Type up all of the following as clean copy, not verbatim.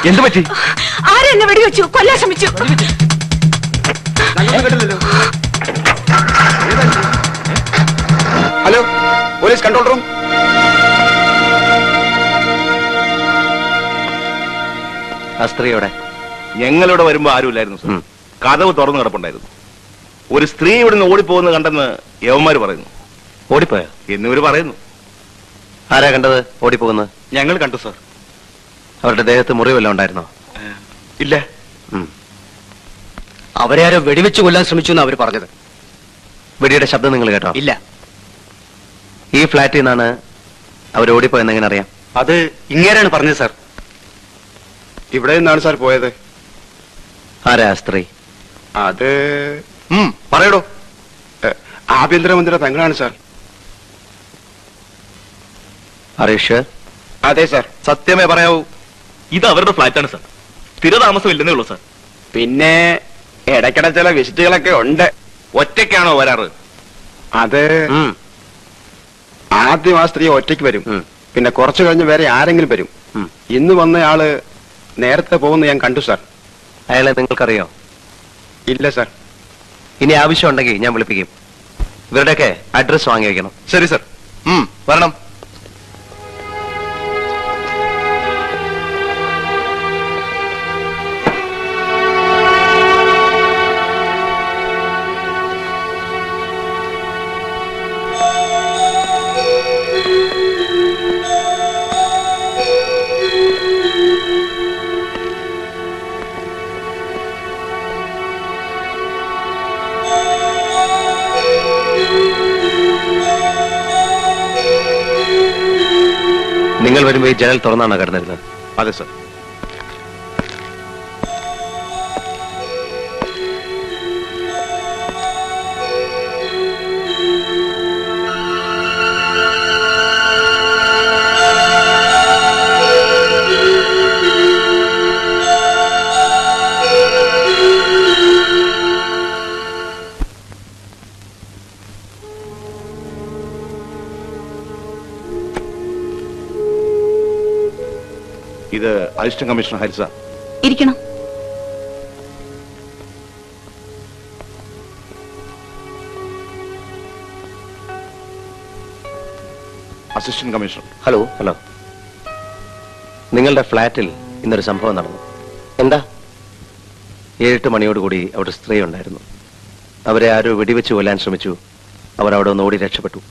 എന്ത് പറ്റി? ആരെന്നെ വെടിവെച്ചു? കൊല്ലാൻ ശ്രമിച്ചു. Police control room. ആ സ്ത്രീയോടെ ഞങ്ങളിവിടെ വരുമ്പോ ആരുമില്ലായിരുന്നു സർ. കതവ് തുറന്നു കിടപ്പുണ്ടായിരുന്നു. ഒരു സ്ത്രീ ഇവിടുന്ന് ഓടിപ്പോകുന്നത് കണ്ടെന്ന് യവന്മാര് പറയുന്നു. ഓടിപ്പോയോ എന്നിവര് പറയുന്നു. ആരാ കണ്ടത് ഓടിപ്പോകുന്നത്? ഞങ്ങൾ കണ്ടു സാർ. അവരുടെ ദേഹത്ത് മുറിവെല്ലാം ഉണ്ടായിരുന്നോ? ഇല്ല. അവരെ ആരോ വെടിവെച്ച് കൊല്ലാൻ ശ്രമിച്ചു എന്ന് അവർ പറഞ്ഞത്. വെടിയുടെ ശബ്ദം നിങ്ങൾ കേട്ടോ? ഇല്ല. ഈ ഫ്ലാറ്റിൽ നിന്നാണ് അവർ ഓടിപ്പോയെന്ന് എങ്ങനെ അറിയാം? അത് ഇങ്ങേരാണ് പറഞ്ഞത് സാർ. ഇവിടെ നിന്നാണ് സാർ പോയത്. ആരാ ആ സ്ത്രീ? അത് പറയടോ. ആഭ്യന്തരമന്ത്രിയുടെ പെങ്ങളാണ് സാർ. അറിയുഷ്? അതെ സാർ. സത്യമേ പറയാവൂ. ഇത് അവരുടെ ഫ്ലാറ്റാണ് സാർ. സ്ഥിരതാമസം ഇല്ലെന്നേ ഉള്ളൂ സാർ. പിന്നെ ഇടയ്ക്കിടെ ചില വിസിറ്റുകളൊക്കെ ഉണ്ട്. ഒറ്റയ്ക്കാണോ വരാറ്? അത് ആദ്യം ആ സ്ത്രീ ഒറ്റയ്ക്ക് വരും. പിന്നെ കുറച്ചു കഴിഞ്ഞ് വേറെ ആരെങ്കിലും വരും. ഇന്ന് വന്നയാള് നേരത്തെ പോകുന്ന ഞാൻ കണ്ടു സാർ. അയാളെ നിങ്ങൾക്കറിയോ? ഇല്ല സാർ. ഇനി ആവശ്യമുണ്ടെങ്കിൽ ഞാൻ വിളിപ്പിക്കും. ഇവരുടെയൊക്കെ അഡ്രസ് വാങ്ങി വെക്കണം. ശരി സാർ. വരണം. നിങ്ങൾ വരുമ്പോ ഈ ജനൽ തുറന്നാണോ കിടന്നിരുന്നത്? അതെ സാർ. ഇത് അസിസ്റ്റന്റ് കമ്മീഷണർ ഹരിസ. ഇരിക്കണം. Assistant commissioner. ഹലോ. നിങ്ങളുടെ ഫ്ലാറ്റിൽ ഇന്നൊരു സംഭവം നടന്നു. എന്താ? 7-8 മണിയോടുകൂടി അവിടെ സ്ത്രീ ഉണ്ടായിരുന്നു. അവരെ ആരോ വെടിവെച്ച് കൊല്ലാൻ ശ്രമിച്ചു. അവരവിടെ ഒന്ന് ഓടി രക്ഷപ്പെട്ടു.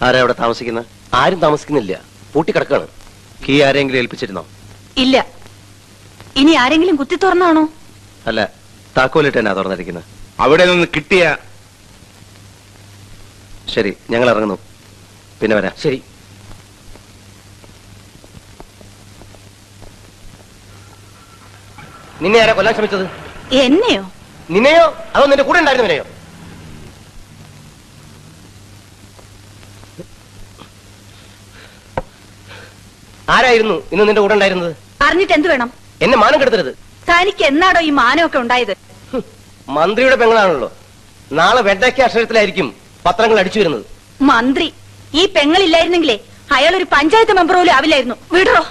ആരാ അവിടെ താമസിക്കുന്നത്? ആരും താമസിക്കുന്നില്ല, പൂട്ടി കിടക്കാണ്. കീ ആരെങ്കിലും ഏൽപ്പിച്ചിരുന്നോ? ഇല്ല. ഇനി ആരെങ്കിലും കുത്തി തുറന്നാണോ? അല്ല, താക്കോലിട്ട് തന്നെ തുറന്നിരിക്കുന്നത്. അവിടെ നിന്ന് കിട്ടിയ. ശരി, ഞങ്ങൾ ഇറങ്ങുന്നു. പിന്നെ വരാം. ശരി. നിന്നെ ആരാ കൊല്ലാൻ ശ്രമിച്ചത്? എന്നെയോ? നിന്നെയോ അതോ നിന്റെ കൂടെ ഉണ്ടായിരുന്നവനെയോ? ആരായിരുന്നു ഇന്ന് നിന്റെ കൂടെ ഉണ്ടായിരുന്നത്? അറിഞ്ഞിട്ട് എന്ത് വേണം? എന്നെ മാനം കെടുത്തരുത്. തനിക്ക് എന്നാടോ ഈ മാനമൊക്കെ ഉണ്ടായത്? മന്ത്രിയുടെ പെങ്ങളാണല്ലോ. നാളെ വെണ്ടയ്ക്ക അക്ഷരത്തിലായിരിക്കും പത്രങ്ങൾ അടിച്ചു വരുന്നത്. മന്ത്രി? ഈ പെങ്ങളില്ലായിരുന്നെങ്കിലേ അയാൾ ഒരു പഞ്ചായത്ത് മെമ്പർ പോലും ആവില്ലായിരുന്നു. വിടറോ.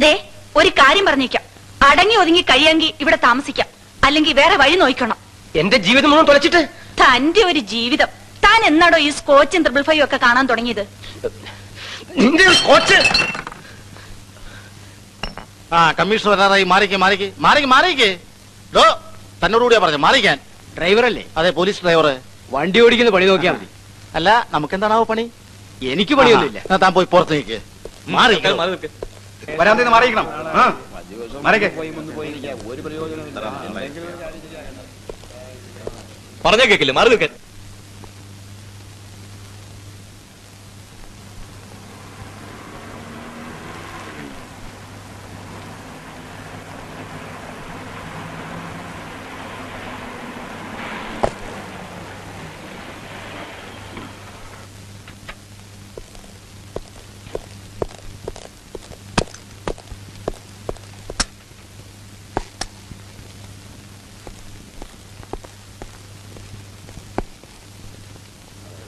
ദേ, ഒരു കാര്യം പറഞ്ഞേക്കാം. അടങ്ങി ഒതുങ്ങി കഴിയാമെങ്കിൽ ഇവിടെ താമസിക്കാം, അല്ലെങ്കിൽ വേറെ വഴി നോക്കണം. എന്റെ ജീവിതം മുഴുവൻ തുളച്ചിട്ട്? തന്റെ ഒരു ജീവിതം. താൻ എന്നാടോ ഈ സ്കോച്ചും 555 ഒക്കെ കാണാൻ തുടങ്ങിയത്? നിന്റെ സ്കോച്ച്. കമ്മീഷണർ വരാറായി. മാറിക്ക്. തന്നോടുകൂടിയാ പറഞ്ഞു മാറിക്കാൻ. ഡ്രൈവറല്ലേ? അതെ, പോലീസ് ഡ്രൈവർ. വണ്ടി ഓടിക്കുന്ന പണി നോക്കിയാൽ മതി. അല്ല, നമുക്കെന്താണാവോ പണി? എനിക്ക് പണിയൊന്നുമില്ല. താൻ പോയി പുറത്ത് നിൽക്ക്. വരാൻ മാറിയിക്കണം. പറഞ്ഞ കേക്കില്ല, മാറി നിൽക്കാൻ.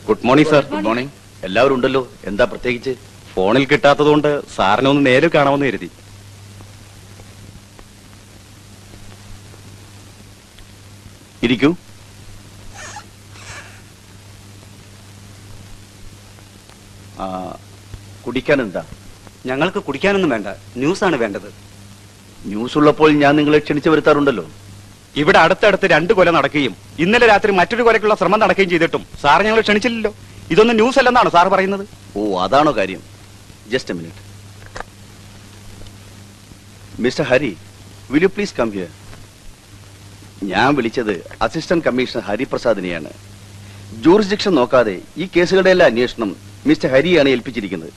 Good morning sir. Good morning. എല്ലാവരും ഉണ്ടല്ലോ. എന്താ പ്രത്യേകിച്ച്? ഫോണിൽ കിട്ടാത്തതുകൊണ്ട് സാറിനെ ഒന്ന് നേരിൽ കാണാമെന്ന് കരുതി. ഇരിക്കൂ. കുടിക്കാൻ എന്താ? ഞങ്ങൾക്ക് കുടിക്കാനൊന്നും വേണ്ട, ന്യൂസാണ് വേണ്ടത്. ന്യൂസ് ഉള്ളപ്പോൾ ഞാൻ നിങ്ങളെ ക്ഷണിച്ചു വരുത്താറുണ്ടല്ലോ. ഇവിടെ അടുത്തടുത്ത് 2 കൊല നടക്കുകയും ഇന്നലെ രാത്രി മറ്റൊരു കൊലയ്ക്കുള്ള ശ്രമം നടക്കുകയും ചെയ്തിട്ടും സാർ ഞങ്ങൾ ക്ഷണിച്ചില്ലല്ലോ. ഇതൊന്നും ന്യൂസ് അല്ലെന്നാണ് സാർ പറയുന്നത്? ഓ, അതാണോ കാര്യം? Just a minute. Mister Hari, will you please come here? ഞാൻ വിളിച്ചത് അസിസ്റ്റന്റ് കമ്മീഷണർ ഹരിപ്രസാദിനെയാണ്. ജൂറിസ്ഡിക്ഷൻ നോക്കാതെ ഈ കേസുകളുടെ എല്ലാ അന്വേഷണം മിസ്റ്റർ ഹരിയാണ് ഏൽപ്പിച്ചിരിക്കുന്നത്.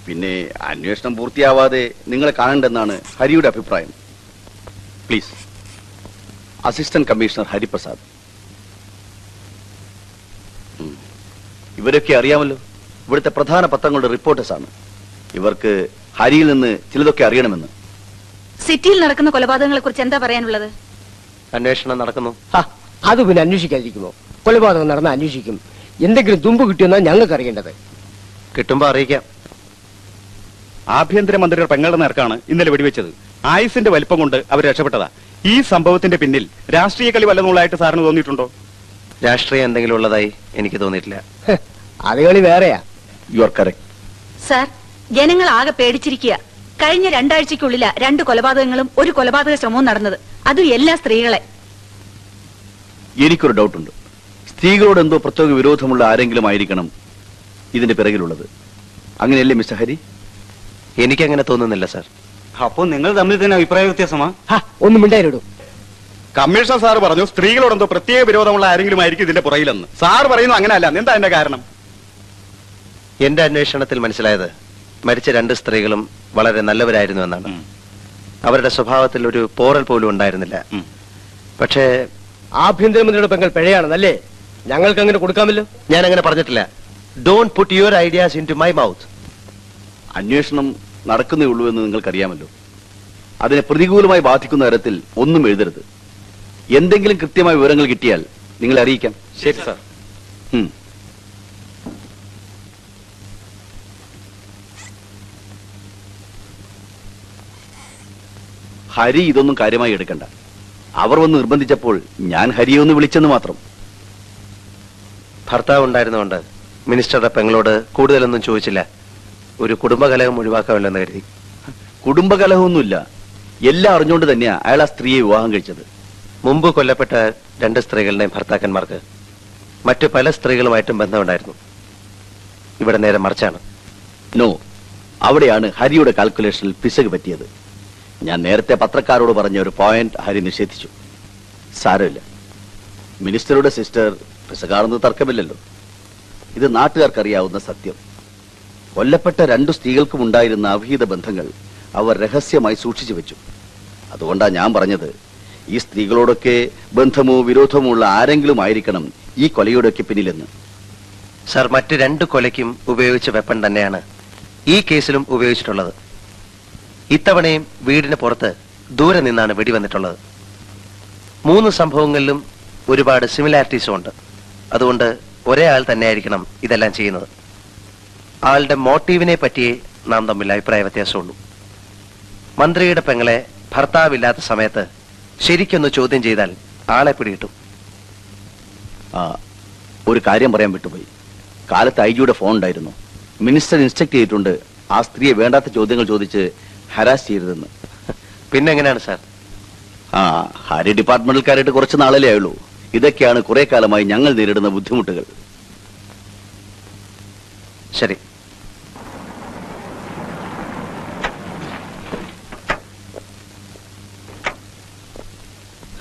പിന്നെ അന്വേഷണം പൂർത്തിയാവാതെ നിങ്ങളെ കാണണ്ടെന്നാണ് ഹരിയുടെ അഭിപ്രായം. Please, assistant commissioner Hariprasad. ഇവരൊക്കെ അറിയാമല്ലോ, ഇവിടുത്തെ പ്രധാന പത്രങ്ങളുടെ റിപ്പോർട്ടേഴ്സ് ആണ്. ഇവർക്ക് ഹരിയിൽ നിന്ന് ചിലതൊക്കെ അറിയണമെന്ന്. സിറ്റിയിൽ നടക്കുന്ന കൊലപാതകങ്ങളെ കുറിച്ച് എന്താ പറയാനുള്ളത്? അന്വേഷണം നടക്കുന്നു. അത് പിന്നെ അന്വേഷിക്കാതിരിക്കുമോ? കൊലപാതകം നടന്ന അന്വേഷിക്കും. എന്തെങ്കിലും തുമ്പ് കിട്ടിയെന്നാണ് ഞങ്ങൾക്ക് അറിയേണ്ടത്. കിട്ടുമ്പോ അറിയിക്കാം. ആഭ്യന്തരമന്ത്രിയുടെ പെങ്ങളുടെ നേർക്കാണ് ഇന്നലെ വെടിവെച്ചത്. ആയുസിന്റെ വലിപ്പം കൊണ്ട് അവർ രക്ഷപ്പെട്ടതാ. ഈ സംഭവത്തിന്റെ പിന്നിൽ രാഷ്ട്രീയ കളി വല്ലതുള്ളതായിട്ട് സാറിന് തോന്നിയിട്ടുണ്ടോ? രാഷ്ട്രീയം എന്തെങ്കിലും ഉള്ളതായി എനിക്ക് തോന്നിയിട്ടില്ല. അത് കളി വേറെയാ. You are correct. സാർ, ജനങ്ങൾ ആകെ പേടിച്ചിരിക്കുക. കഴിഞ്ഞ 2 ആഴ്ചയ്ക്കുള്ളില 2 കൊലപാതകങ്ങളും 1 കൊലപാതക ശ്രമവും നടന്നത്, അതും എല്ലാ സ്ത്രീകളെ. എനിക്കൊരു ഡൗട്ടുണ്ട്. സ്ത്രീകളോട് എന്തോ പ്രത്യേക വിരോധമുള്ള ആരെങ്കിലും ആയിരിക്കണം ഇതിന്റെ പിറകിലുള്ളത്. അങ്ങനെയല്ലേ മിസ്റ്റർ ഹരി? എനിക്കങ്ങനെ തോന്നുന്നില്ല സാർ. അപ്പോൾ നിങ്ങൾ തമ്മിൽ തന്നെ അഭിപ്രായ വ്യത്യാസമാ? ഒന്നും മിണ്ടായിടും. കമ്മീഷണർ സാർ പറഞ്ഞു സ്ത്രീകളോട് എന്തോ പ്രത്യേക വിരോധമുള്ള ആരെങ്കിലും ആയിരിക്കും ഇതിന്റെ പുറകിലെന്ന്. സാർ പറയുന്നു അങ്ങനെയല്ല. എന്താ അതിന്റെ കാരണം? എന്റെ അന്വേഷണത്തിൽ മനസ്സിലായത് മരിച്ച 2 സ്ത്രീകളും വളരെ നല്ലവരായിരുന്നു എന്നാണ്. അവരുടെ സ്വഭാവത്തിൽ ഒരു പോറൽ പോലും ഉണ്ടായിരുന്നില്ല. പക്ഷേ ആഭ്യന്തരമന്ത്രിയുടെ പെങ്ങൾ പിഴയാണെന്നല്ലേ? ഞങ്ങൾക്ക് അങ്ങനെ കൊടുക്കാമല്ലോ. ഞാൻ അങ്ങനെ പറഞ്ഞിട്ടില്ല. Don't put your ideas into my mouth. അന്വേഷണം നടക്കുന്നേ ഉള്ളൂ എന്ന് നിങ്ങൾക്കറിയാമല്ലോ. അതിനെ പ്രതികൂലമായി ബാധിക്കുന്ന തരത്തിൽ ഒന്നും എഴുതരുത്. എന്തെങ്കിലും കൃത്യമായ വിവരങ്ങൾ കിട്ടിയാൽ നിങ്ങളെ അറിയിക്കാം. ശരി സാർ. ഹരി ഇതൊന്നും കാര്യമായി എടുക്കണ്ട. അവർ വന്ന് നിർബന്ധിച്ചപ്പോൾ ഞാൻ ഹരിയെ ഒന്ന് വിളിച്ചെന്ന് മാത്രം. ഭർത്താവ് ഉണ്ടായിരുന്നുകൊണ്ട് മിനിസ്റ്ററുടെ പെങ്ങളോട് കൂടുതലൊന്നും ചോദിച്ചില്ല. ഒരു കുടുംബകലഹം ഒഴിവാക്കാമല്ലോ എന്ന് കരുതി. കുടുംബകലഹമൊന്നുമില്ല. എല്ലാം അറിഞ്ഞുകൊണ്ട് തന്നെയാ അയാൾ ആ സ്ത്രീയെ വിവാഹം കഴിച്ചത്. മുമ്പ് കൊല്ലപ്പെട്ട 2 സ്ത്രീകളുടെയും ഭർത്താക്കന്മാർക്ക് മറ്റു പല സ്ത്രീകളുമായിട്ടും ബന്ധമുണ്ടായിരുന്നു. ഇവിടെ നേരെ മറിച്ചാണ്. നോ, അവിടെയാണ് ഹരിയുടെ കാൽക്കുലേഷനിൽ പിശക് പറ്റിയത്. ഞാൻ നേരത്തെ പത്രക്കാരോട് പറഞ്ഞ ഒരു പോയിന്റ് ഹരി നിഷേധിച്ചു. സാരമില്ല, മിനിസ്റ്ററുടെ സിസ്റ്റർ പിശകാണെന്ന് തർക്കമില്ലല്ലോ. ഇത് നാട്ടുകാർക്കറിയാവുന്ന സത്യം. കൊല്ലപ്പെട്ട 2 സ്ത്രീകൾക്കും ഉണ്ടായിരുന്ന അവിഹിത ബന്ധങ്ങൾ അവർ രഹസ്യമായി സൂക്ഷിച്ചു വെച്ചു. അതുകൊണ്ടാണ് ഞാൻ പറഞ്ഞത്, ഈ സ്ത്രീകളോടൊക്കെ ബന്ധമോ വിരോധമോ ഉള്ള ആരെങ്കിലും ആയിരിക്കണം ഈ കൊലയോടൊക്കെ പിന്നിലെന്ന്. സർ, മറ്റ് 2 കൊലയ്ക്കും ഉപയോഗിച്ച വെപ്പൺ തന്നെയാണ് ഈ കേസിലും ഉപയോഗിച്ചിട്ടുള്ളത്. ഇത്തവണയും വീടിന് പുറത്ത് ദൂരെ നിന്നാണ് വെടിവന്നിട്ടുള്ളത്. 3 സംഭവങ്ങളിലും ഒരുപാട് സിമിലാരിറ്റീസും ഉണ്ട്. അതുകൊണ്ട് ഒരേ ആൾ തന്നെയായിരിക്കണം ഇതെല്ലാം ചെയ്യുന്നത്. ആളുടെ മോട്ടീവിനെ പറ്റിയേ നാം തമ്മിൽ അഭിപ്രായ വ്യത്യാസമുള്ളൂ. മന്ത്രിയുടെ പെങ്ങളെ ഭർത്താവില്ലാത്ത സമയത്ത് ശരിക്കൊന്ന് ചോദ്യം ചെയ്താൽ ആളെ പിടികിട്ടും. ഒരു കാര്യം പറയാൻ വിട്ടുപോയി. കാലത്ത് ഐജിയുടെ ഫോൺ ഉണ്ടായിരുന്നു. മിനിസ്റ്റർ ഇൻസ്ട്രക്ട് ചെയ്തിട്ടുണ്ട് ആ സ്ത്രീയെ വേണ്ടാത്ത ചോദ്യങ്ങൾ ചോദിച്ച് ഹരാസ് ചെയ്യരുതെന്ന്. പിന്നെങ്ങനെയാണ് സാർ? ഹരി ഡിപ്പാർട്ട്മെന്റിൽക്കാരായിട്ട് കുറച്ച് നാളല്ലേ ആയുള്ളൂ. ഇതൊക്കെയാണ് കുറെ കാലമായി ഞങ്ങൾ നേരിടുന്ന ബുദ്ധിമുട്ടുകൾ. ശരി,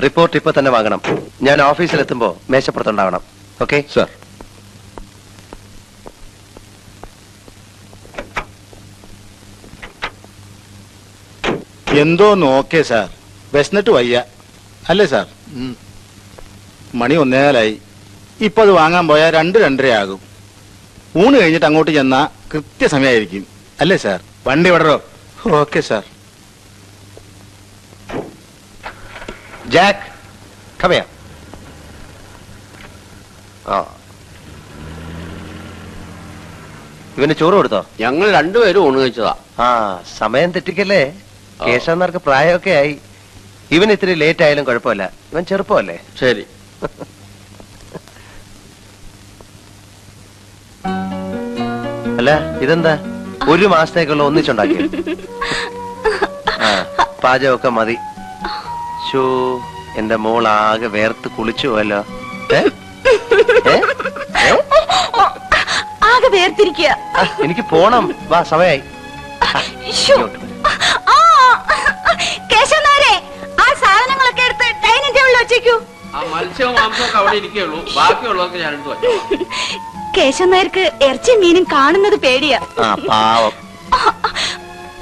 റിപ്പോർട്ട് ഇപ്പൊ തന്നെ വാങ്ങണം. ഞാൻ ഓഫീസിലെത്തുമ്പോ മേശപ്പുറത്തുണ്ടാവണം. Okay sir. എന്തോന്ന് ഓക്കെ സാർ. വിശന്നിട്ട് വയ്യ അല്ലേ സാർ? മണി 1:15. ഇപ്പൊ അത് വാങ്ങാൻ പോയാൽ 2-2:30 ആകും. ഊണ് കഴിഞ്ഞിട്ട് അങ്ങോട്ട് ചെന്നാ കൃത്യസമയമായിരിക്കും അല്ലേ സാർ? വണ്ടി വിടറോ? Okay sir. Jack, come here. ഇവന് ചോറ് കൊടുത്തോ? ഞങ്ങൾ 2 പേരും ഊണ് കഴിച്ചതാ. സമയം തെറ്റിക്കല്ലേ. കേശവന്മാർക്ക് പ്രായമൊക്കെ ആയി. ഇവൻ ഇത്തിരി ലേറ്റ് ആയാലും കുഴപ്പമില്ല. ഇവൻ ചെറുപ്പമല്ലേ. ശരി. അല്ല ഇതെന്താ ഒരു മാസത്തേക്കുള്ള ഒന്നിച്ചുണ്ടാക്കി? ആ പാചകമൊക്കെ മതി. ഷോ എന്റെ മോളാകെ വേർത്ത് കുളിച്ചു പോയല്ലോ. ആകെ വേർതിരിക്കുക. എനിക്ക് പോണം. വാ സമയായി. കേശവനാരെ ആ സാധനങ്ങളൊക്കെ എടുത്ത് ഡൈനിങ് ടേബിളിൽ വെച്ചേക്കൂ. മത്സ്യവും മാംസവും അവിടെ ഇരിക്കുള്ളൂ, ബാക്കിയുള്ളതൊക്കെ ഞാൻ എടുത്തു വെച്ചോളാം. കേശവനായർക്ക് ഇറച്ചിയും മീനും കാണുന്നത് പേടിയാ. പാവം.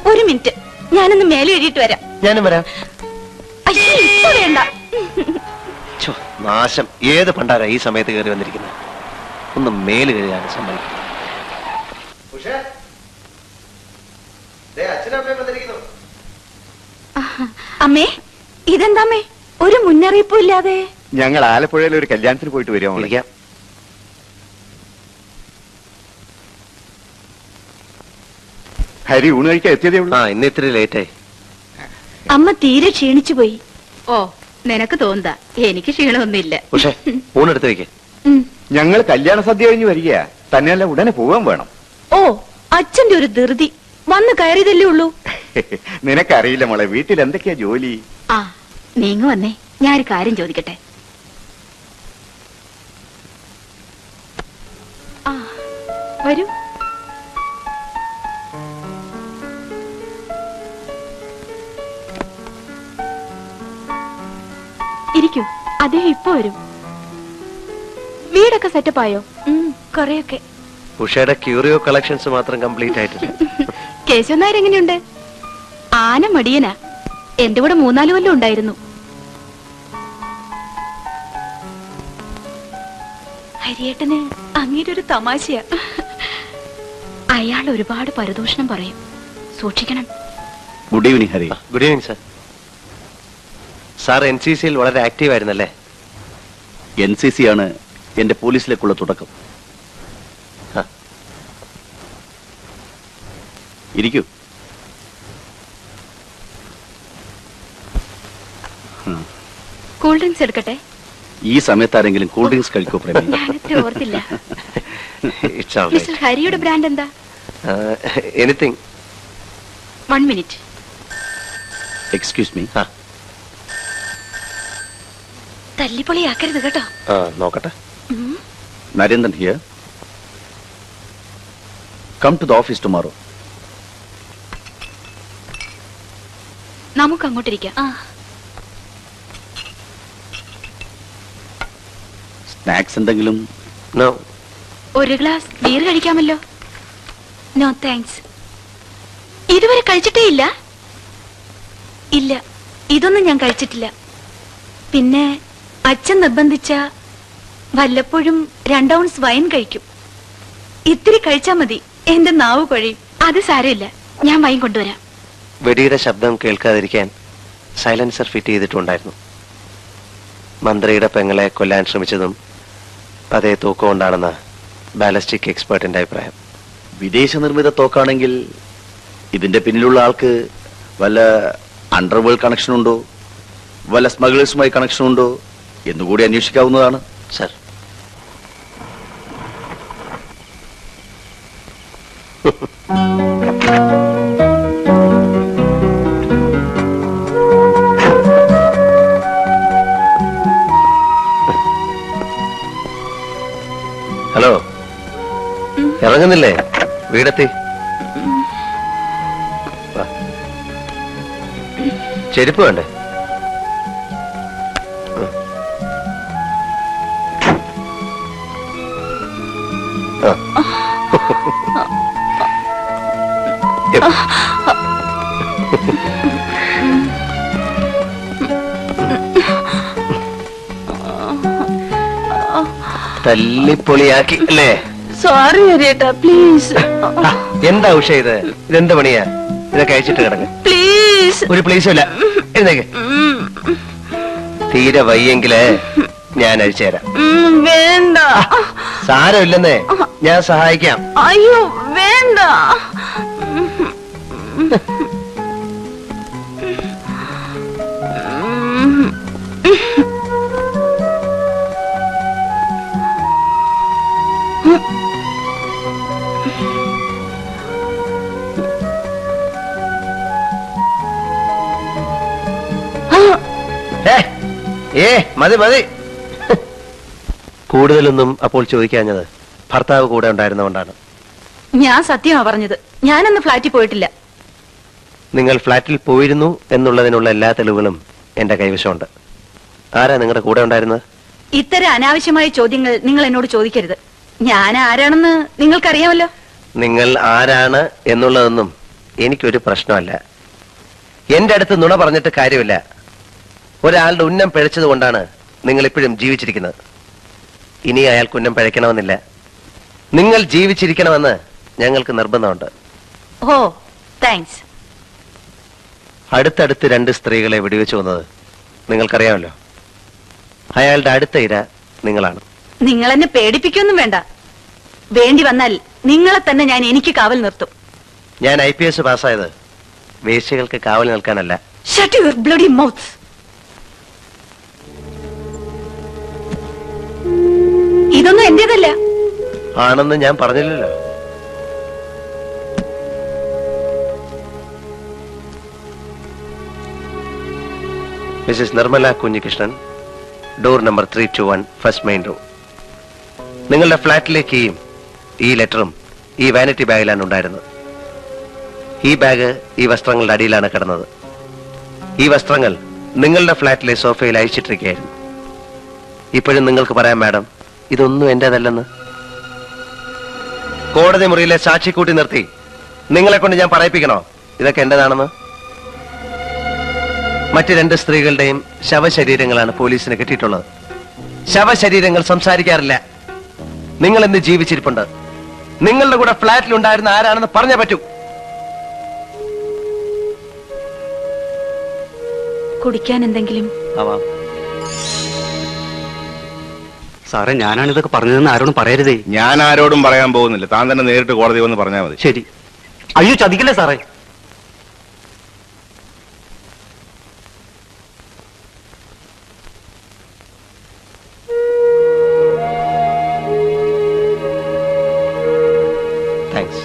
ഒരു മിനിറ്റ്, ഞാനൊന്ന് മേലെ എഴുതിയിട്ട് വരാം. ഞാനും വരാം. അയ്യോ ഇപ്പൊ വേണ്ട. നാശം, ഏത് പണ്ടാരാ ഈ സമയത്ത് കയറി വന്നിരിക്കുന്നത്? ഒന്ന് മേല് കഴുകാൻ സമ്മതിക്കും. അമ്മേ ഇതെന്താമ്മേ ഒരു മുന്നറിയിപ്പും ഇല്ലാതെ? ഞങ്ങൾ ആലപ്പുഴയിൽ ഒരു കല്യാണത്തിന് പോയിട്ട് വരുമോ? വിളിക്കാം. ഹരി ഊണ് കഴിക്കാൻ എത്തിയതേ ഉള്ളൂ. ഇന്ന് ഇത്തിരി ലേറ്റായി. അമ്മ തീരെ ക്ഷീണിച്ചു പോയി. ഓ നിനക്ക് തോന്നുക, എനിക്ക് ക്ഷീണമൊന്നുമില്ല. പക്ഷേ ഊണെടുത്ത് വെക്കേ. ഞങ്ങൾ കല്യാണ സദ്യ കഴിഞ്ഞ് വരികയാ. തന്നെയല്ല ഉടനെ പോകാൻ വേണം. ഓ അച്ഛന്റെ ഒരു ധൃതി. വന്ന് കയറിയതല്ലേ ഉള്ളൂ. നിനക്കറിയില്ല മോളെ, വീട്ടിൽ എന്തൊക്കെയാ ജോലി. ആ നീങ്ങ വന്നേ, ഞാനൊരു കാര്യം ചോദിക്കട്ടെ. ആ വരൂ. ഇരിക്കൂ, അദ്ദേഹം ഇപ്പൊ വരും. വീടൊക്കെ സെറ്റപ്പായോ? കൊറേയൊക്കെ. ഉഷയുടെ ക്യൂറിയോ കളക്ഷൻസ് മാത്രം കംപ്ലീറ്റ് ആയിട്ടില്ല. കേശവൻ നായർ എങ്ങനെയുണ്ട്? ആന മടിയനാ. എന്റെ കൂടെ 3-4 കൊല്ലം ഉണ്ടായിരുന്നു. ഹരിയേട്ടന് അങ്ങേരുടെ ഒരു തമാശയാ. അയാൾ ഒരുപാട് പരദൂഷണം പറയും, സൂക്ഷിക്കണം. Good evening Hari. Good evening sir. Sir NCCയിൽ വളരെ ആക്റ്റീവ് ആയിരുന്നല്ലേ? NCC ആണ് എന്റെ പോലീസിലേക്കുള്ള തുടക്കം. ഇരിക്കൂ. കൂൾ ഡ്രിങ്ക്സ് എടുക്കട്ടെ? ഈ സമയത്ത് ആരെങ്കിലും കൂൾ ഡ്രിങ്ക്സ് കഴിക്കോ പ്രേമി? ഞാനത്ര ഓർത്തില്ല. ഇറ്റ്സ് ഓൾ മിസ്റ്റർ ഹരിയുടെ ബ്രാൻഡ് എന്താ? എനിത്തിങ്. 1 മിനിറ്റ്. Excuse me. തല്ലിപ്പൊളിയാക്കരുത് കേട്ടോ. നോക്കട്ടെ. Narendran here. Come to the office tomorrow. നമുക്ക് അങ്ങോട്ടിരിക്കാം. സ്നാക്സ് എന്തെങ്കിലും? നോ. ഒരു ഗ്ലാസ് ബീർ കഴിക്കാമല്ലോ? No thanks. ഇതുവരെ കഴിച്ചിട്ടേ ഇല്ല? ഇല്ല, ഇതൊന്നും ഞാൻ കഴിച്ചിട്ടില്ല. പിന്നെ അച്ഛൻ നിർബന്ധിച്ച വല്ലപ്പോഴും 2 ഔൺസ് വൈൻ കഴിക്കും. ഇത്തിരി കഴിച്ചാ മതി, എന്റെ നാവ് കൊഴിയും. അത് സാരമില്ല, ഞാൻ വൈൻ കൊണ്ടുവരാം. വെടിയുടെ ശബ്ദം കേൾക്കാതിരിക്കാൻ സൈലൻസർ ഫിറ്റ് ചെയ്തിട്ടുണ്ടായിരുന്നു. മന്ത്രിയുടെ പെങ്ങളെ കൊല്ലാൻ ശ്രമിച്ചതും അതേ തോക്കുകൊണ്ടാണെന്ന് ബാലസ്റ്റിക് എക്സ്പേർട്ടിന്റെ അഭിപ്രായം. വിദേശ നിർമ്മിത തോക്കാണെങ്കിൽ ഇതിന്റെ പിന്നിലുള്ള ആൾക്ക് വല്ല അണ്ടർവേൾഡ് കണക്ഷൻ ഉണ്ടോ, വല്ല സ്മഗ്ലേഴ്സുമായി കണക്ഷൻ ഉണ്ടോ എന്നുകൂടി അന്വേഷിക്കാവുന്നതാണ്. Sir, hello, ഇറങ്ങുന്നില്ലേ? വീടെത്തി. ചെരുപ്പ് വേണ്ടേ? തല്ലിപ്പൊളിയാക്കി അല്ലേ? സോറി ഹരിയേട്ടാ, പ്ലീസ്. എന്താ ഉഷ ഇത്? ഇതെന്ത് പണിയാ? ഇതൊക്കെ അയച്ചിട്ട് കിടക്ക്. പ്ലീസ്. ഒരു പ്ലീസും ഇല്ല. എഴുന്നേക്ക്. തീരെ വയ്യെങ്കില് ഞാൻ അഴിച്ചു തരാം. വേണ്ട. സാരമില്ലെന്നേ, ഞാൻ സഹായിക്കാം. അയ്യോ വേണ്ട. മതി മതി. കൂടുതലൊന്നും അപ്പോൾ ചോദിക്കാഞ്ഞത് ഭർത്താവ് കൂടെ ഉണ്ടായിരുന്നതുകൊണ്ടാണ്. ഞാൻ സത്യമാ പറഞ്ഞത്. ഞാനന്ന് ഫ്ലാറ്റിൽ പോയിട്ടില്ല. നിങ്ങൾ ഫ്ലാറ്റിൽ പോയിരുന്നു എന്നുള്ളതിനുള്ള എല്ലാ തെളിവുകളും എന്റെ കൈവശമുണ്ട്. ആരാ നിങ്ങളുടെ കൂടെ ഉണ്ടായിരുന്നത്? ഇത്തരം അനാവശ്യമായ ചോദ്യങ്ങൾ നിങ്ങൾ എന്നോട് ചോദിക്കരുത്. ഞാൻ ആരാണെന്ന് നിങ്ങൾക്കറിയാമല്ലോ. നിങ്ങൾ ആരാണ് എന്നുള്ളതൊന്നും എനിക്കൊരു പ്രശ്നമല്ല. എന്റെ അടുത്ത് നുണ പറഞ്ഞിട്ട് കാര്യമില്ല. ഒരാളുടെ ഉന്നം പിഴച്ചത് കൊണ്ടാണ് നിങ്ങൾ ഇപ്പോഴും ജീവിച്ചിരിക്കുന്നത്. ഇനി അയാൾക്ക് ഉന്നം പിഴയ്ക്കണമെന്നില്ല. നിങ്ങൾ ജീവിച്ചിരിക്കണമെന്ന് ഞങ്ങൾക്ക് നിർബന്ധമുണ്ട്. ഓ താങ്ക്സ്. അടുത്തടുത്ത് 2 സ്ത്രീകളെ വെടിവെച്ചു വന്നത് നിങ്ങൾക്കറിയാമല്ലോ. അയാളുടെ അടുത്ത ഇര നിങ്ങളാണ്. നിങ്ങൾ എന്നെ പേടിപ്പിക്കൊന്നും വേണ്ട. വേണ്ടി വന്നാൽ നിങ്ങളെ തന്നെ ഞാൻ എനിക്ക് കാവൽ നിർത്തും. ഞാൻ IPS പാസ്സായത് വേശ്യകൾക്ക് കാവൽ നിൽക്കാനല്ല. Shut your bloody mouth. ഇതൊന്നും എന്റേതല്ല. ആണെന്ന് ഞാൻ പറഞ്ഞില്ലല്ലോ. Mrs Nirmala Kunhikrishnan, door number 321, first main room. നിങ്ങളുടെ ഫ്ലാറ്റിലെ കീയും ഈ ലെറ്ററും ഈ വാനിറ്റി ബാഗിലാണ് ഉണ്ടായിരുന്നത്. ഈ ബാഗ് ഈ വസ്ത്രങ്ങളുടെ അടിയിലാണ് കിടന്നത്. ഈ വസ്ത്രങ്ങൾ നിങ്ങളുടെ ഫ്ലാറ്റിലെ സോഫയിൽ അഴിച്ചിട്ടിരിക്കുകയായിരുന്നു. ഇപ്പോഴും നിങ്ങൾക്ക് പറയാം മാഡം, ഇതൊന്നും എന്റേതല്ലെന്ന്. കോടതി മുറിയിലെ സാക്ഷി കൂട്ടി നിർത്തി നിങ്ങളെ കൊണ്ട് ഞാൻ പറയിപ്പിക്കണോ ഇതൊക്കെ എന്റേതാണെന്ന്? മറ്റ് 2 സ്ത്രീകളുടെയും ശവശരീരങ്ങളാണ് പോലീസിന് കിട്ടിയിട്ടുള്ളത്. ശവശരീരങ്ങൾ സംസാരിക്കാറില്ല. നിങ്ങൾ എന്ത് ജീവിച്ചിരിപ്പുണ്ട്? നിങ്ങളുടെ കൂടെ ഫ്ലാറ്റിൽ ഉണ്ടായിരുന്ന ആരാണെന്ന് പറഞ്ഞേ പറ്റൂ. കുടിക്കാൻ എന്തെങ്കിലും? ആവാം. സാറേ, ഞാനാണ് ഇതൊക്കെ പറഞ്ഞതെന്ന് ആരോടും പറയരുതേ. ഞാൻ ആരോടും പറയാൻ പോകുന്നില്ല. താൻ തന്നെ നേരിട്ട് കോടതി വന്ന് പറഞ്ഞാൽ മതി. ശരി. അയ്യോ, ചതിക്കില്ലേ സാറേ. താങ്ക്സ്.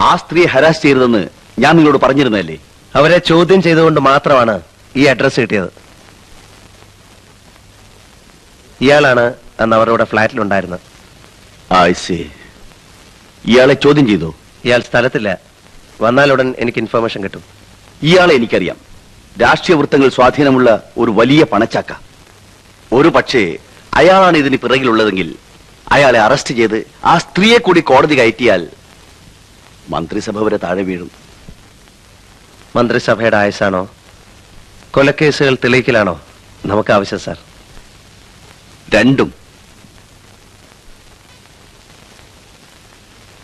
ആ സ്ത്രീയെ ഹരാസ് ചെയ്തതെന്ന് ഞാൻ നിങ്ങളോട് പറഞ്ഞിരുന്നല്ലേ? അവരെ ചോദ്യം ചെയ്തുകൊണ്ട് മാത്രമാണ് ഈ അഡ്രസ് കിട്ടിയത്. ഇയാളാണ് അന്ന് അവരുടെ ഫ്ലാറ്റിലുണ്ടായിരുന്നത്. ഇയാളെ ചോദ്യം ചെയ്തോ? ഇയാൾ സ്ഥലത്തില്ല. വന്നാലുടൻ എനിക്ക് ഇൻഫർമേഷൻ കിട്ടും. ഇയാളെ എനിക്കറിയാം. രാഷ്ട്രീയ വൃത്തങ്ങൾ സ്വാധീനമുള്ള ഒരു വലിയ പണച്ചാക്ക. ഒരു പക്ഷേ അയാളാണ് ഇതിന് പിറകിലുള്ളതെങ്കിൽ അയാളെ അറസ്റ്റ് ചെയ്ത് ആ സ്ത്രീയെ കൂടി കോടതി കയറ്റിയാൽ മന്ത്രിസഭ വരെ താഴെ വീഴും. മന്ത്രിസഭയുടെ ആയുസാണോ കൊലക്കേസുകൾ തെളിയിക്കലാണോ നമുക്ക് ആവശ്യം സാർ? രണ്ടും.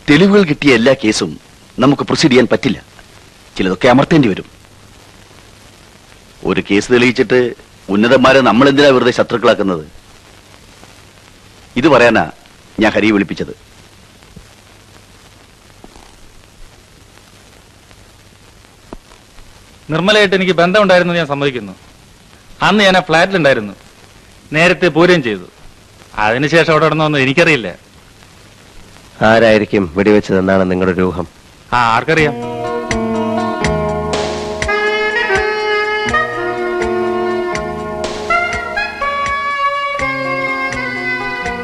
തെളിവുകൾ കിട്ടിയ എല്ലാ കേസും നമുക്ക് പ്രൊസീഡ് ചെയ്യാൻ പറ്റില്ല. ചിലതൊക്കെ അമർത്തേണ്ടി വരും. ഒരു കേസ് തെളിയിച്ചിട്ട് ഉന്നതന്മാരെ നമ്മൾ എന്തിനാ വെറുതെ ശത്രുക്കളാക്കുന്നത്? ഇത് പറയാനാ ഞാൻ ഹരിയെ വിളിപ്പിച്ചത്. നിർമ്മലയായിട്ട് എനിക്ക് ബന്ധമുണ്ടായിരുന്നു ഞാൻ സമ്മതിക്കുന്നു. അന്ന് ഞാൻ ആ ഫ്ലാറ്റിലുണ്ടായിരുന്നു. നേരത്തെ പൂരം ചെയ്തു. അതിനുശേഷം അവിടെ നടന്നൊന്നും എനിക്കറിയില്ല. ആരായിരിക്കും വെടിവെച്ചതെന്നാണ് നിങ്ങളുടെ ഒരു ഊഹം? ആർക്കറിയാം?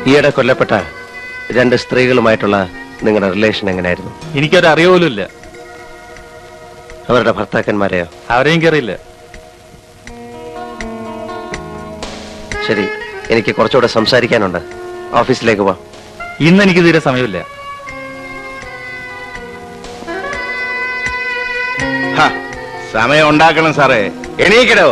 ഈയിടെ കൊല്ലപ്പെട്ട 2 സ്ത്രീകളുമായിട്ടുള്ള നിങ്ങളുടെ റിലേഷൻ എങ്ങനെയായിരുന്നു? എനിക്കൊരു അറിവുമില്ല. അവരുടെ ഭർത്താക്കന്മാരെയോ? അവരെയും എനിക്കറിയില്ല. ശരി, എനിക്ക് കുറച്ചുകൂടെ സംസാരിക്കാനുണ്ട്. ഓഫീസിലേക്ക് പോവാം. ഇന്ന് എനിക്ക് തീരെ സമയമില്ല. സമയം ഉണ്ടാക്കണം സാറേ. എണീക്കടോ.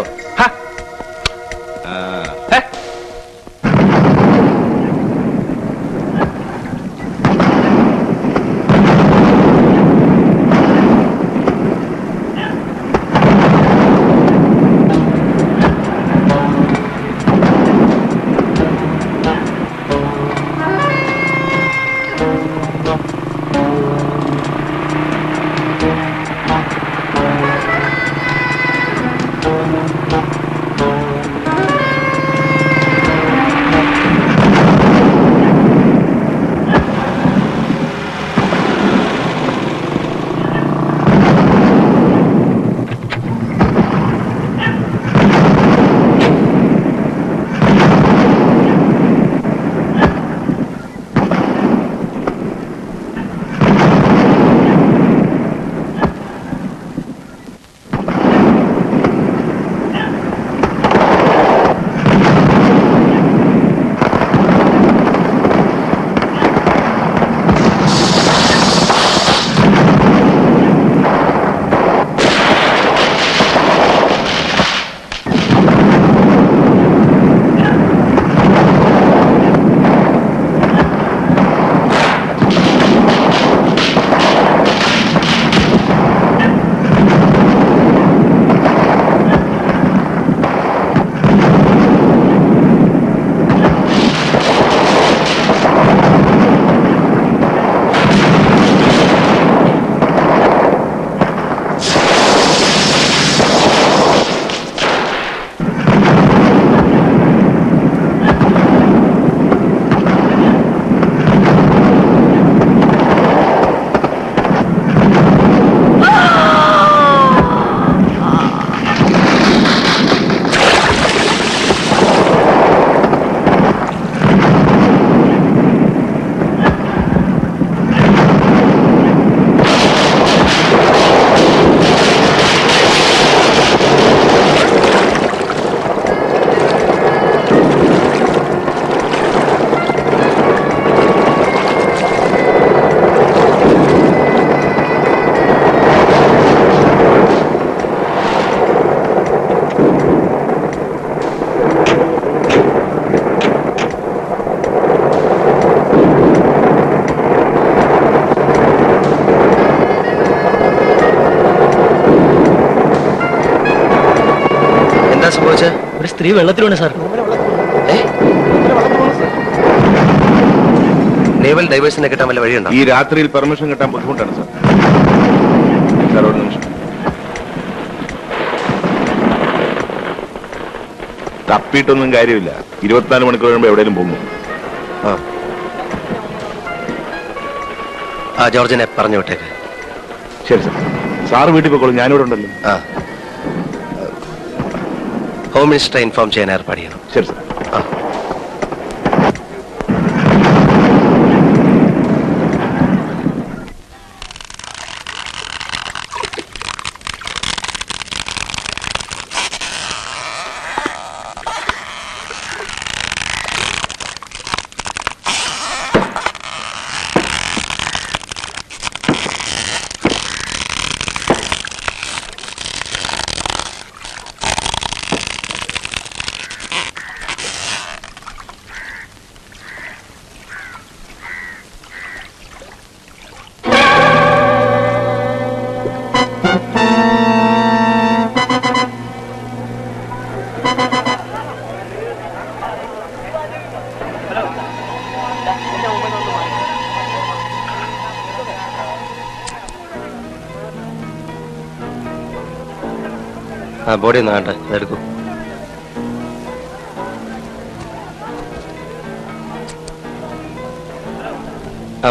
സ്ത്രീ വെള്ളത്തിലാണ് സാർ. നേവൽ ഡൈവേഴ്സിനെ കിട്ടാൻ വല്ല വഴിയുണ്ടോ? ഈ രാത്രിയിൽ പെർമിഷൻ കിട്ടാൻ ബുദ്ധിമുട്ടാണ് സാർ. സാർ ഒരു നിമിഷം. തപ്പിയിട്ടൊന്നും കാര്യമില്ല. 24 മണിക്കൂർ കഴിയുമ്പോൾ എവിടെയും പോകും. ആ ജോർജിനെ പറഞ്ഞു വിട്ടേക്ക്. ശരി സാർ. സാർ വീട്ടിൽ പോയിക്കോളൂ, ഞാനിവിടെ ഉണ്ടല്ലോ. ഹോം മിനിസ്റ്ററെ ഇൻഫോം ചെയ്യാൻ ഏർപ്പാട് ചെയ്യണം. ശരി സാർ. ബോഡി ഒന്ന് കാണട്ടെ, അതെടുക്കൂ.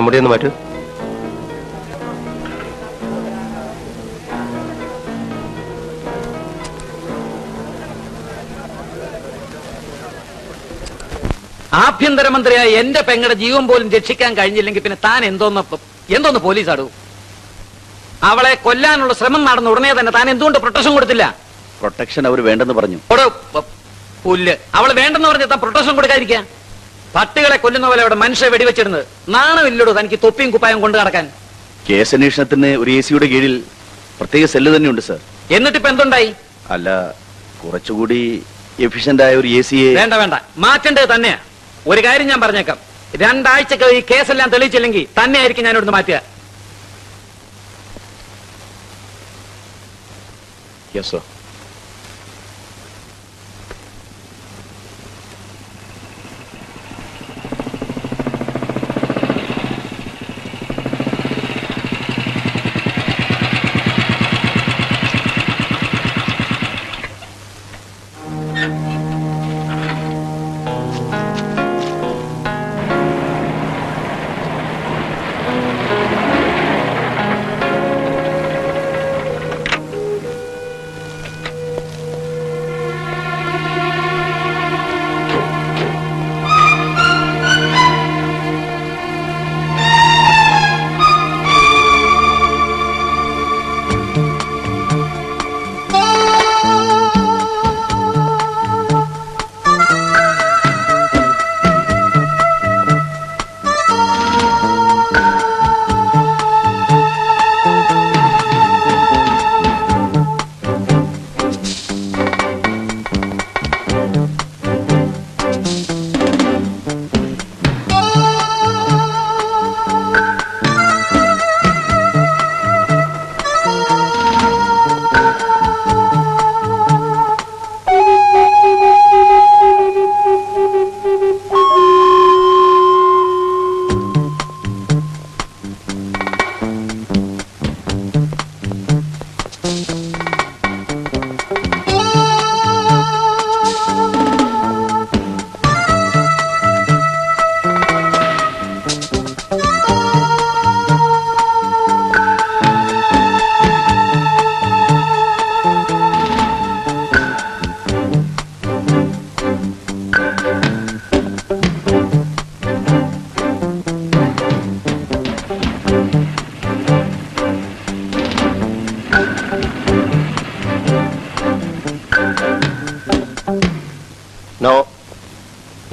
മുടിയൊന്ന് മാറ്റൂ. ആഭ്യന്തരമന്ത്രിയായ എന്റെ പെങ്ങളുടെ ജീവൻ പോലും രക്ഷിക്കാൻ കഴിഞ്ഞില്ലെങ്കിൽ പിന്നെ താൻ എന്തോന്ന് പോലീസ് ആടൂ? അവളെ കൊല്ലാനുള്ള ശ്രമം നടന്ന ഉടനെ തന്നെ താൻ എന്തുകൊണ്ട് പ്രൊട്ടക്ഷൻ കൊടുത്തില്ല? പ്രൊട്ടക്ഷൻ അവർ വേണ്ടെന്ന് പറഞ്ഞു. പുല്ല്, അവള് വേണ്ടെന്ന് പറഞ്ഞ താൻ പ്രൊട്ടക്ഷൻ കൊടുക്കാതിരിക്കുക? പട്ടികളെ കൊല്ലുന്ന പോലെ അവിടെ മനുഷ്യ വെടിവെച്ചിരുന്നത് നാണമില്ലടോ തനിക്ക് തൊപ്പിയും കുപ്പായം കൊണ്ടു നടക്കാൻ? കേസ് അന്വേഷണത്തിന് ഒരു AC-യുടെ കീഴിൽ പ്രത്യേക സെല്ല് തന്നെയുണ്ട് സർ. എന്നിട്ടിപ്പോ എന്തുണ്ടായി? അല്ല, കുറച്ചുകൂടി എഫിഷ്യന്റ് ആയ ഒരു AC-യെ വേണ്ട, മാറ്റേണ്ടത് തന്നെയാ. ഒരു കാര്യം ഞാൻ പറഞ്ഞേക്കാം, 2 ആഴ്ചക്ക് ഈ കേസെല്ലാം തെളിയിച്ചില്ലെങ്കിൽ തന്നെ ആയിരിക്കും ഞാൻ ഇവിടുന്ന് മാറ്റുക. Yes sir.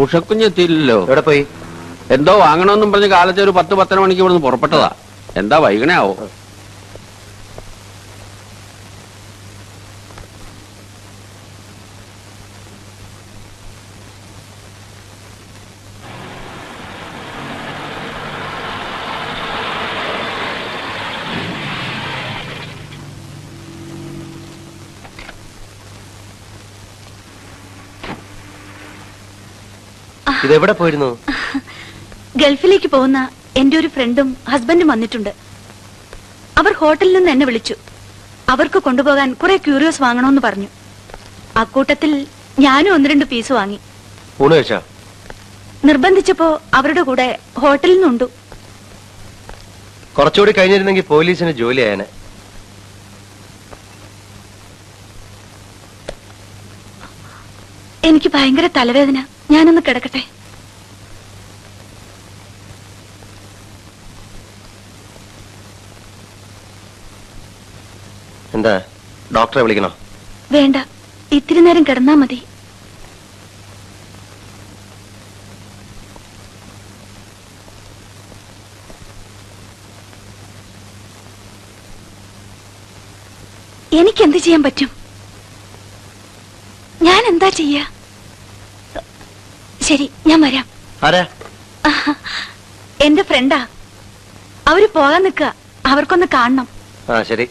ഉഷക്കുഞ്ഞെത്തിയില്ലല്ലോ. എവിടെ പോയി? എന്തോ വാങ്ങണമെന്നും പറഞ്ഞ് കാലത്തെ ഒരു 10-10:30 മണിക്ക് ഇവിടുന്ന് പുറപ്പെട്ടതാ. എന്താ വൈകണേ ആവോ? ഇതെവിടെ പോയിരുന്നു? ഗൾഫിലേക്ക് പോകുന്ന എന്റെ ഒരു ഫ്രണ്ടും ഹസ്ബൻഡും വന്നിട്ടുണ്ട്. അവർ ഹോട്ടലിൽ നിന്ന് എന്നെ വിളിച്ചു. അവർക്ക് കൊണ്ടുപോകാൻ കുറെ ക്യൂരിയോസ് വാങ്ങണമെന്ന് പറഞ്ഞു. അക്കൂട്ടത്തിൽ ഞാനും 1-2 പീസ് വാങ്ങി. ഊണ് കഴിച്ചാ? നിർബന്ധിച്ചപ്പോ അവരുടെ കൂടെ ഹോട്ടലിൽ നിന്നുണ്ടു. കുറച്ചുകൂടി കഴിഞ്ഞിരുന്നെങ്കിൽ പോലീസിന് ജോലി ആയനെ. എനിക്ക് ഭയങ്കര തലവേദന. ഞാനൊന്ന് കിടക്കട്ടെ. എന്താ, ഡോക്ടറെ വിളിക്കണോ? വേണ്ട, ഇത്തിരി നേരം കിടന്നാ മതി. എനിക്കെന്ത് ചെയ്യാൻ പറ്റും? ഞാൻ എന്താ ചെയ്യാ? ശരി, ഞാൻ വരാം. ആരാ? എന്റെ ഫ്രണ്ടാ. അവര് പോകാൻ നിൽക്കുക. അവർക്കൊന്ന് കാണണം. ആ ശരി.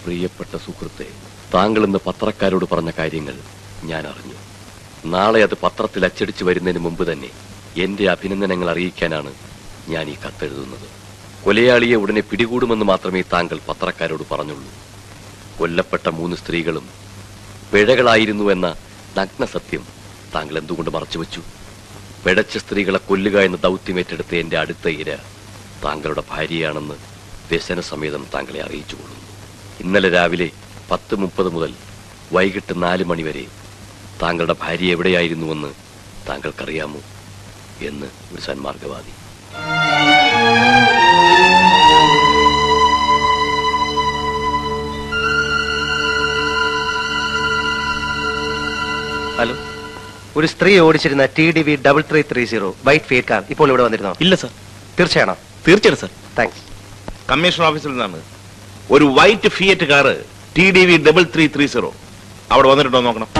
പ്രിയപ്പെട്ട സുഹൃത്തെ, താങ്കൾ ഇന്ന് പത്രക്കാരോട് പറഞ്ഞ കാര്യങ്ങൾ ഞാൻ അറിഞ്ഞു. നാളെ അത് പത്രത്തിൽ അച്ചടിച്ചു വരുന്നതിന് മുമ്പ് തന്നെ എന്റെ അഭിനന്ദനങ്ങൾ അറിയിക്കാനാണ് ഞാൻ ഈ കത്തെഴുതുന്നത്. കൊലയാളിയെ ഉടനെ പിടികൂടുമെന്ന് മാത്രമേ താങ്കൾ പത്രക്കാരോട് പറഞ്ഞുള്ളൂ. കൊല്ലപ്പെട്ട 3 സ്ത്രീകളും പിഴകളായിരുന്നു എന്ന നഗ്ന സത്യം താങ്കൾ എന്തുകൊണ്ട് മറച്ചുവെച്ചു? പിഴച്ച സ്ത്രീകളെ കൊല്ലുക എന്ന ദൗത്യമേറ്റെടുത്ത എന്റെ അടുത്ത ഇര താങ്കളുടെ ഭാര്യയാണെന്ന് വ്യസനസമേതം താങ്കളെ അറിയിച്ചുകൊള്ളുന്നു. ഇന്നലെ രാവിലെ 10:30 മുതൽ വൈകിട്ട് 4 മണി വരെ താങ്കളുടെ ഭാര്യ എവിടെയായിരുന്നുവെന്ന് താങ്കൾക്കറിയാമോ എന്ന് ഒരു സന്മാർഗവാദി. ഹലോ, ഒരു സ്ത്രീ ഓടിച്ചിരുന്ന TDV 3330 വൈറ്റ് ഫിയറ്റ് കാർ ഇപ്പോൾ ഇവിടെ വന്നിരുന്നോ? ഇല്ല സർ. തീർച്ചയാണോ? തീർച്ചയായിട്ടും സർ. താങ്ക്സ്. കമ്മീഷണർ ഓഫീസിൽ നിന്നാണ്. ഒരു വൈറ്റ് ഫിയറ്റ് കാറ് TDV 3330 അവിടെ വന്നിട്ടുണ്ടോ നോക്കണം.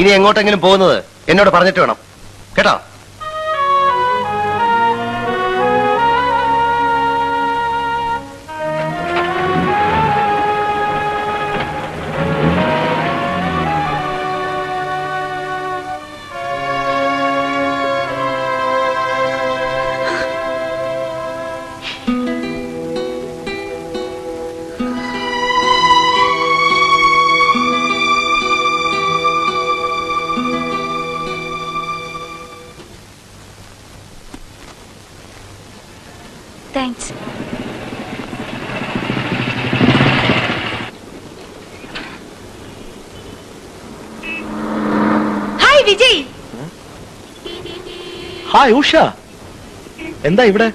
ഇനി എങ്ങോട്ടെങ്കിലും പോകുന്നത് എന്നോട് പറഞ്ഞിട്ട് വേണം കേട്ടോ. വിജയ്. ഹായ് ഉഷ, എന്താ ഇവിടെ?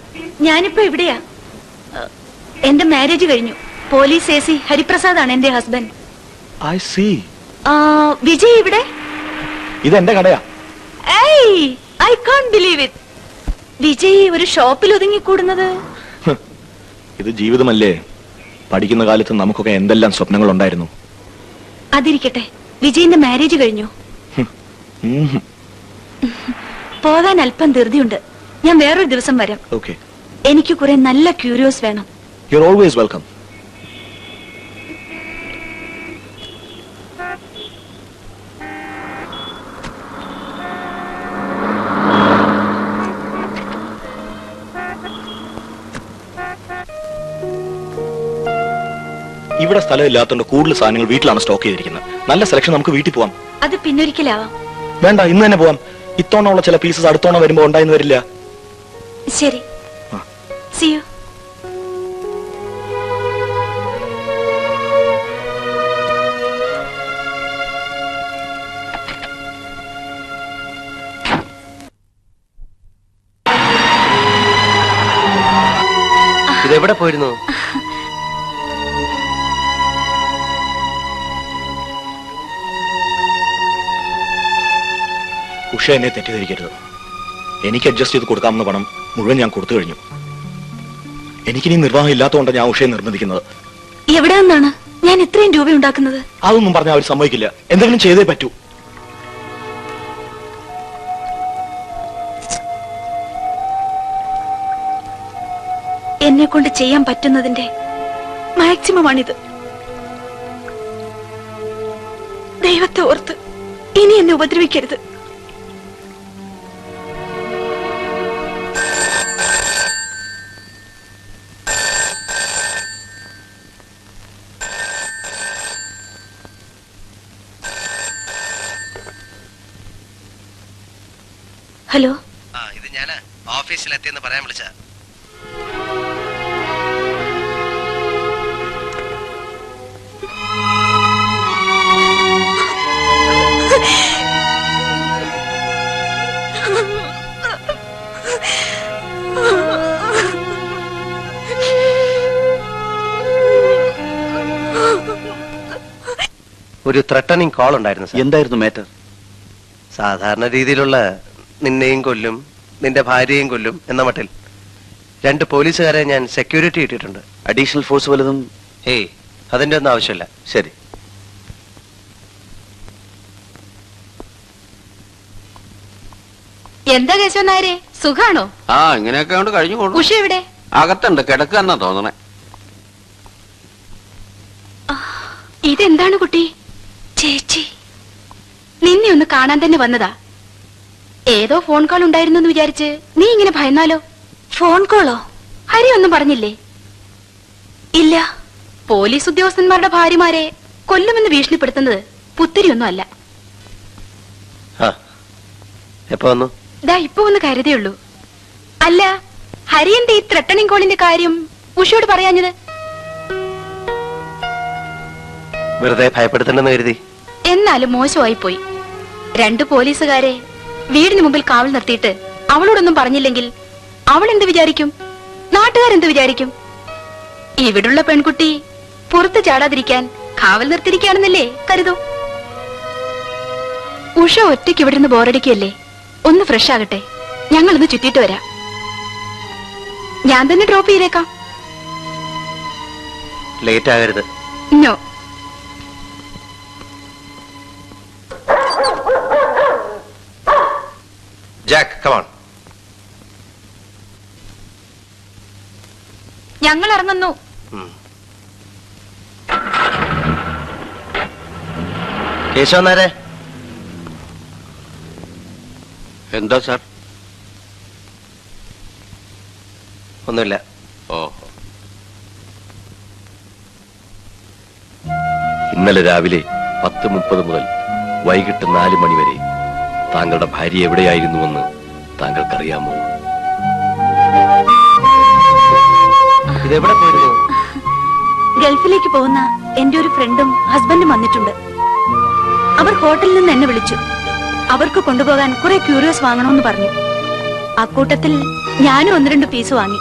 ഞാനിപ്പോ ഇവിടെയാ. എന്റെ മാരേജ് കഴിഞ്ഞു. പോലീസ് AC ഹരിപ്രസാദ് ആണ് എന്റെ ഹസ്ബൻഡ്. I see. വിജയ് ഇവിടെ? ഇതെന്റെ കടയാ. I can't believe it. Vijay ഒരു ഷോപ്പിൽ ഒതുങ്ങിക്കൂടുന്നത്. ഇത് ജീവിതമല്ലേ. പഠിക്കുന്ന കാലത്ത് നമുക്കൊക്കെ എന്തെല്ലാം സ്വപ്നങ്ങൾ ഉണ്ടായിരുന്നു. അതിരിക്കട്ടെ, വിജയിന്റെ മാരേജ് കഴിഞ്ഞു. പോകാൻ അല്പം ധൃതിയുണ്ട്. ഞാൻ വേറൊരു ദിവസം വരാം. ഓക്കേ. എനിക്ക് കുറെ നല്ല ക്യൂരിയോസ് വേണം. You are always welcome. ഇവിടെ സ്ഥലമില്ലാത്തതുകൊണ്ട് കൂടുതൽ സാധനങ്ങൾ വീട്ടിലാണ് സ്റ്റോക്ക് ചെയ്തിരിക്കുന്നത്. നല്ല സെലക്ഷൻ നമുക്ക് വീട്ടിൽ പോവാം. അത് പിന്നൊരിക്കലാവാം. വേണ്ട, ഇന്ന് തന്നെ പോവാം. ഇത്തവണയുള്ള ചില പീസസ് അടുത്തോണം വരുമ്പോ ഉണ്ടായിന്ന് വരില്ല. ശരി. See you. ഇതെവിടെ പോയിരുന്നു? ഉഷ എന്നെ തെറ്റിദ്ധരിക്കരുത്. എനിക്ക് അഡ്ജസ്റ്റ് ചെയ്ത് കൊടുക്കാമെന്ന പണം മുഴുവൻ ഞാൻ കൊടുത്തു കഴിഞ്ഞു. എനിക്കിനി നിർവാഹം ഇല്ലാത്തതുകൊണ്ട് ഞാൻ ഉഷയെ നിർബന്ധിക്കുന്നത്. എവിടെ നിന്നാണ് ഞാൻ ഇത്രയും രൂപ ഉണ്ടാക്കുന്നത്? അതൊന്നും പറഞ്ഞാൽ അവർ സമ്മതിക്കില്ല. എന്തെങ്കിലും ചെയ്തേ പറ്റൂ. എന്നെ കൊണ്ട് ചെയ്യാൻ പറ്റുന്നതിന്റെ മാക്സിമം ആണിത്. ദൈവത്തെ ഓർത്ത് ഇനി എന്നെ ഉപദ്രവിക്കരുത്. ഹലോ, ഇത് ഞാന് ഓഫീസിലെത്തിയെന്ന് പറയാൻ വിളിച്ച. ഒരു ത്രട്ടണിങ് കോൾ ഉണ്ടായിരുന്നു സാർ. എന്തായിരുന്നു മാറ്റർ? സാധാരണ രീതിയിലുള്ള നിന്നെയും കൊല്ലും നിന്റെ ഭാര്യയെയും കൊല്ലും എന്ന മട്ടിൽ 2 പോലീസുകാരെ ഞാൻ സെക്യൂരിറ്റി ഇട്ടിട്ടുണ്ട്. അഡീഷണൽ ഫോഴ്സ് വല്ലതും? ഏയ്, അതിന്റെ ഒന്നും ആവശ്യമില്ല. ശരി. എന്താ കേശവൻ നായരെ, സുഖാണോ? ഇങ്ങനെയൊക്കെ കൊണ്ട് കഴിഞ്ഞു കൊടുക്കും. ഉഷ എവിടെ? അകത്തുണ്ട്, കിടക്കാന്നാ തോന്നണേ. ഇതെന്താണ് കുട്ടി? ചേച്ചി, നിന്നെ ഒന്ന് കാണാൻ തന്നെ വന്നതാ. ഏതോ ഫോൺ കോൾ ഉണ്ടായിരുന്നു വിചാരിച്ച് നീ ഇങ്ങനെ ഭയന്നാലോ? ഫോൺ കോളോ? ഹരി ഒന്നും പറഞ്ഞില്ലേ? ഇല്ല. പോലീസ് ഉദ്യോഗസ്ഥന്മാരുടെ ഭാര്യമാരെ കൊല്ലുമെന്ന് ഭീഷണിപ്പെടുത്തുന്നത് പുത്തിരിയൊന്നും അല്ല. എപ്പോ വന്നു? ദാ ഇപ്പൊ ഒന്ന് കരുതേ. അല്ല, ഹരിയന്റെ ഈ ത്രട്ടണിങ് കോളിന്റെ കാര്യം ഉഷയോട് പറയാഞ്ഞത്? വെറുതെ ഭയപ്പെടുത്തണ്ടെന്ന് കരുതി. എന്നാലും മോശമായി പോയി. 2 പോലീസുകാരെ വീടിന് മുമ്പിൽ കാവൽ നിർത്തിയിട്ട് അവളോടൊന്നും പറഞ്ഞില്ലെങ്കിൽ അവൾ എന്ത് വിചാരിക്കും? നാട്ടുകാരെന്ത് വിചാരിക്കും? ഇവിടുള്ള പെൺകുട്ടി പുറത്ത് ചാടാതിരിക്കാൻ കാവൽ നിർത്തിയിരിക്കുകയാണെന്നല്ലേ കരുതൂ. ഉഷ ഒറ്റയ്ക്ക് ഇവിടെ നിന്ന് ബോറടിക്കല്ലേ? ഒന്ന് ഫ്രഷ് ആകട്ടെ, ഞങ്ങളൊന്ന് ചുറ്റിയിട്ട് വരാം. ഞാൻ തന്നെ ഡ്രോപ്പ് ചെയ്തേക്കാം. ലേറ്റ് ആകരുത്. നോ. Jack, come on. ഞങ്ങൾ ഇറങ്ങുന്നു. കേശവൻ നായരെ. എന്താ സാർ? ഒന്നുമില്ല. ഇന്നലെ രാവിലെ 10:30 മുതൽ വൈകിട്ട് 4 മണി വരെ താങ്കളുടെ ഭാര്യ എവിടെയായിരുന്നുവെന്ന് താങ്കൾക്കറിയാമോ? ഇതെവിടെ പോയിരുന്നു? ഗൾഫിലേക്ക് പോകുന്ന എന്റെ ഒരു ഫ്രണ്ടും ഹസ്ബൻഡും വന്നിട്ടുണ്ട്. അവർ ഹോട്ടലിൽ നിന്ന് എന്നെ വിളിച്ചു. അവർക്ക് കൊണ്ടുപോകാൻ കുറെ ക്യൂരിയോസ് വാങ്ങണമെന്ന് പറഞ്ഞു. അക്കൂട്ടത്തിൽ ഞാനും 1-2 പീസ് വാങ്ങി.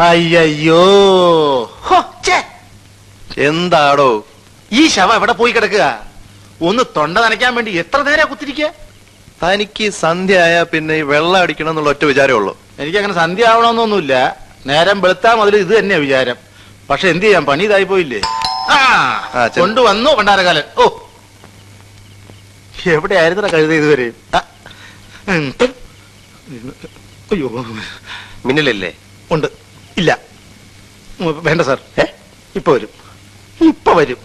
അയ്യോ, എന്താടോ ഈ ശവം എവിടെ പോയി കിടക്കുക? ഒന്ന് തൊണ്ട നനയ്ക്കാൻ വേണ്ടി എത്ര നേരം കുത്തിരിക്കുക? തനിക്ക് സന്ധ്യ ആയാ പിന്നെ ഈ വെള്ളം അടിക്കണം എന്നുള്ള ഒറ്റ വിചാരമേ ഉള്ളൂ. എനിക്കങ്ങനെ സന്ധ്യ ആവണമെന്നൊന്നുമില്ല. നേരം വെളുത്താ മുതൽ ഇത് തന്നെയാ വിചാരം. പക്ഷെ എന്ത് ചെയ്യാൻ, പണി ഇതായി പോയില്ലേ? കൊണ്ടുവന്നു പണ്ടാരകാലൻ. ഓ, എവിടെയായിരുന്നു കഴുത ഇതുവരെ? അയ്യോ, മിന്നലല്ലേ? ഉണ്ട്. ഇല്ല, വേണ്ട സാർ. ഇപ്പൊ വരും, ഇപ്പൊ വരും.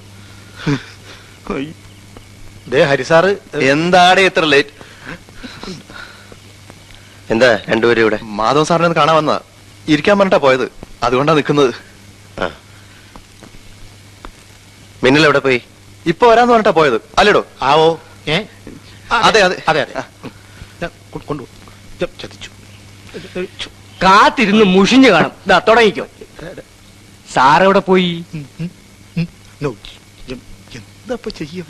ഹരിസാറ് എന്താടെ ഇത്ര ലേറ്റ്? എന്താ രണ്ടുപേരും ഇവിടെ? മാധവ സാറിനെ ഒന്ന് കാണാൻ വന്നാ. ഇരിക്കാൻ പറഞ്ഞിട്ടാ പോയത്, അതുകൊണ്ടാ നിൽക്കുന്നത്. മിന്നൽ എവിടെ പോയി? ഇപ്പൊ വരാന്ന് പറഞ്ഞിട്ടാ പോയത് അല്ലേടോ? ആവോ? അതെ അതെ അതെ അതെ. കൊണ്ടു ചതിച്ചു. കാത്തിരുന്ന് മുഷിഞ്ഞു കാണും. തുടങ്ങിക്കോ. സാറെവിടെ പോയി? എന്താ ചെയ്യ?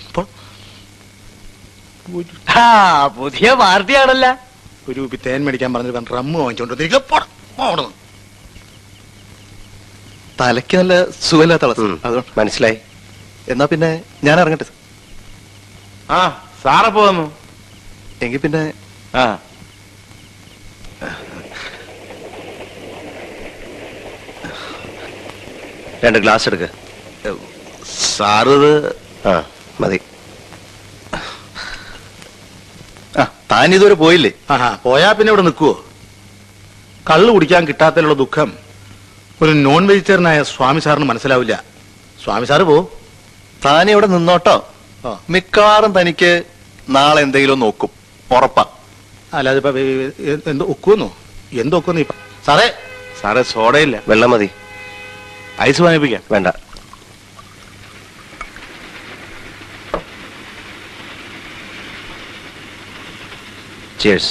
പുതിയ പാർട്ടിയാണല്ല. ഒരു തേൻ മേടിക്കാൻ പറഞ്ഞിട്ട് റമ്മ് വാങ്ങിച്ചോണ്ട് തലയ്ക്ക് നല്ല സുഖമില്ലാത്ത അതുകൊണ്ട് മനസ്സിലായി. എന്നാ പിന്നെ ഞാൻ ഇറങ്ങട്ടെ. ആ, സാറപ്പോ വന്നു. എങ്കിൽ പിന്നെ 2 ഗ്ലാസ് എടുക്ക. സാറ് മതി. താൻ ഇതുവരെ പോയില്ലേ? പോയാ പിന്നെ ഇവിടെ നിൽക്കുവോ? കള്ളു കുടിക്കാൻ കിട്ടാത്തതിലുള്ള ദുഃഖം ഒരു നോൺ വെജിറ്റേറിയനായ സ്വാമി സാറിന് മനസ്സിലാവില്ല. സ്വാമി സാറ് പോ. താൻ ഇവിടെ നിന്നോട്ടോ. മിക്കവാറും തനിക്ക് നാളെ എന്തെങ്കിലും നോക്കും, ഉറപ്പാ. അല്ലാതെ ഇപ്പൊ എന്തോ ഒക്കുവെന്നോ? എന്തൊക്കുന്നു സാറേ? സാറേ, സോഡയില്ല, വെള്ളം മതി. ഐസ് വാങ്ങിപ്പിക്കാം. വേണ്ട. Cheers.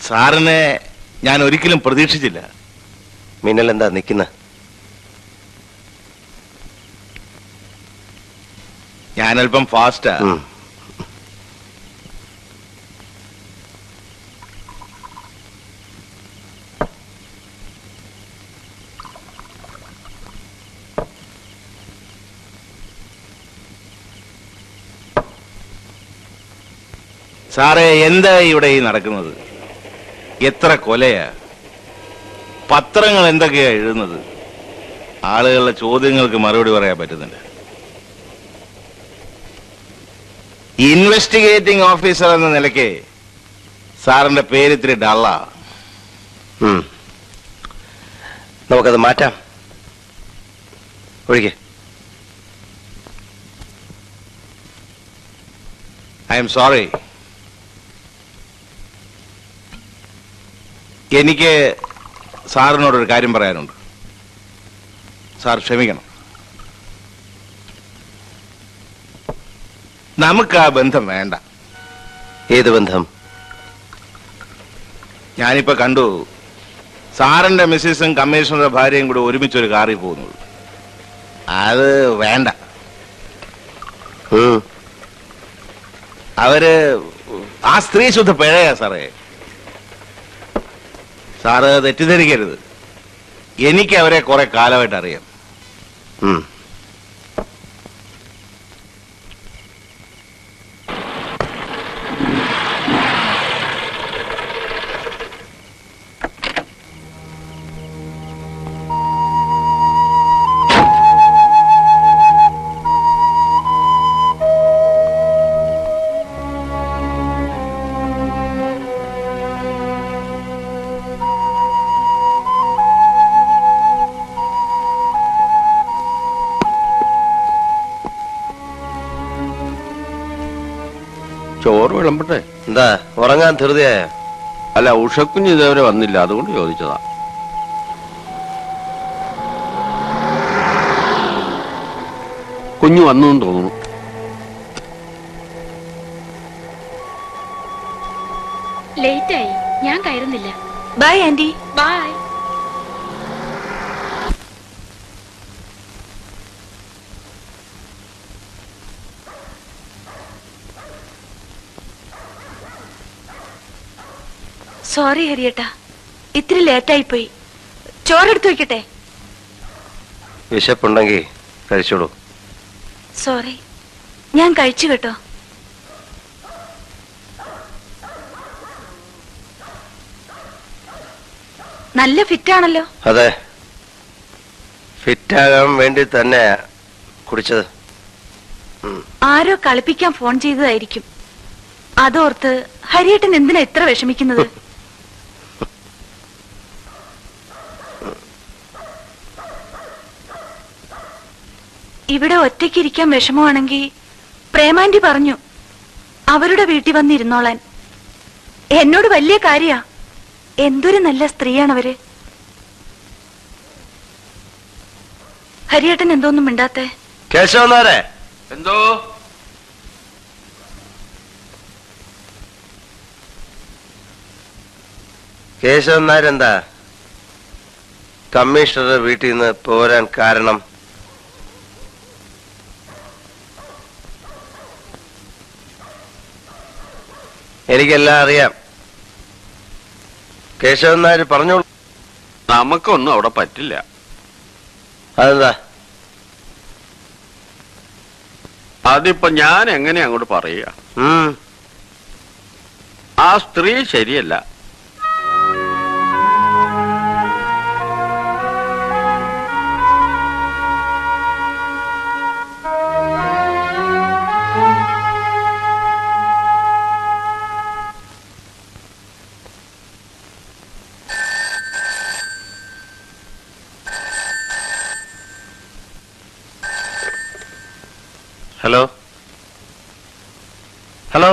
സാറിനെ ഞാൻ ഒരിക്കലും പ്രതീക്ഷിച്ചില്ല. മിന്നൽ എന്താ നിക്കുന്ന? ഞാനല്പം ഫാസ്റ്റാ. സാറേ, എന്താ ഇവിടെ ഈ നടക്കുന്നത്? എത്ര കൊലയാ! പത്രങ്ങൾ എന്തൊക്കെയാ എഴുതുന്നത്? ആളുകളുടെ ചോദ്യങ്ങൾക്ക് മറുപടി പറയാൻ പറ്റുന്നില്ല. ഇൻവെസ്റ്റിഗേറ്റിംഗ് ഓഫീസർ എന്ന നിലയ്ക്ക് സാറിന്റെ പേര് ഇത്തിരി ഡള്ളാ. നമുക്കത് മാറ്റാം. ഒഴികെ. I am sorry. എനിക്ക് സാറിനോടൊരു കാര്യം പറയാനുണ്ട്. സാർ ക്ഷമിക്കണം. നമുക്ക് ആ ബന്ധം വേണ്ട. ഏത് ബന്ധം? ഞാനിപ്പോ കണ്ടു സാറിന്റെ മിസ്സിസും കമ്മീഷണറുടെ ഭാര്യയും കൂടെ ഒരുമിച്ചൊരു കാറിൽ പോകുന്നത്. അത് വേണ്ട. അവര് ആ സ്ത്രീ ശുദ്ധ പിഴയാ സാറേ. സാറ് തെറ്റിദ്ധരിക്കരുത്. എനിക്ക് അവരെ കുറെ കാലമായിട്ട് അറിയാം. ചോറ് വിളമ്പട്ടെ? എന്താ ഉറങ്ങാൻ ധൃതിയായ? അല്ല, ഉഷക്കുഞ്ഞ് ഇതേവരെ വന്നില്ല, അതുകൊണ്ട് ചോദിച്ചതാ. കുഞ്ഞു വന്നു എന്ന് തോന്നുന്നു. ലേറ്റായി, ഞാൻ കയറുന്നില്ല. By anti. ബൈ. സോറി ഹരിയേട്ടാ, ഇത്തിരി ലേറ്റായി പോയി. ചോറെടുത്ത് വെക്കട്ടെ? വിശപ്പുണ്ടെങ്കിൽ കഴിച്ചോളൂ. സോറി, ഞാൻ കഴിച്ചു കേട്ടോ. നല്ല ഫിറ്റാണല്ലോ. അതെ, ഫിറ്റാകാൻ വേണ്ടി തന്നെ കുടിച്ചത്. ആരോ കളിപ്പിക്കാൻ ഫോൺ ചെയ്തതായിരിക്കും. അതോർത്ത് ഹരിയേട്ടൻ എന്തിനാ ഇത്ര വിഷമിക്കുന്നത്? ഇവിടെ ഒറ്റയ്ക്കിരിക്കാൻ വിഷമമാണെങ്കിൽ പ്രേമാന്റി പറഞ്ഞു അവരുടെ വീട്ടിൽ വന്നിരുന്നോളാൻ. എന്നോട് വലിയ കാര്യാ. എന്തൊരു നല്ല സ്ത്രീയാണവര്. ഹരിയേട്ടൻ എന്തോന്നും മിണ്ടാത്തെ? കേശവനാരെ എന്തോ കേശവനാരെന്താ കമ്മീഷണറുടെ വീട്ടിൽ നിന്ന് പോരാൻ കാരണം? എനിക്കെല്ലാം അറിയാം. കേശവൻ നായർ പറഞ്ഞോളൂ. നമുക്കൊന്നും അവിടെ പറ്റില്ല. അതെന്താ? അതിപ്പോ ഞാൻ എങ്ങനെ അങ്ങോട്ട് പറയുക? ആ സ്ത്രീ ശരിയല്ല. Hello hello,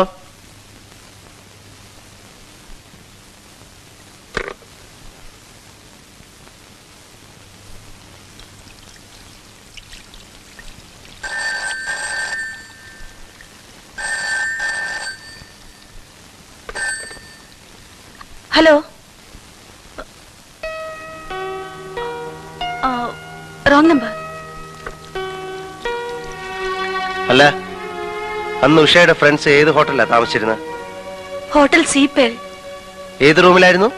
hello. Wrong number. അല്ല, അന്ന് ഉഷയുടെ ഫ്രണ്ട്സ് ഏത് ഹോട്ടലിലാ താമസിച്ചിരുന്നത്? ഹോട്ടൽ സീപ്പേൾ. ഏത് റൂമിലായിരുന്നു?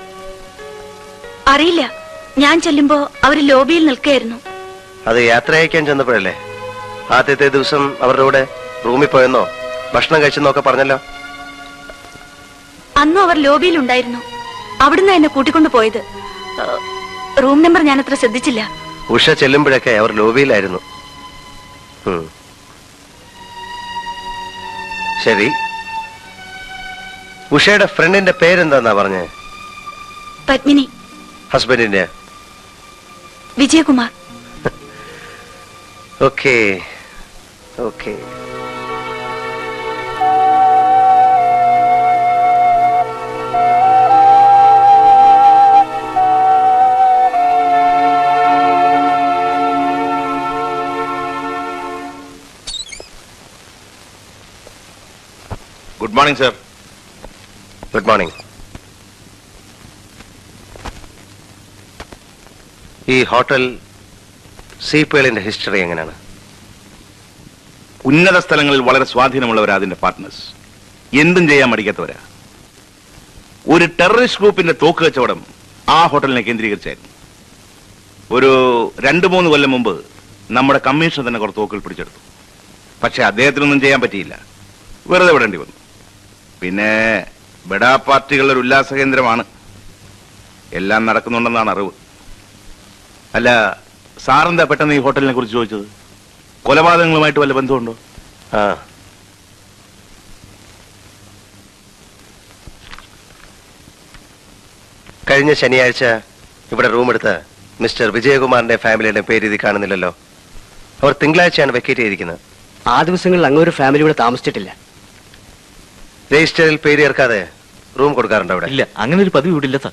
അറിയില്ല, ഞാൻ ചെല്ലുമ്പോ അവര് ലോബിയിൽ നിൽക്കുകയായിരുന്നു. അത് യാത്ര അയക്കാൻ ചെന്നപ്പോഴല്ലേ? ആദ്യത്തെ ദിവസം അവരുടെ കൂടെ റൂമിൽ പോയെന്നോ ഭക്ഷണം കഴിച്ചെന്നൊക്കെ പറഞ്ഞല്ലോ. അന്നും അവർ ലോബിയിൽ ഉണ്ടായിരുന്നു. അവിടുന്ന് എന്നെ കൂട്ടിക്കൊണ്ടു പോയത്. റൂം നമ്പർ ഞാൻ അത്ര ശ്രദ്ധിച്ചില്ല. ഉഷ ചെല്ലുമ്പോഴൊക്കെ അവർ ലോബിയിലായിരുന്നു. ശരി, ഉഷയുടെ ഫ്രണ്ടിന്റെ പേരെന്താന്നാ പറഞ്ഞേ? പത്മിനി. ഹസ്ബൻഡിന്റെ? Vijayakumar. Okay okay. Good morning sir. Good morning. ഈ ഹോട്ടൽ സീപ്പേളിന്റെ ഹിസ്റ്ററി എങ്ങനെയാണ്? ഉന്നത സ്ഥലങ്ങളിൽ വളരെ സ്വാധീനമുള്ളവരാ അതിന്റെ പാർട്ട്നേഴ്സ്. എന്തും ചെയ്യാൻ മടിക്കാത്തവരാ. ഒരു ടെററിസ്റ്റ് ഗ്രൂപ്പിന്റെ തോക്ക് കച്ചവടം ആ ഹോട്ടലിനെ കേന്ദ്രീകരിച്ചായിരുന്നു. ഒരു 2-3 കൊല്ലം മുമ്പ് നമ്മുടെ കമ്മീഷണർ തന്നെ കുറച്ച് തോക്കുകൾ പിടിച്ചെടുത്തു. പക്ഷെ അദ്ദേഹത്തിനൊന്നും ചെയ്യാൻ പറ്റിയില്ല. വെറുതെ വിടേണ്ടി വന്നു. പിന്നെ ബഡാ പാർട്ടികളുടെ ഒരു ഉല്ലാസ കേന്ദ്രമാണ്. എല്ലാം നടക്കുന്നുണ്ടെന്നാണ് അറിവ്. അല്ല, സാറെന്താ പെട്ടെന്ന് ഈ ഹോട്ടലിനെ കുറിച്ച് ചോദിച്ചത്? കൊലപാതകങ്ങളുമായിട്ട് വല്ല ബന്ധമുണ്ടോ? കഴിഞ്ഞ ശനിയാഴ്ച ഇവിടെ റൂം എടുത്ത മിസ്റ്റർ വിജയകുമാറിന്റെ ഫാമിലിയുടെ പേര് ഇത് കാണുന്നില്ലല്ലോ. അവർ തിങ്കളാഴ്ചയാണ് വെക്കേറ്റ് ചെയ്തിരിക്കുന്നത്. ആ ദിവസങ്ങളിൽ അങ്ങൊരു ഫാമിലി ഇവിടെ താമസിച്ചിട്ടില്ല. രജിസ്റ്ററിൽ പേര് ചേർക്കാതെ റൂം കൊടുക്കാറുണ്ടോ അവിടെ? ഇല്ല, അങ്ങനെ ഒരു പതിവ് ഇവിടെ ഇല്ല സാർ.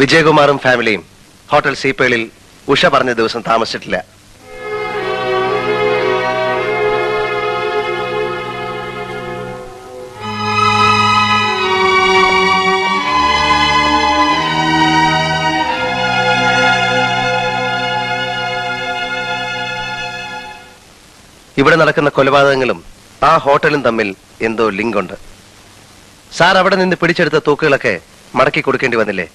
വിജയകുമാറും ഫാമിലിയും ഹോട്ടൽ സീപ്പേളിൽ ഉഷ പറഞ്ഞ ദിവസം താമസിച്ചിട്ടില്ല. ഇവിടെ നടക്കുന്ന കൊലപാതകങ്ങളും ആ ഹോട്ടലും തമ്മിൽ എന്തോ ലിങ്ക് ഉണ്ട്. സാർ അവിടെ നിന്ന് പിടിച്ചെടുത്ത തൂക്കുകളൊക്കെ മടക്കി കൊടുക്കേണ്ടി വന്നില്ലേ?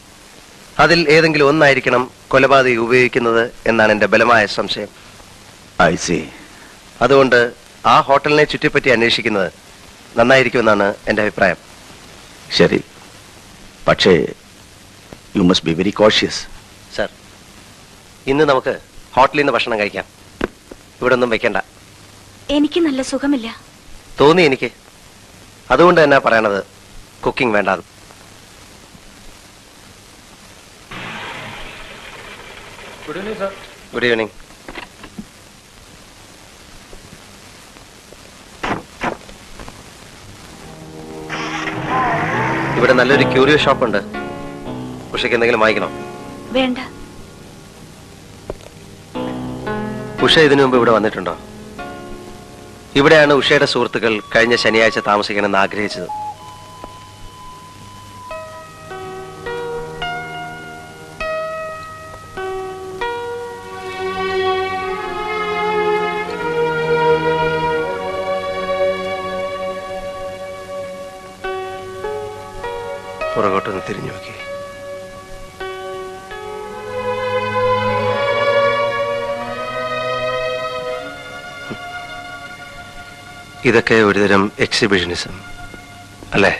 അതിൽ ഏതെങ്കിലും ഒന്നായിരിക്കണം കൊലപാതകി ഉപയോഗിക്കുന്നത് എന്നാണ് എന്റെ ബലമായ സംശയം. അതുകൊണ്ട് ആ ഹോട്ടലിനെ ചുറ്റിപ്പറ്റി അന്വേഷിക്കുന്നത് നന്നായിരിക്കുമെന്നാണ് എന്റെ അഭിപ്രായം. ശരി, പക്ഷേ you must be very cautious. Sir, ഇന്ന് നമുക്ക് ഹോട്ടലിൽ നിന്ന് ഭക്ഷണം കഴിക്കാം. ഇവിടെ ഒന്നും വെക്കണ്ട. എനിക്ക് നല്ല സുഖമില്ല. തോന്നി എനിക്ക്. അതുകൊണ്ട് തന്നെ പറയണത് കുക്കിംഗ് വേണ്ടാന്ന്. Good evening sir. Good evening. ഇവിടെ നല്ലൊരു ക്യൂരിയോ ഷോപ്പ് ഉണ്ട്. ഉഷയ്ക്ക് എന്തെങ്കിലും വാങ്ങിക്കണോ? വേണ്ട. ഉഷ ഇതിനു മുമ്പ് ഇവിടെ വന്നിട്ടുണ്ടോ? ഇവിടെയാണ് ഉഷയുടെ സുഹൃത്തുക്കൾ കഴിഞ്ഞ ശനിയാഴ്ച താമസിക്കണമെന്ന് ആഗ്രഹിച്ചത്. പുറകോട്ടൊന്ന് തിരിഞ്ഞു നോക്കി. ഇതൊക്കെ ഒരുതരം എക്സിബിഷനിസം അല്ലേ?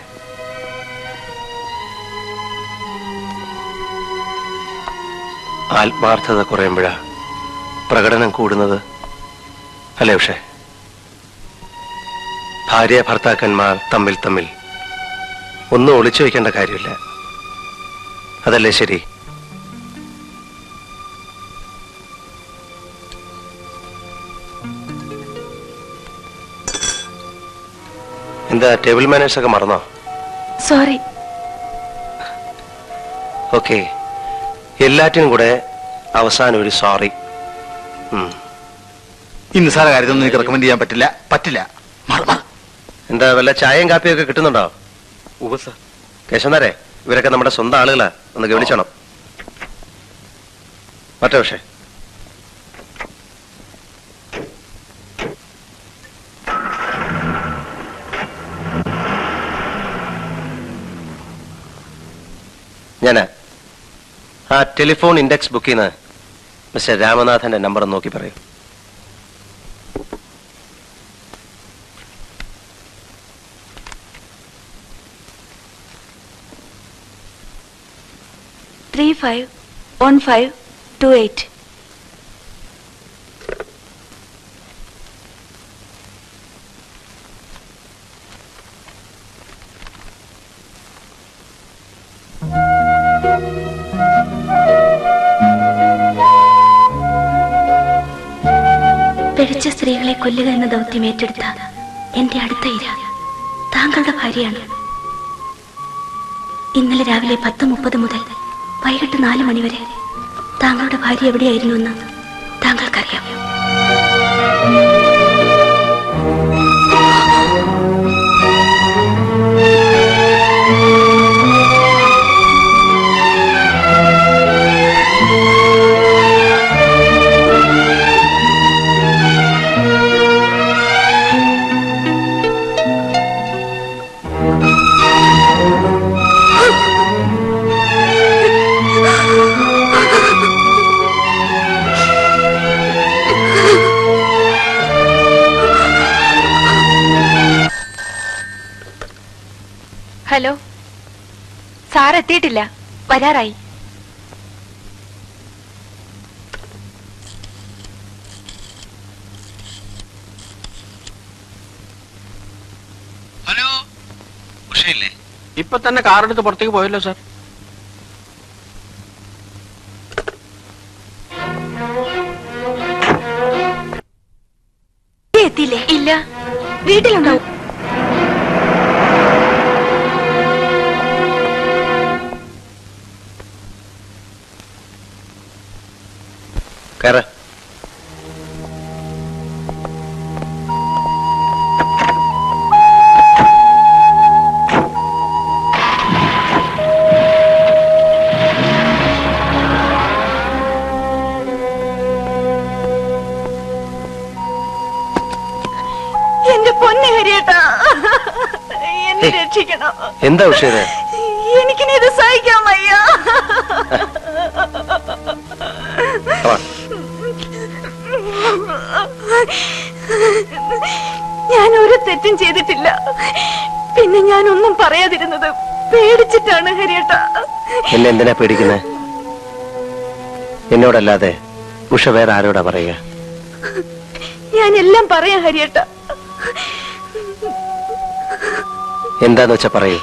ആത്മാർത്ഥത കുറയുമ്പോഴാ പ്രകടനം കൂടുന്നത് അല്ലേ ഉഷേ? ഭാര്യ ഭർത്താക്കന്മാർ തമ്മിൽ തമ്മിൽ ഒന്നും ഒളിച്ചു വയ്ക്കേണ്ട കാര്യമില്ല. അതല്ലേ ശരി? എന്താ ടേബിൾ മാനേഴ്സ് ഒക്കെ മറന്നോ? സോറി. ഓക്കെ, എല്ലാറ്റിനും കൂടെ അവസാനം ഒരു സോറി. ഈ നിസ്സാര കാര്യത്തൊന്നും എനിക്ക് റെക്കമെൻഡ് ചെയ്യാൻ പറ്റില്ല. എന്താ വല്ല ചായയും കാപ്പിയും ഒക്കെ കിട്ടുന്നുണ്ടോ? കേശവനാരെ, ഇവരൊക്കെ നമ്മുടെ സ്വന്തം ആളുകളാ, ഒന്ന് ഗവനിച്ചോണം. മറ്റേ പക്ഷേ ഞാന് ആ ടെലിഫോൺ ഇൻഡെക്സ് ബുക്കിൽ നിന്ന് മിസ്റ്റർ രാമനാഥന്റെ നമ്പർ നോക്കി പറയും. ത്രീ 51528. പിഴച്ച സ്ത്രീകളെ കൊല്ലുക എന്ന ദൗത്യം ഏറ്റെടുത്ത എന്റെ അടുത്ത ഇര താങ്കളുടെ ഭാര്യയാണ്. ഇന്നലെ രാവിലെ 10:30 മുതൽ വൈകിട്ട് 4 മണി വരെ താങ്കളുടെ ഭാര്യ എവിടെയായിരുന്നുവെന്ന് താങ്കൾക്കറിയാം. ഹലോ, സാർ എത്തിയിട്ടില്ല, വരാറായി. ഹലോ, ഉഷയില്ലേ? ഇപ്പൊ തന്നെ കാറെടുത്ത് പുറത്തേക്ക് പോയല്ലോ സാർ. എത്തിയില്ലേ? ഇല്ല, വീട്ടിലുണ്ടാവും. ഹരിയേട്ടാ, എന്നെ രക്ഷിക്കണം. എന്താ ഉഷ ഇത്? എനിക്കിനി ഇത് സഹിക്കാൻ വയ്യ. ഞാൻ ഒരു തെറ്റും ചെയ്തിട്ടില്ല. പിന്നെ ഞാനൊന്നും പറയാതിരുന്നത് പേടിച്ചിട്ടാണ് ഹരിയേട്ടാ. എന്നെ എന്തിനാ പേടിക്കുന്നത്? എന്നോടല്ലാതെ ഉഷ വേറെ ആരോടാ പറയുക? ഞാൻ എല്ലാം പറയാം ഹരിയേട്ടാ. എന്താന്ന് വെച്ചാ പറയൂ.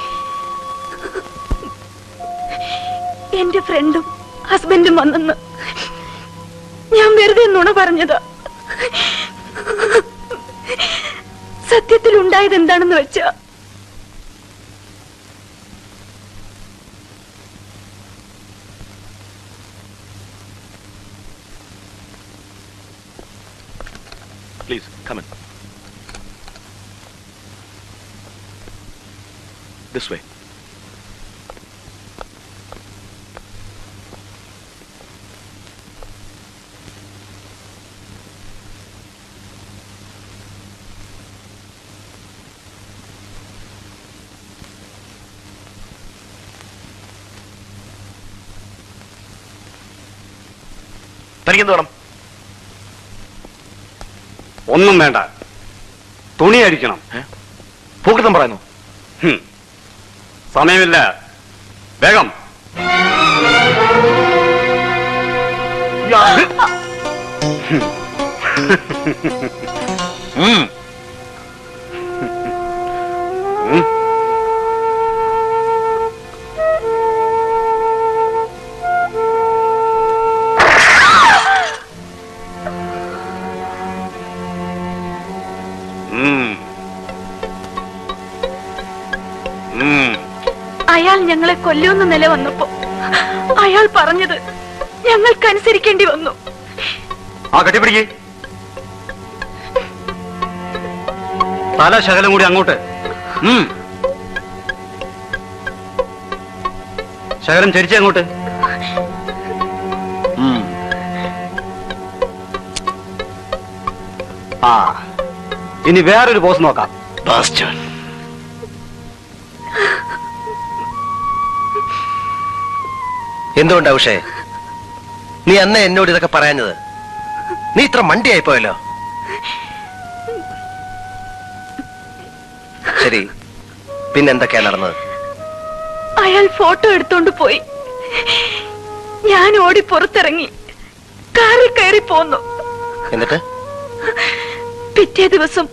എന്റെ ഫ്രണ്ടും ഹസ്ബൻഡും വന്നെന്ന് ഞാൻ വെറുതെ നുണ പറഞ്ഞതാ. സത്യത്തിൽ ഉണ്ടായത് എന്താണെന്ന് വെച്ചാ Please, come in. This way. തനിക്കെന്ത് വേണം? ഒന്നും വേണ്ട, തുണി അടിക്കണം. പൂക്കൃതം പറയുന്നു. സമയമില്ല, വേഗം. അയാൾ ഞങ്ങളെ കൊല്ലുമെന്ന് നില വന്നപ്പോ അയാൾ പറഞ്ഞത് ഞങ്ങൾക്കനുസരിക്കേണ്ടി വന്നു. ആ കെട്ടിപ്പിടിക്ക്. തല ശകലം കൂടി അങ്ങോട്ട്. ശകലം ചരിച്ചേ അങ്ങോട്ട്. ആ, ഇനി വേറൊരു പോസ് നോക്കാം. എന്തുകൊണ്ടാ ഉഷേ നീ അന്ന് എന്നോട് ഇതൊക്കെ പറയാഞ്ഞത്? നീ ഇത്ര മണ്ടിയായിപ്പോയല്ലോ. ശരി, പിന്നെന്തൊക്കെയാ നടന്നത്? അയാൾ ഫോട്ടോ എടുത്തോണ്ട് പോയി. ഞാൻ ഓടി പുറത്തിറങ്ങി കാറിൽ കയറി പോന്നു. എന്നിട്ട് പിറ്റേ ദിവസം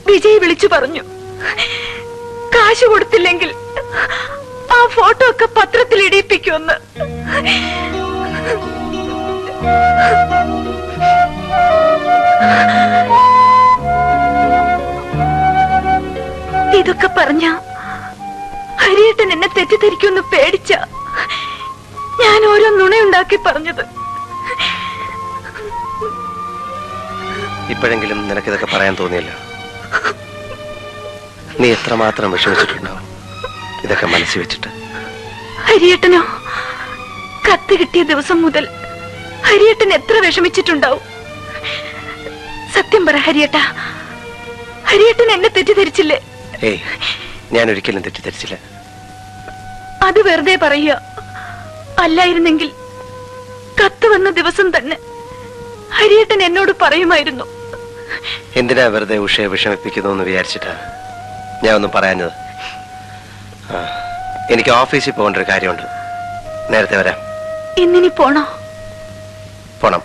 വിജയ് വിളിച്ചു പറഞ്ഞു, കാശ് കൊടുത്തില്ലെങ്കിൽ ആ ഫോട്ടോ ഒക്കെ പത്രത്തിൽ ഇടിയിപ്പിക്കുമെന്ന്. ഇതൊക്കെ പറഞ്ഞ ഹരിയേട്ടൻ എന്നെ തെറ്റിദ്ധരിക്കുമെന്ന് പേടിച്ച ഞാൻ ഓരോ നുണയുണ്ടാക്കി പറഞ്ഞത്. ഇപ്പോഴെങ്കിലും നിനക്കിതൊക്കെ പറയാൻ തോന്നിയല്ലോ. നീ എത്രമാത്രം വിഷമിച്ചിട്ടുണ്ടാവും ഇതൊക്കെ മനസ്സിൽ വെച്ചിട്ട്. ഹരിയേട്ടനോ, കത്ത് കിട്ടിയ ദിവസം മുതൽ ഹരിയേട്ടൻ എത്ര വിഷമിച്ചിട്ടുണ്ടാവും. സത്യം പറ ഹരിയേട്ട, ഹരിയേട്ടൻ എന്നെ തെറ്റിദ്ധരിച്ചില്ലേ? ഏയ്, ഞാൻ ഒരിക്കലും തെറ്റിദ്ധരിച്ചില്ല. അത് വെറുതെ പറയുക. അല്ലായിരുന്നെങ്കിൽ കത്ത് വന്ന ദിവസം തന്നെ ഹരിയേട്ടൻ എന്നോട് പറയുമായിരുന്നു. എന്തിനാ വെറുതെ ഉഷയെ വിഷമിപ്പിക്കുന്നു എന്ന് വിചാരിച്ചിട്ടാ ഞാൻ ഒന്നും പറയാഞ്ഞത്. എനിക്ക് ഓഫീസിൽ പോകേണ്ട ഒരു കാര്യമുണ്ട്. നേരത്തെ വരാം. ഇന്നിനി പോണോ? പോണം.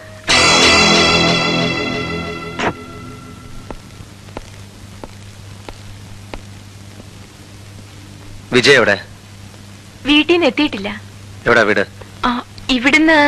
വിജയ് എവിടെ? വീട്ടിൽ നിന്ന് എത്തിയിട്ടില്ല. എവിടെ വീട്? ഇവിടുന്ന്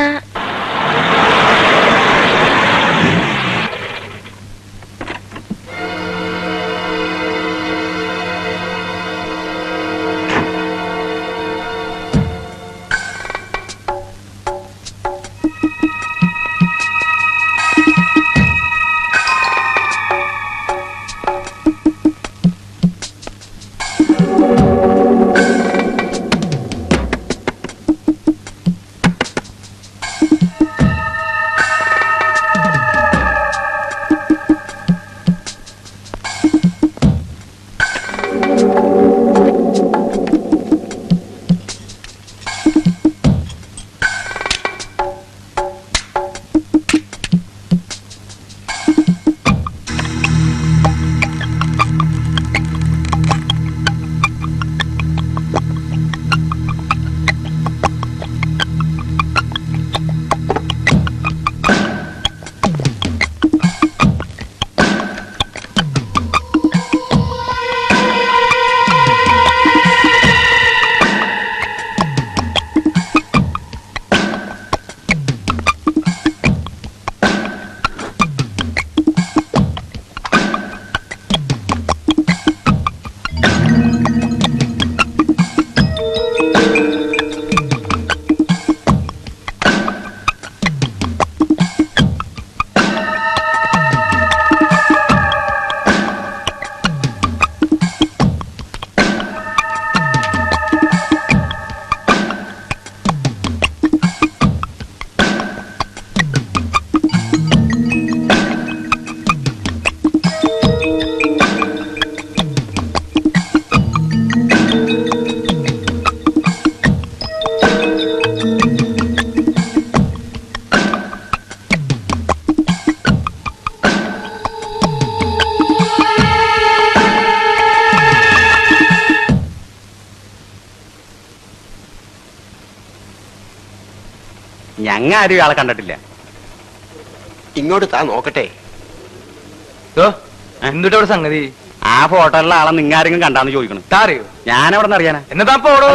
ഞങ്ങ ആരും ഇയാളെ കണ്ടിട്ടില്ല. ഇങ്ങോട്ട് താ നോക്കട്ടെ. എന്തുട്ടാ ഇവിടെ സംഗതി? ആ ഫോട്ടോയിലുള്ള ആളെ നിങ്ങാരെങ്കിലും കണ്ടാന്ന് ചോദിക്കണം. താറിയോ? ഞാൻ എവിടെ നിന്ന് അറിയാനാ? എന്നതാ പോടോ?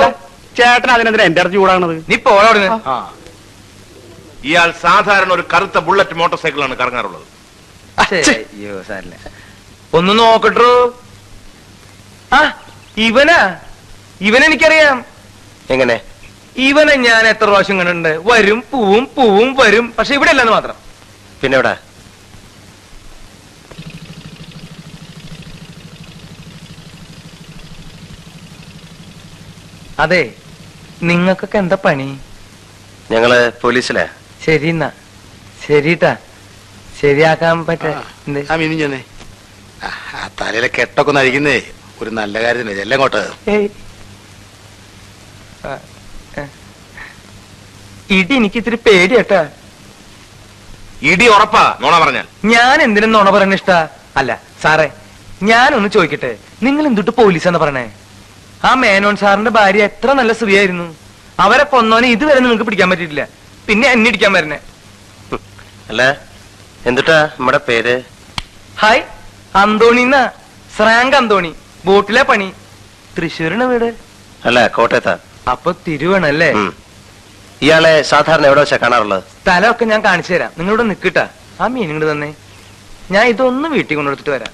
ചേട്ടൻ അതിനെന്തിനാ എന്റെ അടുത്ത് ചൂടാണത്? നീ പോടോ അവിടുന്ന്. ഇയാൾ സാധാരണ ഒരു കറുത്ത ബുള്ളറ്റ് മോട്ടോർ സൈക്കിളാണ് കറങ്ങാറുള്ളത്. അയ്യോ സാരില്ല, ഒന്ന് നോക്കട്ടോ. ആ ഇവനെനിക്കറിയാം. എങ്ങനെ? ഇവനെ ഞാൻ എത്ര പ്രാവശ്യം കണ്ടിട്ടുണ്ട്. വരും പൂവും വരും, പക്ഷെ ഇവിടെ അല്ലെന്ന് മാത്രം. പിന്നെ എവിടെ? അതെ, നിങ്ങൾക്കൊക്കെ എന്താ പണി? ഞങ്ങള് പോലീസിലെ. ശരി എന്നാ ശരിട്ടാ, ശരിയാക്കാൻ പറ്റേ. തലയിലെ കെട്ടൊക്കെ ഒന്ന് അഴിക്കുന്നേ ഒരു നല്ല കാര്യത്തിന്. എല്ലാം കോട്ട് ഇടി എനിക്ക് ഇത്തിരി പേടിയട്ടാ. ഇടി ഉറപ്പാ നോണ പറഞ്ഞാൽ. ഞാൻ എന്തിനും നോണ പറയുന്ന ഇഷ്ടാ? അല്ല സാറേ, ഞാനൊന്ന് ചോദിക്കട്ടെ, നിങ്ങൾ എന്തുട്ട് പോലീസാന്ന് പറയണേ? ആ മേനോൻ സാറിന്റെ ഭാര്യ എത്ര നല്ല സ്ത്രീയായിരുന്നു. അവരെ കൊന്നോനെ ഇതുവരെ നിങ്ങൾക്ക് പിടിക്കാൻ പറ്റിയിട്ടില്ല, പിന്നെ എന്നെ ഇടിക്കാൻ വരണേ. അല്ല എന്തുട്ടാ നമ്മുടെ പേര്? ഹായ്, അന്തോണിന്നാ. ശ്രാങ്ക് അന്തോണി. ബോട്ടിലെ പണി. തൃശ്ശൂരിന് വീട്. അല്ല കോട്ടയത്താ. അപ്പൊ തിരുവണല്ലേ? ഇയാളെ സാധാരണ എവിടെ വെച്ചാ കാണാറുള്ളത്? സ്ഥലമൊക്കെ ഞാൻ കാണിച്ചു തരാം. നിങ്ങളിവിടെ നിൽക്കിട്ടാ. ആ മീൻ ഇങ്ങോട്ട് തന്നെ. ഞാൻ ഇതൊന്ന് വീട്ടിൽ കൊണ്ടുകൊടുത്തിട്ട് വരാം.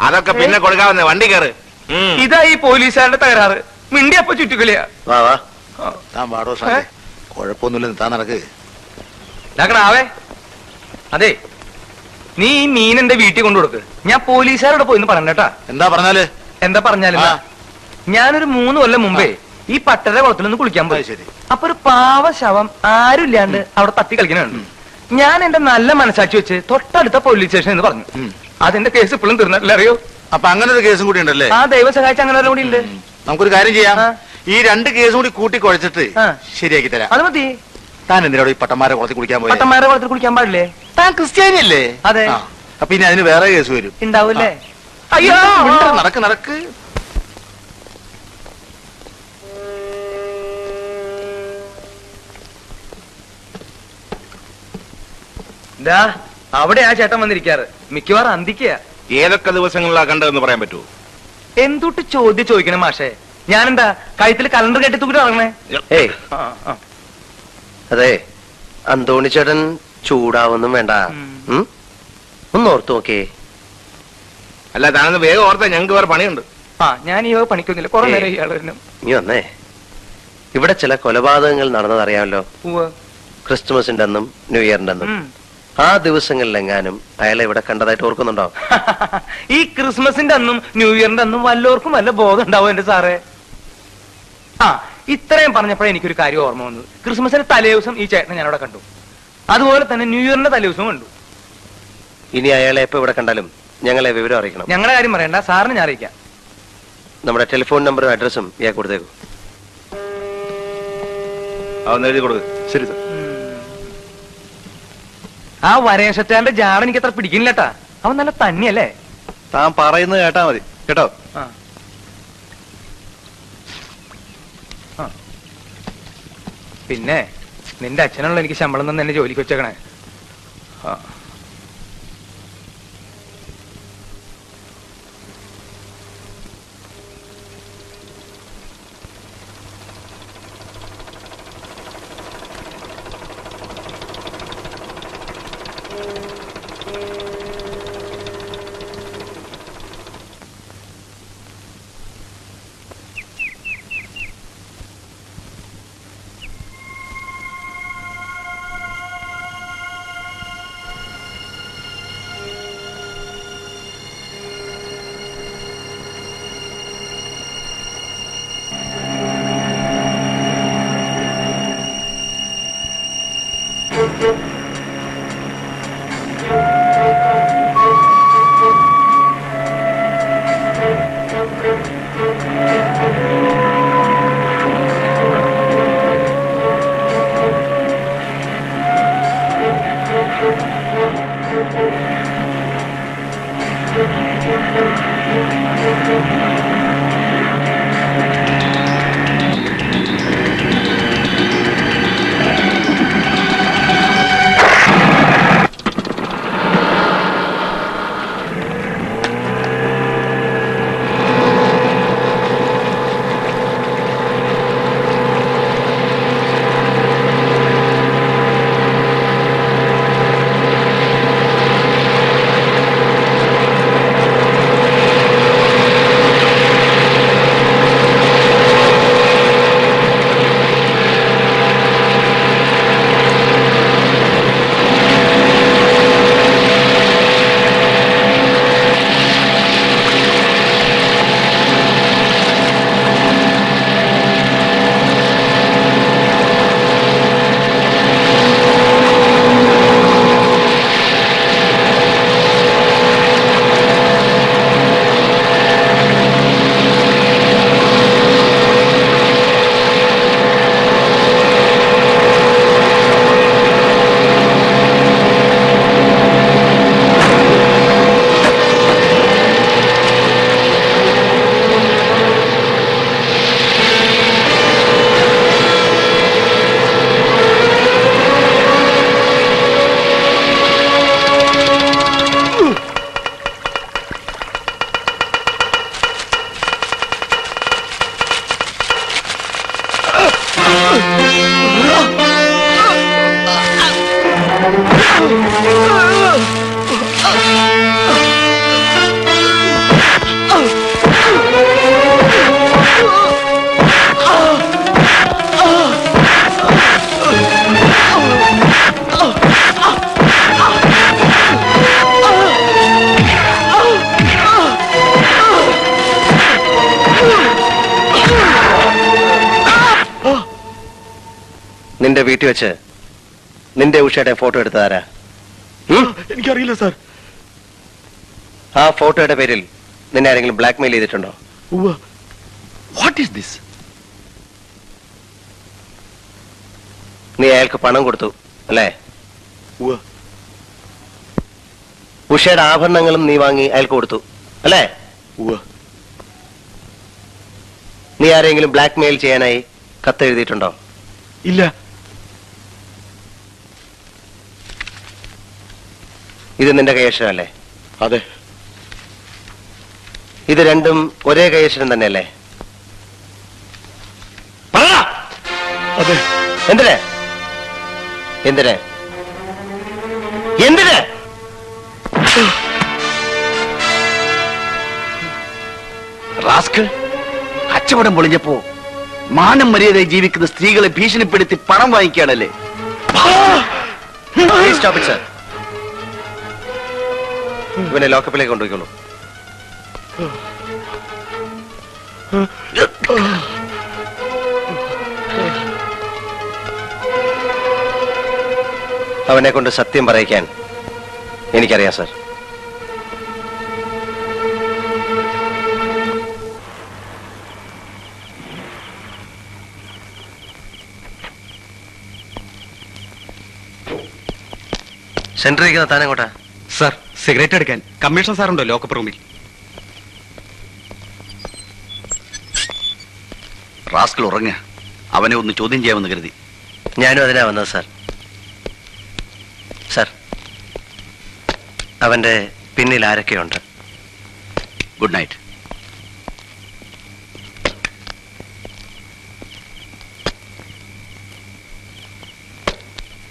അതൊക്കെ പിന്നെ കൊടുക്കാവുന്ന വണ്ടി കയറ്. ഇതാ ഈ പോലീസുകാരുടെ തകരാറ്. മിണ്ടി അപ്പൊ ചുറ്റുകളിയാ. വാ വാ, താൻ പാടോ സാറേ. കുഴപ്പമൊന്നുമില്ല, താൻ നടക്ക്. ആവേ. അതെ, നീ ഈ മീൻ എന്റെ വീട്ടിൽ കൊണ്ടുകൊടുക്ക്. ഞാൻ പോലീസുകാരോട് പോയിന്ന് പറഞ്ഞേട്ടാ. എന്താ പറഞ്ഞാല് ഞാനൊരു 3 കൊല്ലം മുമ്പേ ഈ പട്ടര കുളത്തിലൊന്ന് കുളിക്കാൻ പോയി. അപ്പൊ ഒരു പാവ ശവം ആരും ഇല്ലാണ്ട് അവിടെ തട്ടി കളിക്കുന്നുണ്ട്. ഞാൻ എന്റെ നല്ല മനസാക്ഷി വെച്ച് തൊട്ടടുത്ത പോലീസ് സ്റ്റേഷൻ എന്ന് പറഞ്ഞു. അതിന്റെ കേസ് ഇപ്പോഴും തീർന്നിട്ടില്ല, അറിയോ? അപ്പൊ അങ്ങനെ ഒരു കേസും കൂടി ഉണ്ടല്ലേ? ആ, ദൈവം സഹായിച്ച അങ്ങനെ കൂടി ഉണ്ട്. നമുക്കൊരു കാര്യം ചെയ്യാം, ഈ 2 കേസും കൂടി കൂട്ടി കുഴച്ചിട്ട് ശരിയാക്കി തരാം. അത് മതി. താൻ എന്തിനോട് ഈ പട്ടന്മാരെ കുളത്തിൽ കുളിക്കാൻ പോയി? പട്ടന്മാരെ കുളത്തിൽ കുളിക്കാൻ പാടില്ലേ? താൻ ക്രിസ്ത്യാനി അല്ലേ? അതെ. അപ്പൊ ഇനി അതിന് വേറെ കേസ് വരും. ഉണ്ടാവൂല്ലേ? അയ്യോ, നടക്ക്. അവിടെ ആ ചേട്ടൻ വന്നിരിക്കാറ്. മിക്കവാറും അന്തിക്കുക. ഏതൊക്കെ ദിവസങ്ങളിലാ കണ്ടതെന്ന് പറയാൻ പറ്റുമോ? എന്തുട്ട് ചോദിക്കണം മാഷേ? ഞാനെന്താ കഴുത്തിൽ കലണ്ടർ കെട്ടി തൂക്കിട്ട് ഇറങ്ങണേ? ഏയ് അതെ, അന്തോണി ചേട്ടൻ ചൂടാവൊന്നും വേണ്ട. ഒന്ന് ഓർത്തു നോക്കേ. അല്ല, താനൊന്ന് വേഗം ഓർത്താ, ഞങ്ങൾക്ക് വേറെ പണിയുണ്ട്. ഞാൻ ഈ പണിക്കൊന്നുമില്ല. കുറെ നേരം ഇയാള് നീ വന്നേ. ഇവിടെ ചില കൊലപാതകങ്ങൾ നടന്നതറിയാമല്ലോ. ക്രിസ്തുമസിന്റെ അന്നും ന്യൂ ഇയറിന്റെ അന്നും. ആ ദിവസങ്ങളിലെങ്ങാനും അയാളെ ഇവിടെ കണ്ടതായിട്ട് ഓർക്കുന്നുണ്ടോ? ഈ ക്രിസ്മസിന്റെ അന്നും ന്യൂ ഇയറിന്റെ അന്നും വല്ലവർക്കും വല്ല ബോധം ഉണ്ടാവും എന്റെ സാറേ. ഇത്രയും പറഞ്ഞപ്പോഴേ എനിക്കൊരു കാര്യം ഓർമ്മ വന്നത്. ക്രിസ്മസിന്റെ തലേദിവസം ഈ ചേട്ടനെ ഞാനവിടെ കണ്ടു. അതുപോലെ തന്നെ ന്യൂ ഇയറിന്റെ തലേദിവസം കണ്ടു. ഇനി അയാളെ എപ്പോ ഇവിടെ കണ്ടാലും ഞങ്ങളെ വിവരം അറിയിക്കണം. ഞങ്ങളുടെ കാര്യം പറയണ്ട, സാറിന് ഞാൻ അറിയിക്കാം. നമ്മുടെ ടെലിഫോൺ നമ്പറും അഡ്രസ്സും ഇയാൾ കൊടുത്തേക്കും. അതൊന്ന് എഴുതി കൊടുക്ക്. ശരി സാർ. ആ വരേഷറ്റാന്റെ ജാട എനിക്ക് അത്ര പിടിക്കുന്നില്ലട്ടാ. അവൻ നല്ല തന്നെയല്ലേ? താൻ പറയുന്നത് കേട്ടാ മതി കേട്ടോ. പിന്നെ നിന്റെ അച്ഛനുള്ള എനിക്ക് ശമ്പളം തന്നെ എന്നെ ജോലിക്ക് വെച്ചേക്കണേ. നിന്റെ വീട്ടിൽ വെച്ച് നിന്റെ ഉഷയുടെ ഫോട്ടോ എടുത്തതാരാ? എനിക്കറിയില്ല സാർ. ആ ഫോട്ടോയുടെ പേരിൽ നിന്നെ ആരെങ്കിലും ബ്ലാക്ക്മെയിൽ ചെയ്തിട്ടുണ്ടോ? What is this? നീ അയാൾക്ക് പണം കൊടുത്തു അല്ലേ? ഉഷയുടെ ആഭരണങ്ങളും നീ വാങ്ങി അയാൾക്ക് കൊടുത്തു അല്ലേ? നീ ആരെങ്കിലും ബ്ലാക്ക്മെയിൽ ചെയ്യാനായി കത്ത് എഴുതിയിട്ടുണ്ടോ? ഇല്ല. ഇത് നിന്റെ കൈയക്ഷരമല്ലേ? അതെ. ഇത് രണ്ടും ഒരേ കൈയക്ഷരം തന്നെയല്ലേ? അതെ. എന്തിന് എന്തിന് എന്തിന്? റാസ്കൽ, കച്ചവടം പൊളിഞ്ഞപ്പോ മാനം മര്യാദയായി ജീവിക്കുന്ന സ്ത്രീകളെ ഭീഷണിപ്പെടുത്തി പണം വാങ്ങിക്കുകയാണല്ലേ? ഇവനെ ലോക്കപ്പിലേക്ക് കൊണ്ടുപോയിക്കോളൂ. അവനെ കൊണ്ട് സത്യം പറയിക്കാൻ എനിക്കറിയാം സർ. സെന്ററിൽ താനെങ്ങോട്ടാ? സാർ, സിഗരറ്റ് എടുക്കാൻ കമ്മീഷണർ സാറുണ്ടോ ലോക്കപ്പ് റൂമിൽ? റാസ്കൽ ഉറങ്ങ. അവനെ ഒന്ന് ചോദ്യം ചെയ്യാമെന്ന് കരുതി. ഞാനും അതിനാ വന്നത് സാർ. സാർ, അവന്റെ പിന്നിൽ ആരൊക്കെയുണ്ട്? Good night.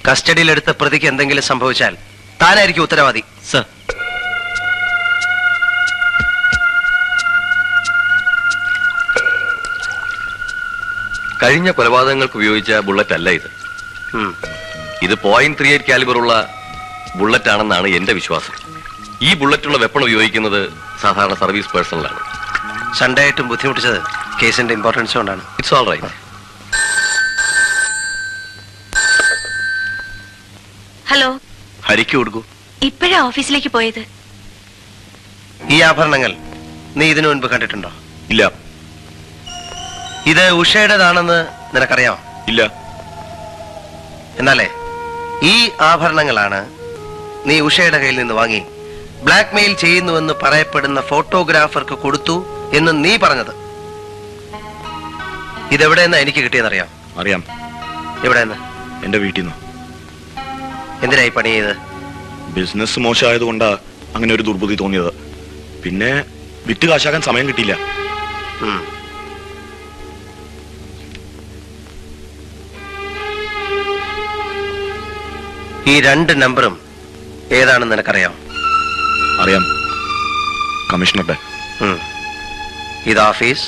കസ്റ്റഡിയിലെടുത്ത പ്രതിക്ക് എന്തെങ്കിലും സംഭവിച്ചാൽ താനായിരിക്കും ഉത്തരവാദി. സർ, കഴിഞ്ഞ കൊലപാതകങ്ങൾക്ക് ഉപയോഗിച്ച ബുള്ളറ്റ് അല്ല ഇത്. ഇത് .38 കാലിബറുള്ള ബുള്ളറ്റ് ആണെന്നാണ് എന്റെ വിശ്വാസം. ഈ ബുള്ളറ്റുള്ള വെപ്പൺ ഉപയോഗിക്കുന്നത് സാധാരണ സർവീസ് പേഴ്സണലാണ്. സൺഡേ ആയിട്ടും ബുദ്ധിമുട്ടിച്ചത് കേസിന്റെ ഇമ്പോർട്ടൻസ് കൊണ്ടാണ്. It's all right. ഹലോ. ഹരിക്ക് കൊടുക്കൂ. ഇപ്പോഴാ ഓഫീസിലേക്ക് പോയത്. ഈ ആഭരണങ്ങൾ നീ ഇതിനു മുൻപ് കണ്ടിട്ടുണ്ടോ? ഇല്ല. ഇത് ഉഷയുടേതാണെന്ന് നിനക്കറിയാമോ? ഇല്ല. എന്നാലേ ഈ ആഭരണങ്ങളാണ് നീ ഉഷയുടെ കയ്യിൽ നിന്ന് വാങ്ങി ബ്ലാക്ക്മെയിൽ ചെയ്യുന്നുവെന്ന് പറയപ്പെടുന്ന ഫോട്ടോഗ്രാഫർക്ക് കൊടുത്തു എന്ന് നീ പറഞ്ഞത്. ഇതെവിടെയെന്നാ എനിക്ക് കിട്ടിയെന്നറിയാം? അറിയാം. എവിടെയെന്ന്? എന്റെ വീട്ടിൽ നിന്ന്. എന്തിനായി പണി ചെയ്ത്? ബിസിനസ് മോശമായതുകൊണ്ടാ അങ്ങനെ ഒരു ദുർബുദ്ധി തോന്നിയത്. പിന്നെ വിറ്റ് കാശാക്കാൻ സമയം കിട്ടിയില്ല. ഈ രണ്ട് നമ്പറും ഏതാണെന്ന് നിനക്കറിയാം? അറിയാം. കമ്മീഷണറുടെ. ഇത് ഓഫീസ്,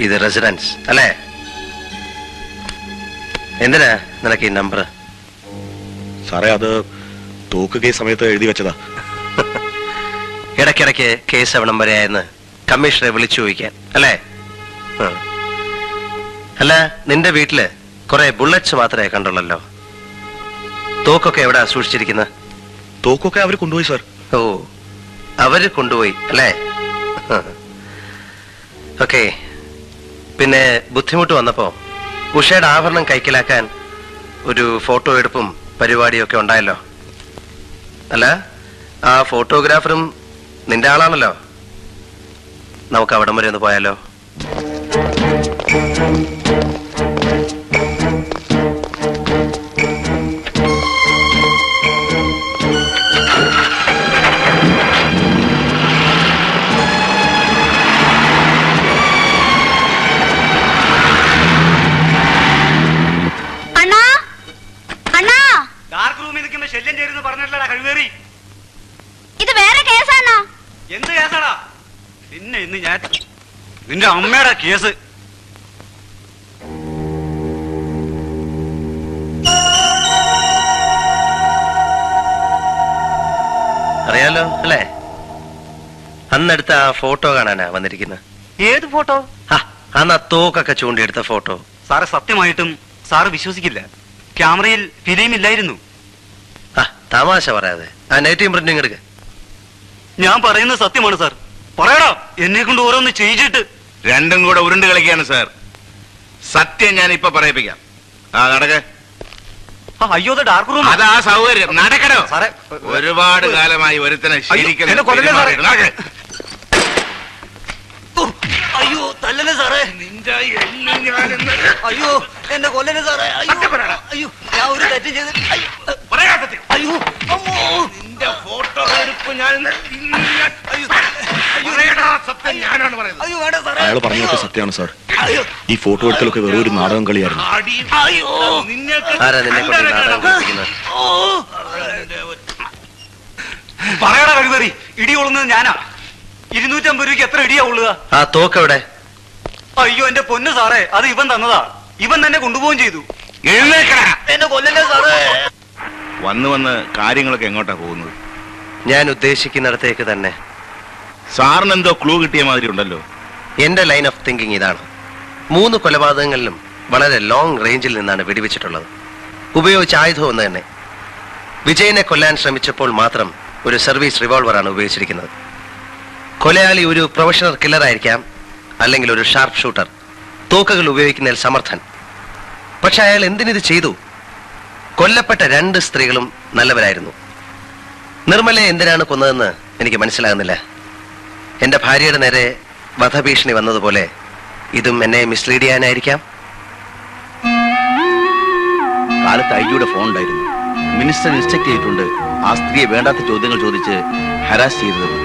ഇത് റെസിഡൻസ് അല്ലേ? എന്തിനാ നിനക്ക് ഈ നമ്പർ? സാറേ, അത് തോക്ക് കേസ് സമയത്ത് എഴുതി വെച്ചതാ. ഇടയ്ക്കിടയ്ക്ക് കേസ് എവിടം വരെയായെന്ന് കമ്മീഷണറെ വിളിച്ചു ചോദിക്കാൻ അല്ലേ? അല്ല, നിന്റെ വീട്ടില് കുറെ ബുള്ളറ്റ്സ് മാത്രമേ കണ്ടുള്ളല്ലോ. തോക്കൊക്കെ എവിടാ സൂക്ഷിച്ചിരിക്കുന്നത്? തോക്കൊക്കെ അവർ കൊണ്ടുപോയി സാർ. ഓ, അവര് കൊണ്ടുപോയി അല്ലേ? ഓക്കെ. പിന്നെ ബുദ്ധിമുട്ട് വന്നപ്പോ ഉഷയുടെ ആഭരണം കൈക്കലാക്കാൻ ഒരു ഫോട്ടോ എടുപ്പും പരിപാടിയൊക്കെ ഉണ്ടായല്ലോ. അല്ല, ആ ഫോട്ടോഗ്രാഫറും നിന്റെ ആളാണല്ലോ. നമുക്ക് അവിടം വരെ ഒന്ന് പോയാലോ? ഡാർക്ക് റൂമിൽ നിൽക്കുമ്പോ ശല്യം ചേരുന്നു പറഞ്ഞല്ലോ. നിന്റെ അമ്മയുടെ കേസ്. അറിയാലോ അല്ലേ? അന്നെടുത്ത ആ ഫോട്ടോ കാണാനാ വന്നിരിക്കുന്നത്. ഏത് ഫോട്ടോ? അന്ന് ആ തോക്കൊക്കെ ചൂണ്ടിയെടുത്ത ഫോട്ടോ. സാറ് സത്യമായിട്ടും സാറ് വിശ്വസിക്കില്ല, ക്യാമറയിൽ ഫിലിം ഇല്ലായിരുന്നു. തമാശ പറയാതെ ആ നെഗറ്റീവ് പ്രിന്റിംഗ് എടുക്ക. ഞാൻ പറയുന്നത് സത്യമാണ് സാർ. പറയടാ, എന്നെ കൊണ്ട് ഓരോന്ന് ചെയ്യിച്ചിട്ട്. രണ്ടും കൂടെ ഉരുണ്ട് കളിക്കാണ് സാർ. സത്യം ഞാൻ ഇപ്പൊ പറയിപ്പിക്കാം. നടക്ക. അയ്യോ, ഡാർക്ക് റൂം. അതാ സൗകര്യം. നടക്കണോ സാറേ? ഒരുപാട് കാലമായി ഒരുത്തനെ ശരിക്കും. അയ്യോ, തല്ലല്ലേ സാറേ. അയ്യോ, എന്നെ കൊല്ലല്ലേ സാറേ. അയ്യോ, ഞാൻ ഒരു തെറ്റ് ചെയ്ത്. അയ്യോ, നിന്റെ ഫോട്ടോ എടുപ്പ് ഞാൻ. അയാൾ പറഞ്ഞതൊക്കെ സത്യമാണ് സാർ. ഈ ഫോട്ടോ എടുക്കലൊക്കെ വെറും ഒരു നാടകം കളിയായിരുന്നു. പറയടാ കഴിവേറി, ഇടി കൊള്ളുന്നത് ഞാനാ. 250 രൂപയ്ക്ക് എത്ര ഇടിയാ കൊള്ളുക? ആ തോക്കെവിടെ? അയ്യോ എന്റെ പൊന്ന് സാറേ, അത് ഇവൻ തന്നതാ. ഇവൻ തന്നെ കൊണ്ടുപോവുകയും ചെയ്തു. എന്നെ കൊല്ലല്ലേ സാറേ. വന്ന് വന്ന് കാര്യങ്ങളൊക്കെ എങ്ങോട്ടാ പോകുന്നത്? ഞാൻ ഉദ്ദേശിക്കുന്നിടത്തേക്ക് തന്നെ. സാറിന് എന്തോ ക്ലൂ കിട്ടിയ മാതിരി ഉണ്ടല്ലോ. എന്റെ ലൈൻ ഓഫ് തിങ്കിങ് ഇതാണ്. 3 കൊലപാതകങ്ങളിലും വളരെ ലോങ് റേഞ്ചിൽ നിന്നാണ് വെടിവെച്ചിട്ടുള്ളത്. ഉപയോഗിച്ച ആയുധം ഒന്ന് തന്നെ. വിജയനെ കൊല്ലാൻ ശ്രമിച്ചപ്പോൾ മാത്രം ഒരു സർവീസ് റിവോൾവറാണ് ഉപയോഗിച്ചിരിക്കുന്നത്. കൊലയാളി ഒരു പ്രൊഫഷണൽ കില്ലർ ആയിരിക്കാം, അല്ലെങ്കിൽ ഒരു ഷാർപ്പ് ഷൂട്ടർ, തോക്കുകൾ ഉപയോഗിക്കുന്നതിൽ സമർത്ഥൻ. പക്ഷെ അയാൾ എന്തിനിത് ചെയ്തു? കൊല്ലപ്പെട്ട 2 സ്ത്രീകളും നല്ലവരായിരുന്നു. നിർമ്മലയെ എന്തിനാണ് കൊന്നതെന്ന് എനിക്ക് മനസ്സിലാകുന്നില്ല. എന്റെ ഭാര്യയുടെ നേരെ വധഭീഷണി വന്നതുപോലെ ഇതും എന്നെ മിസ്ലീഡ് ചെയ്യാനായിരിക്കാം. കാലത്ത് ഐജിയുടെ ഫോൺ ഉണ്ടായിരുന്നു. മിനിസ്റ്റർ ഇൻസ്ട്രക്ട് ചെയ്തിട്ടുണ്ട് ആ സ്ത്രീയെ വേണ്ടാത്ത ചോദ്യങ്ങൾ ചോദിച്ച് ഹരാസ് ചെയ്തത്.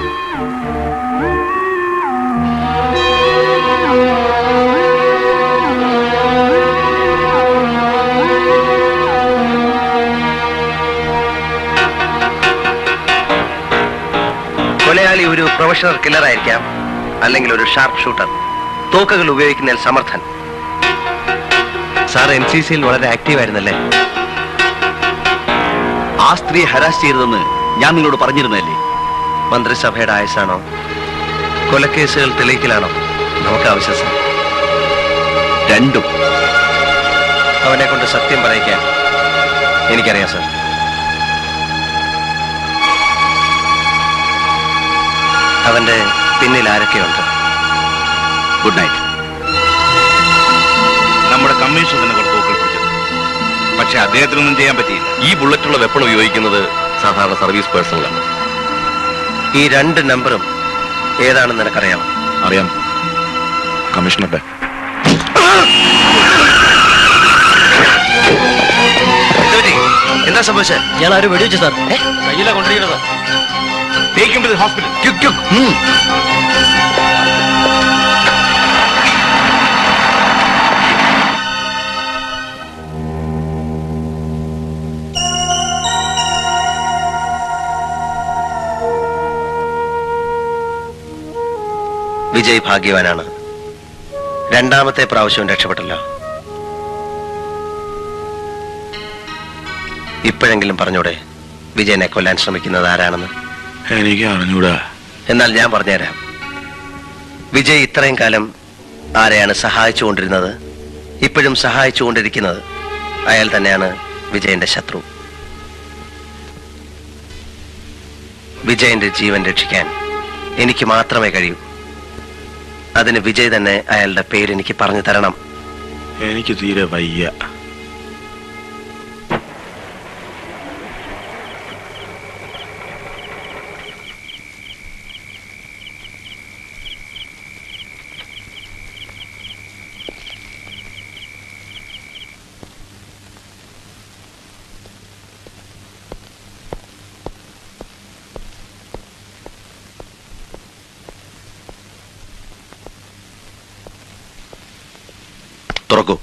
കൊലയാളി ഒരു പ്രൊഫഷണൽ കില്ലർ ആയിരിക്കാം, അല്ലെങ്കിൽ ഒരു ഷാർപ്പ് ഷൂട്ടർ, തോക്കുകൾ ഉപയോഗിക്കുന്നതിൽ സമർത്ഥൻ. സാർ NCCയിൽ വളരെ ആക്റ്റീവ് ആയിരുന്നല്ലേ? ആ സ്ത്രീയെ ഹരാസ് ചെയ്തതെന്ന് ഞാൻ നിങ്ങളോട് പറഞ്ഞിരുന്നല്ലേ? മന്ത്രിസഭയുടെ ആയുസാണോ കൊലക്കേസുകൾ തെളിയിക്കലാണോ നമുക്ക് ആവശ്യം സാർ? രണ്ടും. അവനെ കൊണ്ട് സത്യം പറയിക്കാൻ എനിക്കറിയാം സാർ. അവന്റെ പിന്നിൽ ആരൊക്കെയുണ്ട്? Good night. നമ്മുടെ കമ്മീഷൻ തന്നെ കുറച്ച് തോക്കുകൾ പിടിച്ചത്, പക്ഷെ അദ്ദേഹത്തിനൊന്നും ചെയ്യാൻ പറ്റിയില്ല. ഈ ബുള്ളറ്റുള്ള വെപ്പൺ ഉപയോഗിക്കുന്നത് സാധാരണ സർവീസ് പേഴ്സണലാണ്. ഈ 2 നമ്പറും ഏതാണെന്ന് നിനക്കറിയാമോ? അറിയാം, കമ്മീഷണറുടെ. എന്താ സംഭവിച്ചത്? ഇയാൾ ആരും വെടിവെച്ചു സാർ. കയ്യിലാ കൊണ്ടിരിക്കുന്നത്. Take him to the hospital. Quick. Vijay ഭാഗ്യവാനാണ്. 2ാമത്തെ പ്രാവശ്യവും രക്ഷപ്പെട്ടല്ലോ. ഇപ്പോഴെങ്കിലും പറഞ്ഞൂടെ വിജയനെ കൊല്ലാൻ ശ്രമിക്കുന്നത് ആരാണെന്ന്? എനിക്ക് അറിഞ്ഞൂടാ. എന്നാൽ ഞാൻ പറഞ്ഞുതരാം. വിജയ് ഇത്രയും കാലം ആരെയാണ് സഹായിച്ചുകൊണ്ടിരുന്നത്, ഇപ്പോഴും സഹായിച്ചുകൊണ്ടിരിക്കുന്നത് അയാൾ തന്നെയാണ് വിജയന്റെ ശത്രു. വിജയന്റെ ജീവൻ രക്ഷിക്കാൻ എനിക്ക് മാത്രമേ കഴിയൂ. അതിന് വിജയ് തന്നെ അയാളുടെ പേര് എനിക്ക് പറഞ്ഞു തരണം. എനിക്ക് തീരെ വയ്യ. തുറക്കൂ.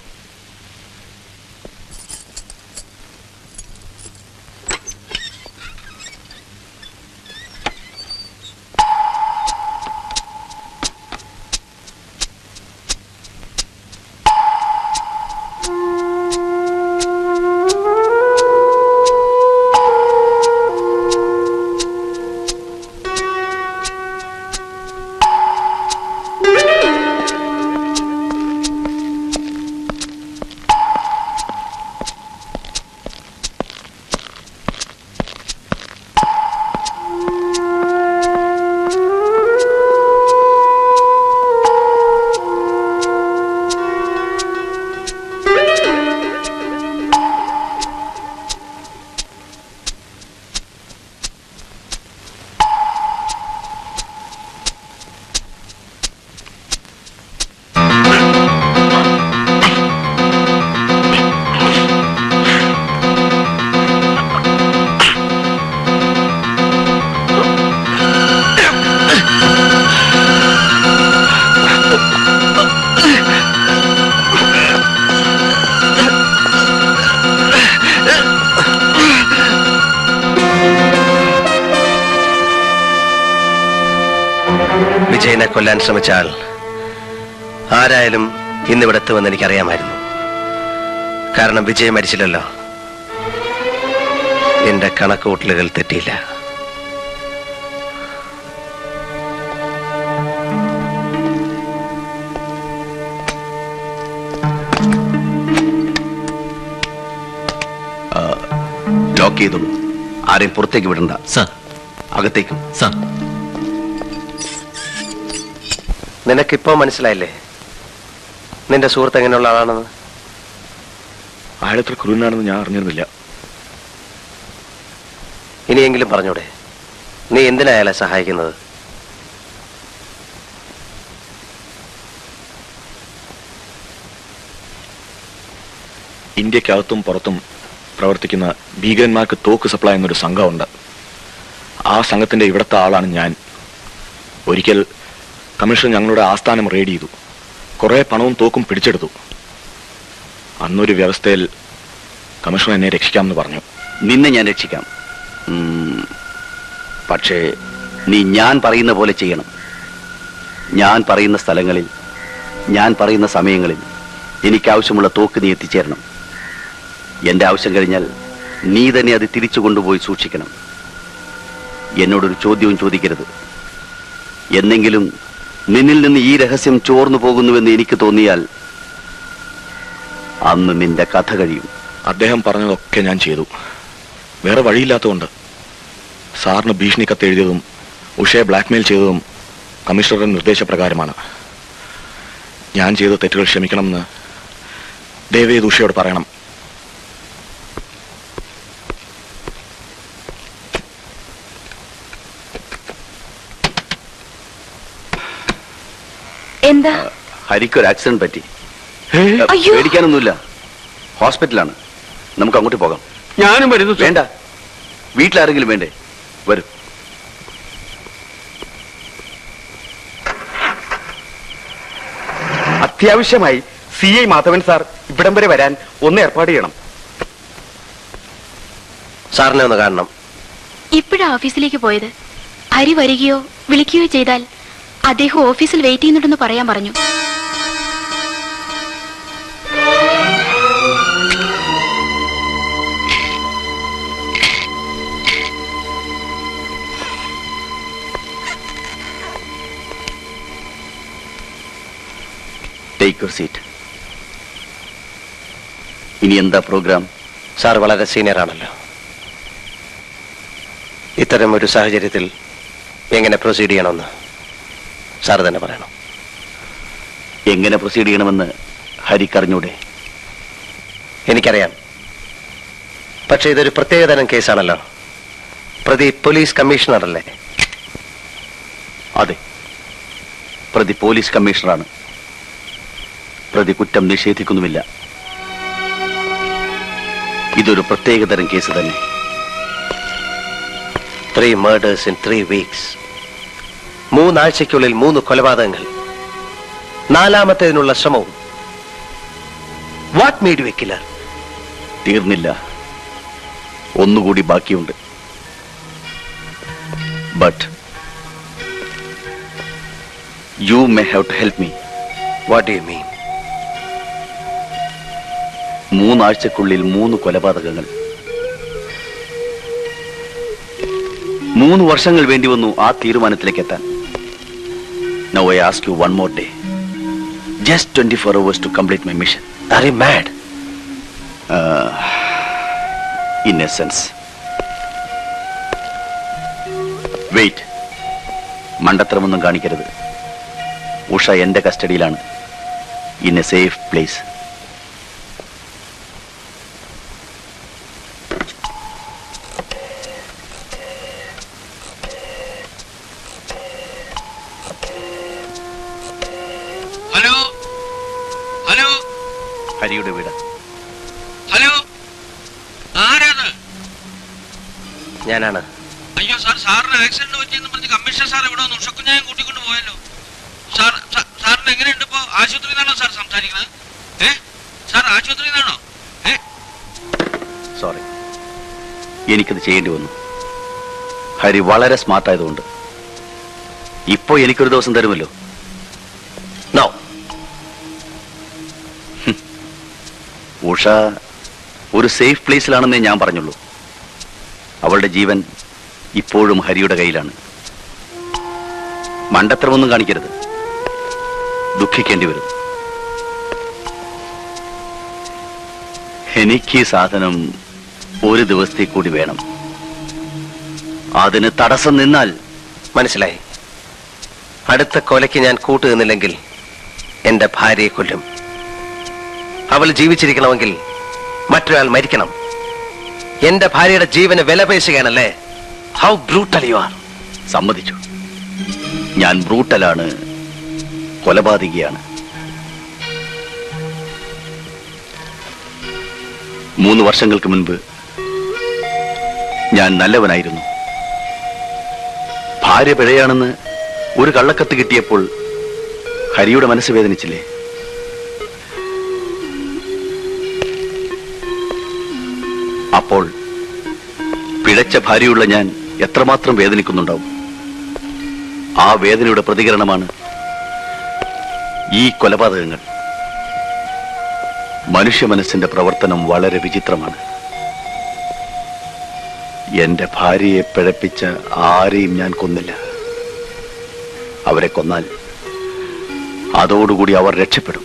എന്നെ കൊല്ലാൻ ശ്രമിച്ചാൽ ആരായാലും ഇന്നിവിടെ എത്തുമെന്ന് എനിക്കറിയാമായിരുന്നു. കാരണം വിജയ് മരിച്ചില്ലല്ലോ. എന്റെ കണക്കുകൂട്ടലുകൾ തെറ്റിയില്ല. ലോക്ക് ചെയ്തോളൂ. ആരെയും പുറത്തേക്ക് വിടണ്ട. സാർ. അകത്തേക്കും. സാർ. നിനക്കിപ്പോ മനസ്സിലായില്ലേ നിന്റെ സുഹൃത്ത് എങ്ങനെയുള്ള ആളാണെന്ന്? അയാളെത്ര ക്രൂരനാണെന്ന് ഞാൻ അറിഞ്ഞിരുന്നില്ല. ഇനിയെങ്കിലും പറഞ്ഞൂടെ, നീ എന്തിനാ അയാളെ സഹായിക്കുന്നത്? ഇന്ത്യക്കകത്തും പുറത്തും പ്രവർത്തിക്കുന്ന ഭീകരന്മാർക്ക് തോക്ക് സപ്ലൈ എന്നൊരു സംഘമുണ്ട്. ആ സംഘത്തിന്റെ ഇവിടുത്തെ ആളാണ് ഞാൻ. ഒരിക്കൽ കമ്മീഷൻ ഞങ്ങളുടെ ആസ്ഥാനം റെയ്ഡ് ചെയ്തു. കുറെ പണവും തോക്കും പിടിച്ചെടുത്തു. അന്നൊരു വ്യവസ്ഥയിൽ കമ്മീഷണർ എന്നെ രക്ഷിക്കാമെന്ന് പറഞ്ഞു. നിന്നെ ഞാൻ രക്ഷിക്കാം. പക്ഷേ നീ ഞാൻ പറയുന്ന പോലെ ചെയ്യണം. ഞാൻ പറയുന്ന സ്ഥലങ്ങളിൽ, ഞാൻ പറയുന്ന സമയങ്ങളിൽ എനിക്കാവശ്യമുള്ള തോക്ക് നീ എത്തിച്ചേരണം. എന്റെ ആവശ്യം കഴിഞ്ഞാൽ നീ തന്നെ അത് തിരിച്ചു കൊണ്ടുപോയി സൂക്ഷിക്കണം. എന്നോടൊരു ചോദ്യവും ചോദിക്കരുത്. എന്നെങ്കിലും നിന്നിൽ നിന്ന് ഈ രഹസ്യം ചോർന്നു പോകുന്നുവെന്ന് എനിക്ക് തോന്നിയാൽ അന്ന് നിന്റെ കഥ കഴിയും. അദ്ദേഹം പറഞ്ഞതൊക്കെ ഞാൻ ചെയ്തു. വേറെ വഴിയില്ലാത്തതുകൊണ്ട്. സാറിന് ഭീഷണി കത്ത് എഴുതിയതും ഉഷയെ ബ്ലാക്ക്മെയിൽ ചെയ്തതും കമ്മീഷണറുടെ നിർദ്ദേശപ്രകാരമാണ്. ഞാൻ ചെയ്ത തെറ്റുകൾ ക്ഷമിക്കണമെന്ന് ദയവേത് ഉഷയോട് പറയണം. എന്താ? ഹരിക്കൊരു ആക്സിഡന്റ് പറ്റി. അയ്യോ. പേടിക്കാനൊന്നുമില്ല. ഹോസ്പിറ്റലാണ്. നമുക്ക് അങ്ങോട്ട് പോകാം. ഞാനും വരുന്നു. വേണ്ട, വീട്ടിലാരെങ്കിലും വേണ്ടേ? വരൂ. അത്യാവശ്യമായി CI മാധവൻ സാർ ഇവിടം വരെ വരാൻ ഒന്ന് ഏർപ്പാട് ചെയ്യണം. സാറിനെ ഒന്ന് കാണണം. ഇപ്പോഴാ ഓഫീസിലേക്ക് പോയത്. ഹരി വരികയോ വിളിക്കുകയോ ചെയ്താൽ അദ്ദേഹം ഓഫീസിൽ വെയിറ്റ് ചെയ്യുന്നുണ്ടെന്ന് പറയാൻ പറഞ്ഞു. Take your seat. ഇനി എന്താ പ്രോഗ്രാം? സാർ വളരെ സീനിയർ ആണല്ലോ. ഇത്തരം ഒരു സാഹചര്യത്തിൽ എങ്ങനെ പ്രൊസീഡ് ചെയ്യണമെന്ന് സാർ തന്നെ പറയണം. എങ്ങനെ പ്രൊസീഡ് ചെയ്യണമെന്ന് ഹരിക്കറിഞ്ഞൂടെ? എനിക്കറിയാം. പക്ഷേ ഇതൊരു പ്രത്യേകതരം കേസാണല്ലോ. പ്രതി പോലീസ് കമ്മീഷണർ അല്ലേ? അതെ, പ്രതി പോലീസ് കമ്മീഷണറാണ്. പ്രതി കുറ്റം നിഷേധിക്കുന്നുമില്ല. ഇതൊരു പ്രത്യേകതരം കേസ് തന്നെ. 3 murders in 3 weeks. 3 ആഴ്ചയ്ക്കുള്ളിൽ 3 കൊലപാതകങ്ങൾ. 4ാമത്തേതിനുള്ള ശ്രമവും. What made you a killer? തീർന്നില്ല, ഒന്നുകൂടി ബാക്കിയുണ്ട്. But you may have to help me. What do you mean? 3 ആഴ്ചക്കുള്ളിൽ 3 കൊലപാതകങ്ങൾ. 3 വർഷങ്ങൾ വേണ്ടി വന്നു ആ തീരുമാനത്തിലേക്ക് എത്താൻ. Now I ask you one more day. Just 24 hours to complete my mission. Are you mad? In a sense. Wait. മണ്ടത്തരമൊന്നും കാണിക്കരുത്. ഉഷ എന്റെ കസ്റ്റഡിയിലാണ്. In a safe place. Hello hello. ഹരിയുടെ വീട്. ഹലോ, ആരാണ്? ഞാനാണ്. അയ്യോ സാർ, സാറിന് ആക്സിഡന്റ് പറ്റിയെന്ന് പറഞ്ഞ് കമ്മീഷണർ സാർ ഇവിടെ വന്ന് ഉഷക്കുഞ്ഞായം കൂട്ടിക്കൊണ്ട് പോയല്ലോ. സാറിന് എങ്ങനെയുണ്ട് ഇപ്പോ? ആശുപത്രിയിൽ നിന്നാണോ സാർ സംസാരിക്കുന്നത്? സാർ ആശുപത്രിയിൽ നിന്നാണോ? സോറി, എനിക്കത് ചെയ്യേണ്ടി വന്നു. ഹരി വളരെ സ്മാർട്ടായതുകൊണ്ട്. ഇപ്പോ എനിക്കൊരു ദിവസം തരുമല്ലോ. നോ. ഉഷ ഒരു സേഫ് പ്ലേസിലാണെന്നേ ഞാൻ പറഞ്ഞുള്ളൂ. അവളുടെ ജീവൻ ഇപ്പോഴും ഹരിയുടെ കയ്യിലാണ്. മണ്ടത്തരമൊന്നും കാണിക്കരുത്. ദുഃഖിക്കേണ്ടി വരും. എനിക്ക് ഈ സാധനം ഒരു ദിവസത്തേക്ക് കൂടി വേണം. അതിന് തടസ്സം നിന്നാൽ മനസ്സിലായി. അടുത്ത കൊലയ്ക്ക് ഞാൻ കൂട്ടുനിന്നില്ലെങ്കിൽ എന്റെ ഭാര്യയെ കൊല്ലും. അവൾ ജീവിച്ചിരിക്കണമെങ്കിൽ മറ്റൊരാൾ മരിക്കണം. എന്റെ ഭാര്യയുടെ ജീവന് വില പേശുകയാണല്ലേ? How brutal you are. സമ്മതിച്ചു, ഞാൻ ബ്രൂട്ടലാണ്, കൊലപാതകിയാണ്. 3 വർഷങ്ങൾക്ക് മുൻപ് ഞാൻ നല്ലവനായിരുന്നു. ഭാര്യ പിഴയാണെന്ന് ഒരു കള്ളക്കത്ത് കിട്ടിയപ്പോൾ ഹരിയുടെ മനസ്സ് വേദനിച്ചില്ലേ? അപ്പോൾ പിഴച്ച ഭാര്യയുള്ള ഞാൻ എത്രമാത്രം വേദനിക്കുന്നുണ്ടാവും. ആ വേദനയുടെ പ്രതികരണമാണ് ഈ കൊലപാതകങ്ങൾ. മനുഷ്യ മനസ്സിന്റെ പ്രവർത്തനം വളരെ വിചിത്രമാണ്. എന്റെ ഭാര്യയെ പിഴപ്പിച്ച ആരെയും ഞാൻ കൊന്നില്ല. അവരെ കൊന്നാൽ അതോടുകൂടി അവർ രക്ഷപ്പെടും.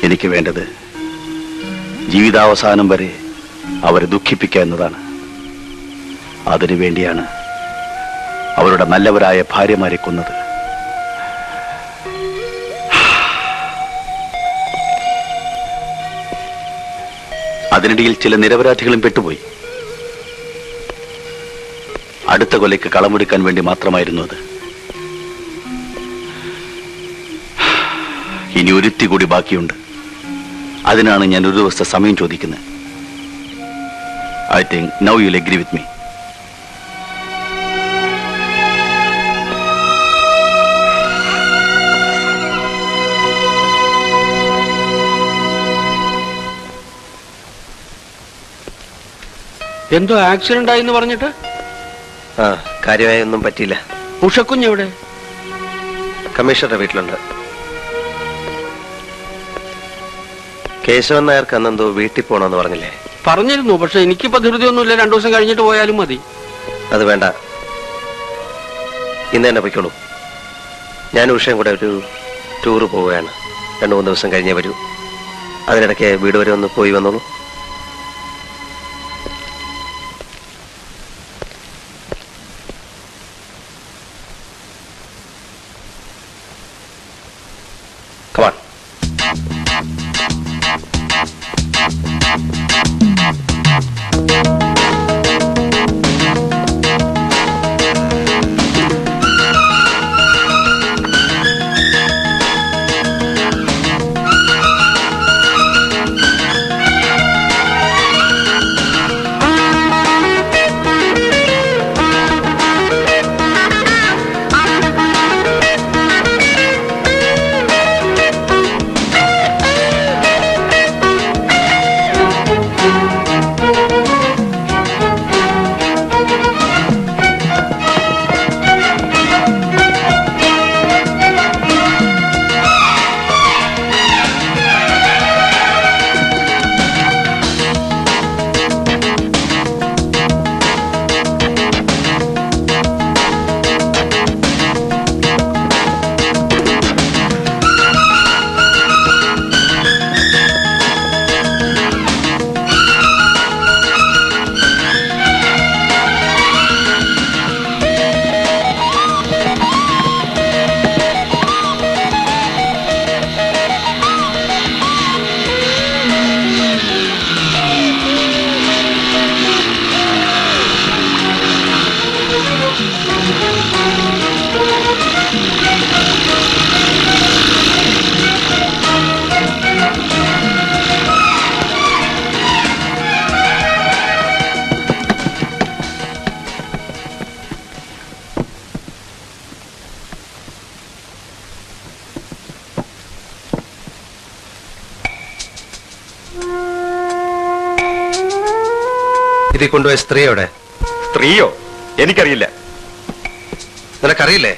എനിക്ക് വേണ്ടത് ജീവിതാവസാനം വരെ അവരെ ദുഃഖിപ്പിക്കുക എന്നതാണ്. അതിനുവേണ്ടിയാണ് അവരുടെ നല്ലവരായ ഭാര്യമാരെ കൊന്നത്. അതിനിടയിൽ ചില നിരപരാധികളും പെട്ടുപോയി. അടുത്ത കൊലയ്ക്ക് കളമെടുക്കാൻ വേണ്ടി മാത്രമായിരുന്നു അത്. ഇനി ഒരുത്തി കൂടി ബാക്കിയുണ്ട്. അതിനാണ് ഞാൻ ഒരു ദിവസത്തെ സമയം ചോദിക്കുന്നത്. I think now you will agree with me. എന്തോ ആക്സിഡന്റ് ആയി എന്ന് പറഞ്ഞിട്ട്? കാര്യമായി ഒന്നും പറ്റിയില്ല. ഉഷക്കുഞ്ഞെവിടെ? കമ്മീഷണറുടെ വീട്ടിലുണ്ട്. കേശവൻ നായർക്ക് അന്നെന്തോ വീട്ടിൽ പോണമെന്ന് പറഞ്ഞില്ലേ? പറഞ്ഞിരുന്നു, പക്ഷെ എനിക്കിപ്പോ ധൃതിയൊന്നുമില്ല. 2 ദിവസം കഴിഞ്ഞിട്ട് പോയാലും മതി. അത് വേണ്ട, ഇന്ന് തന്നെ പൊയ്ക്കോളൂ. ഞാൻ ഉഷയും കൂടെ ഒരു ടൂറ് പോവുകയാണ്. 2-3 ദിവസം കഴിഞ്ഞേ വരൂ. അതിനിടയ്ക്ക് വീട് വരെ ഒന്ന് പോയി വന്നോളൂ. Come on. ഇതിൽ കൊണ്ടുപോയ സ്ത്രീയോടെ? സ്ത്രീയോ? എനിക്കറിയില്ല. നിനക്കറിയില്ലേ?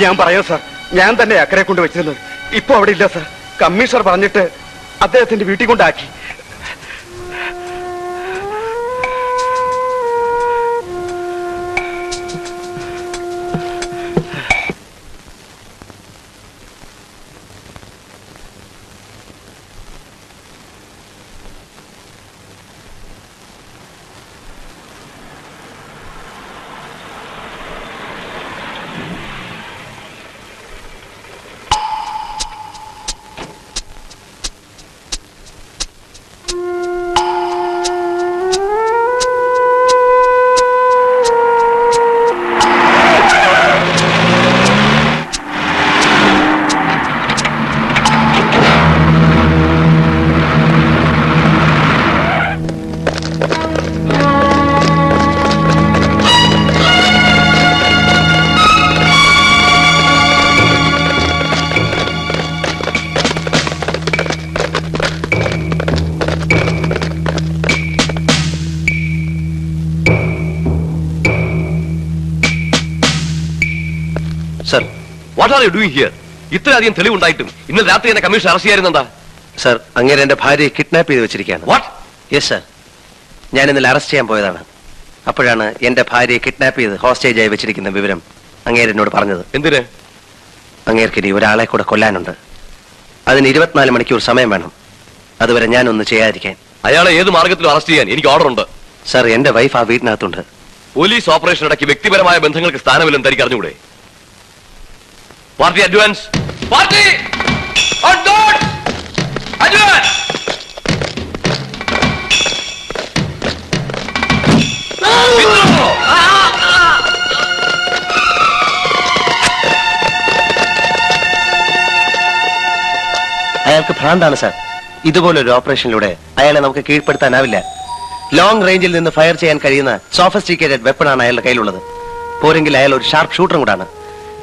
ഞാൻ പറയാം സാർ, ഞാൻ തന്നെ അക്കരെ കൊണ്ട് വെച്ചിരുന്നത്. ഇപ്പൊ അവിടെ ഇല്ല സാർ. കമ്മീഷണർ പറഞ്ഞിട്ട് അദ്ദേഹത്തിന്റെ വീട്ടിൽ കൊണ്ടാക്കി. Sir, what are you doing here? ഇത്രയധികം തെളിവുണ്ടായിട്ടും ഇന്നലെ രാത്രി എന്നെ കമ്മീഷൻ അറസ്റ്റ് ചെയ്യാറുണ്ടാ? സർ, അങ്ങേരെ എന്റെ ഭാര്യയെ കിഡ്നാപ്പ് ചെയ്ത് വെച്ചിരിക്കുകയാണ്. വാട്ട്? യെസ് സർ, ഞാൻ ഇന്നലെ അറസ്റ്റ് ചെയ്യാൻ പോയതാണ്. അപ്പോഴാണ് എന്റെ ഭാര്യയെ കിഡ്നാപ്പ് ചെയ്ത് ഹോസ്റ്റേജായി വെച്ചിരിക്കുന്ന വിവരം അങ്ങേര് എന്നോട് പറഞ്ഞത്. എന്തിന്? അങ്ങേർക്ക് ഇനി ഒരാളെ കൂടെ കൊല്ലാനുണ്ട്. അതിന് 24 മണിക്കൂർ സമയം വേണം. അതുവരെ ഞാനൊന്ന് ചെയ്യാതിരിക്കാൻ. അയാളെ ഏത് മാർഗത്തിലും അറസ്റ്റ് ചെയ്യാൻ എനിക്ക് ഓർഡർ ഉണ്ട്. സർ, എന്റെ വൈഫ് ആ വീട്ടിനകത്തുണ്ട്. പോലീസ് ഓപ്പറേഷൻ ഇടയ്ക്ക് വ്യക്തിപരമായ ബന്ധങ്ങൾക്ക് സ്ഥാനമില്ലെന്ന് തനിക്ക് അറിഞ്ഞുകൂടെ? Party advance, party advance. അയാൾക്ക് ഭ്രാന്താണ് സാർ. ഇതുപോലൊരു ഓപ്പറേഷനിലൂടെ അയാളെ നമുക്ക് കീഴ്പ്പെടുത്താനാവില്ല. ലോങ് റേഞ്ചിൽ നിന്ന് ഫയർ ചെയ്യാൻ കഴിയുന്ന സോഫിസ്റ്റിക്കേറ്റഡ് വെപ്പണാണ് അയാളുടെ കയ്യിലുള്ളത്. പോരെങ്കിൽ അയാൾ ഒരു ഷാർപ്പ് ഷൂട്ടറും കൂടാണ്.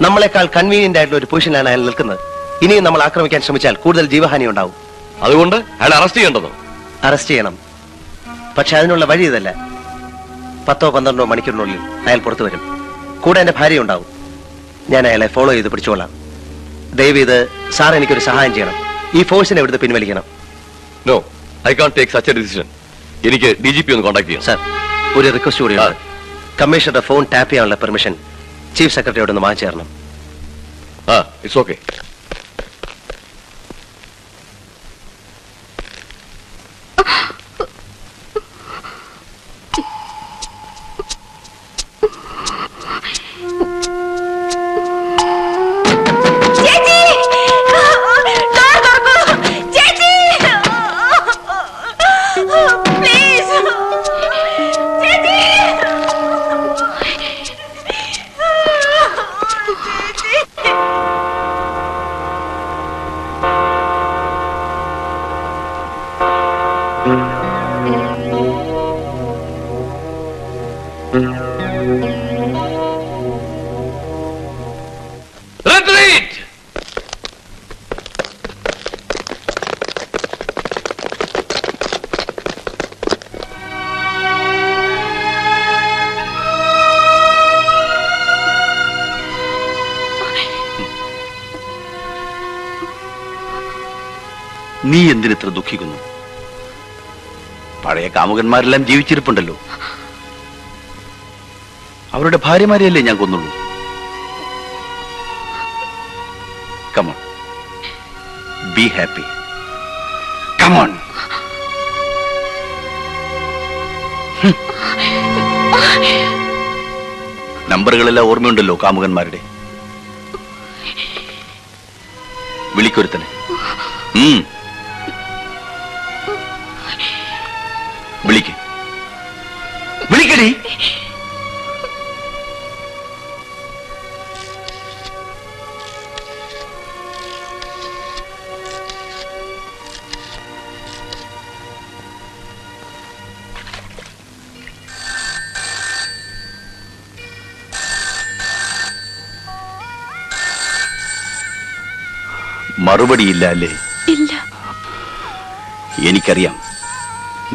നമ്മളെക്കാൾ കൺവീനിയന്റ് ആയിട്ടുള്ള ഒരു പൊസിഷനിലാണ് അയാൾ നിൽക്കുന്നത്. ഇനിയും നമ്മൾ ആക്രമിക്കാൻ ശ്രമിച്ചാൽ കൂടുതൽ ജീവഹാനി ഉണ്ടാവും. അതുകൊണ്ട് അയാൾ അറസ്റ്റ് ചെയ്യേണ്ടതോ? അറസ്റ്റ് ചെയ്യണം. പക്ഷെ അതിനുള്ള വഴി ഇതല്ല. 10-12 മണിക്കൂറിനുള്ളിൽ അയാൾ പുറത്തു വരും. കൂടെ എന്റെ ഭാര്യ ഉണ്ടാവും. ഞാൻ അയാളെ ഫോളോ ചെയ്ത് പിടിച്ചോളാം. ദയവ് ഇത് സാർ എനിക്കൊരു സഹായം ചെയ്യണം. ഈ ഫോഴ്സിനെ ഇവിടുന്ന് പിൻവലിക്കണം. No, I can take such a decision. എനിക്ക് DGP ഒന്ന് കോൺടാക്ട് ചെയ്യാം. സാർ, ഒരു റിക്വസ്റ്റ് കൂടിയുണ്ട്. കമ്മീഷണറുടെ ഫോൺ ടാപ്പ് ചെയ്യാനുള്ള പെർമിഷൻ ചീഫ് സെക്രട്ടറിയോട് ഒന്ന് വാങ്ങിച്ചു തരണം. It's okay. നീ എന്തിനിത്ര ദുഃഖിക്കുന്നു? പഴയ കാമുകന്മാരെല്ലാം ജീവിച്ചിരിപ്പുണ്ടല്ലോ. അവരുടെ ഭാര്യമാരെയല്ലേ ഞാൻ കൊന്നുള്ളൂ. Come on. Be happy. Come on. നമ്പറുകളെല്ലാം ഓർമ്മയുണ്ടല്ലോ കാമുകന്മാരുടെ. വിളിക്കൊരുത്തനെ. വിളിക്കടി. മറുപടിയില്ല അല്ലേ? ഇല്ല. എനിക്കറിയാം,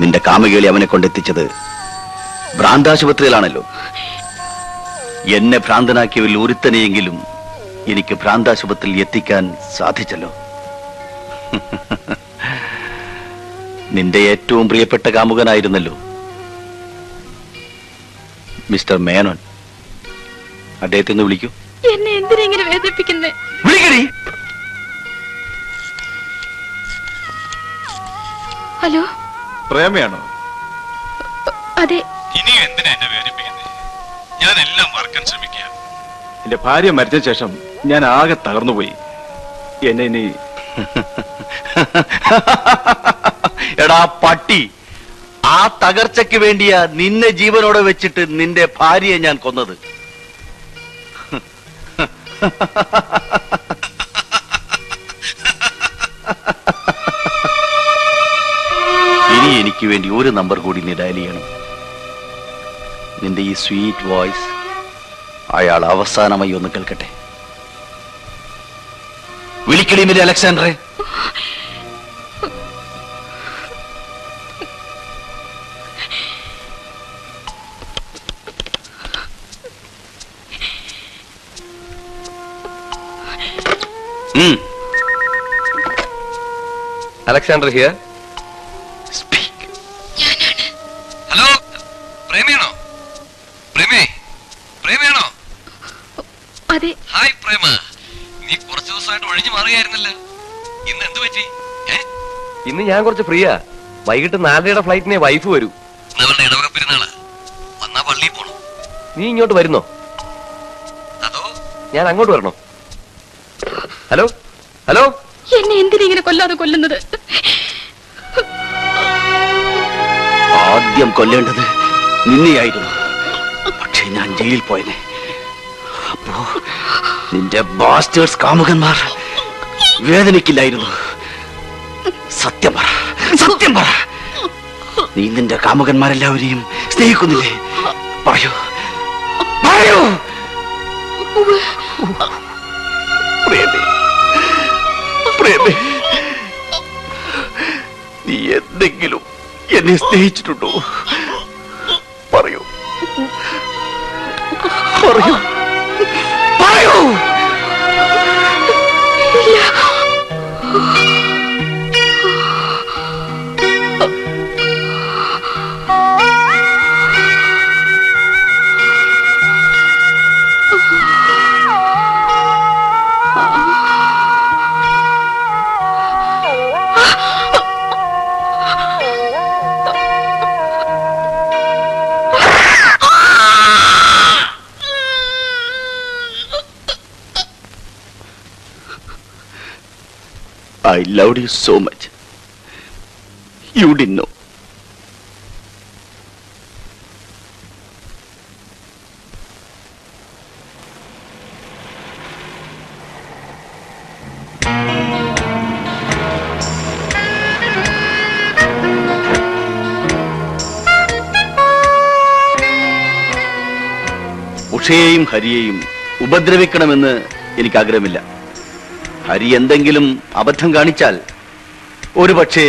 നിന്റെ കാമകേളി അവനെ കൊണ്ടെത്തിച്ചത് ഭ്രാന്താശുപത്രിയിലാണല്ലോ. എന്നെ ഭ്രാന്തനാക്കിയവരിൽ ഒരുത്തനെയെങ്കിലും എനിക്ക് ഭ്രാന്താശുപത്രിയിൽ എത്തിക്കാൻ സാധിച്ചല്ലോ. നിന്റെ ഏറ്റവും പ്രിയപ്പെട്ട കാമുകനായിരുന്നല്ലോ മിസ്റ്റർ മേനോൻ. അദ്ദേഹത്തെ ഒന്ന് വിളിക്കൂ. എന്നെ എന്തിനാ ഇങ്ങനെ വേദനിപ്പിക്കുന്നേ? വിളിക്കടി. ഹലോ, പ്രേമയാണോ? അതെ. ഇനിയും എന്തിനാ എന്നെ വേദനിപ്പിക്കുന്നത്? ഞാൻ എല്ലാം മറക്കാൻ ശ്രമിക്കുക. എന്റെ ഭാര്യ മരിച്ച ശേഷം ഞാൻ ആകെ തകർന്നുപോയി. എന്നെ ഇനി എടാ പട്ടി, ആ തകർച്ചയ്ക്ക് വേണ്ടിയാ നിന്നെ ജീവനോടെ വെച്ചിട്ട് നിന്റെ ഭാര്യയെ ഞാൻ കൊന്നത്. ഇനി എനിക്ക് വേണ്ടി ഒരു നമ്പർ കൂടി നീ ഡയൽ ചെയ്യണം. നിന്റെ ഈ സ്വീറ്റ് വോയിസ് അയാൾ അവസാനമായി ഒന്ന് കേൾക്കട്ടെ. വിളിക്കടി മിനി അലക്സാണ്ടറെ. Alexander here. ഹലോ, പ്രേമയാണോ? പ്രേമയാണോ? അതെ. ഹായ് പ്രേമ, നീ കുറച്ചു ദിവസമായിട്ട് ഒഴിഞ്ഞു മാറുകയായിരുന്നല്ലോ. ഇന്ന് എന്ത് പറ്റി? ഇന്ന് ഞാൻ കുറച്ച് ഫ്രീയാ. വൈകിട്ട് 4:30 ഫ്ലൈറ്റിനെ വൈഫ് വരൂ. അവളുടെ ഇടവക പെരുന്നാളാ. വന്നാ പള്ളിയിൽ പോണം. നീ ഇങ്ങോട്ട് വരുന്നോ? അതോ ഞാൻ അങ്ങോട്ട് വരണോ? ഹലോ ഹലോ, എന്നെ എന്തിനാ ഇങ്ങനെ കൊല്ലാതെ കൊല്ലുന്നത്? ആദ്യം കൊല്ലേണ്ടത് നിന്നെയായിരുന്നു. പക്ഷേ ഞാൻ ജയിലിൽ പോയനെ. അപ്പോ നിന്റെ ബാസ്റ്റേഴ്സ് കാമുകന്മാർ വേദനിക്കില്ലായിരുന്നു. സത്യം പറ, സത്യം പറ. നീ നിന്റെ കാമുകന്മാരെല്ലാവരെയും സ്നേഹിക്കുന്നില്ലേ? പറയൂ, പറയൂ. പ്രേമേ, പ്രേമേ, നീ എന്തെങ്കിലും എന്നെ സ്നേഹിച്ചിട്ടുണ്ടോ? പറയൂ, പറയൂ, പറയൂ. I loved you so much. You didn't know. ഉഷയെയും ഹരിയെയും ഉപദ്രവിക്കണമെന്ന് എനിക്ക് ആഗ്രഹമില്ല. ഹരി എന്തെങ്കിലും അബദ്ധം കാണിച്ചാൽ ഒരു പക്ഷേ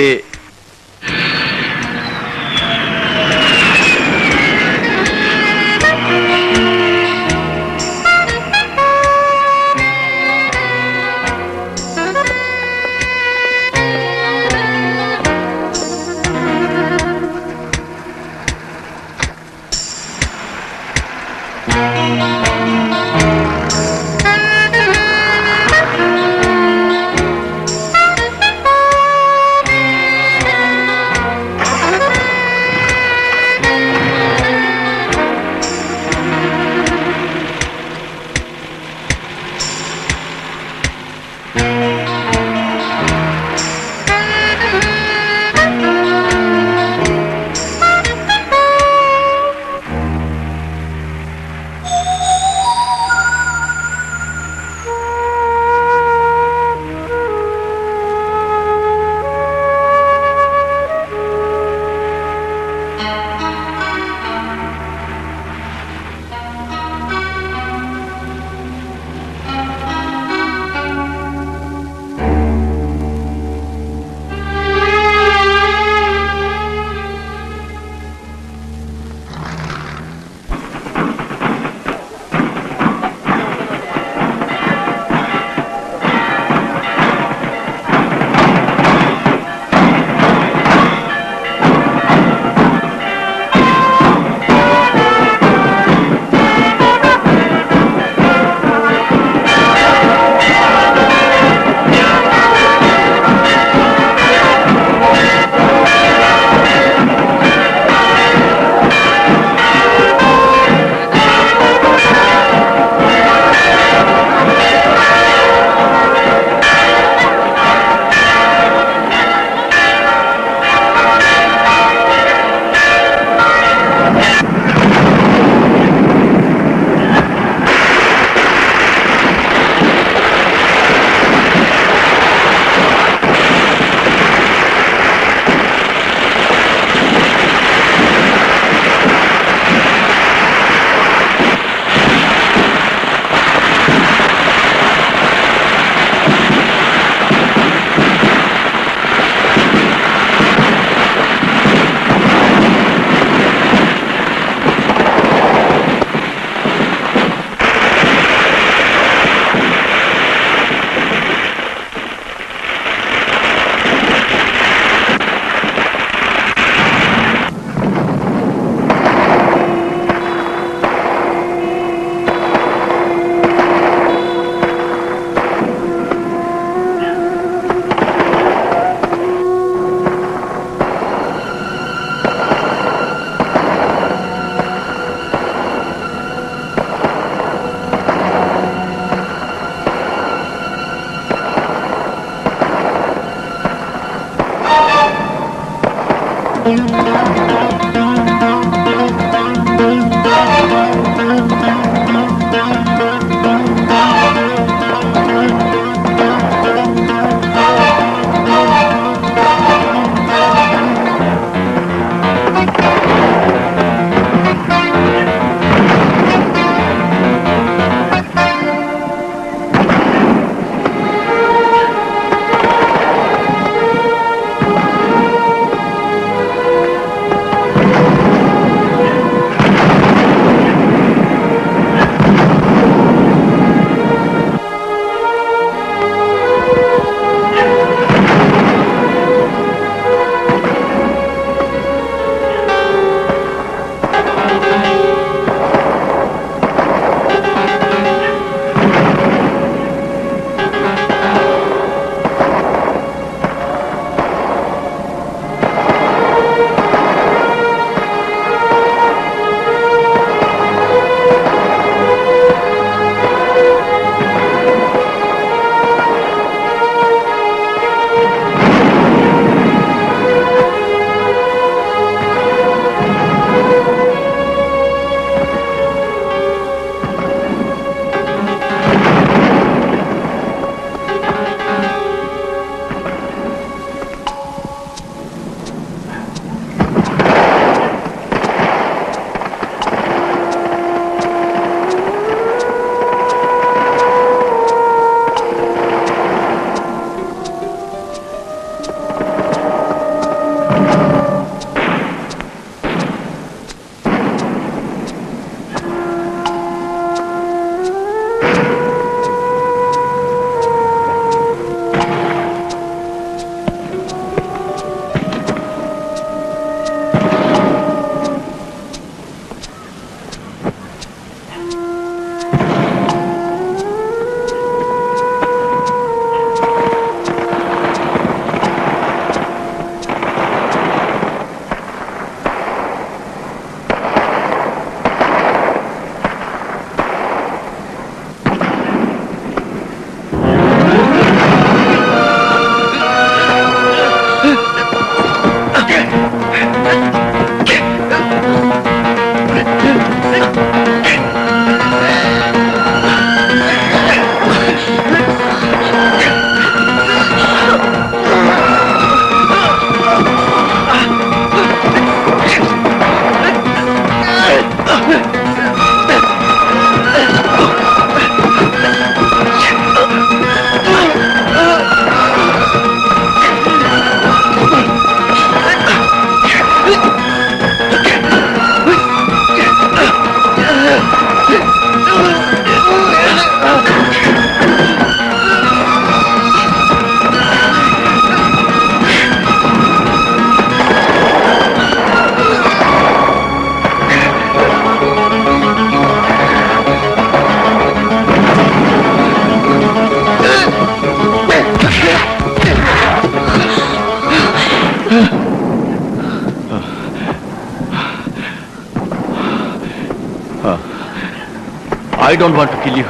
I don't want to kill you.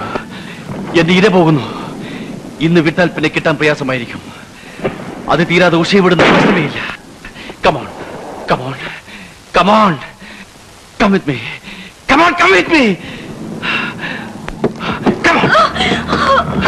എന്റെ ഇര പോകുന്നു. ഇന്ന് വിട്ടാൽ പിന്നെ കിട്ടാൻ പ്രയാസമായിരിക്കും. അത് തീരാതെ ഉഷയെ വിടുന്ന പ്രശ്നമേയില്ല. Come on, come on, come on, come with me. Come on, come with me. Come on.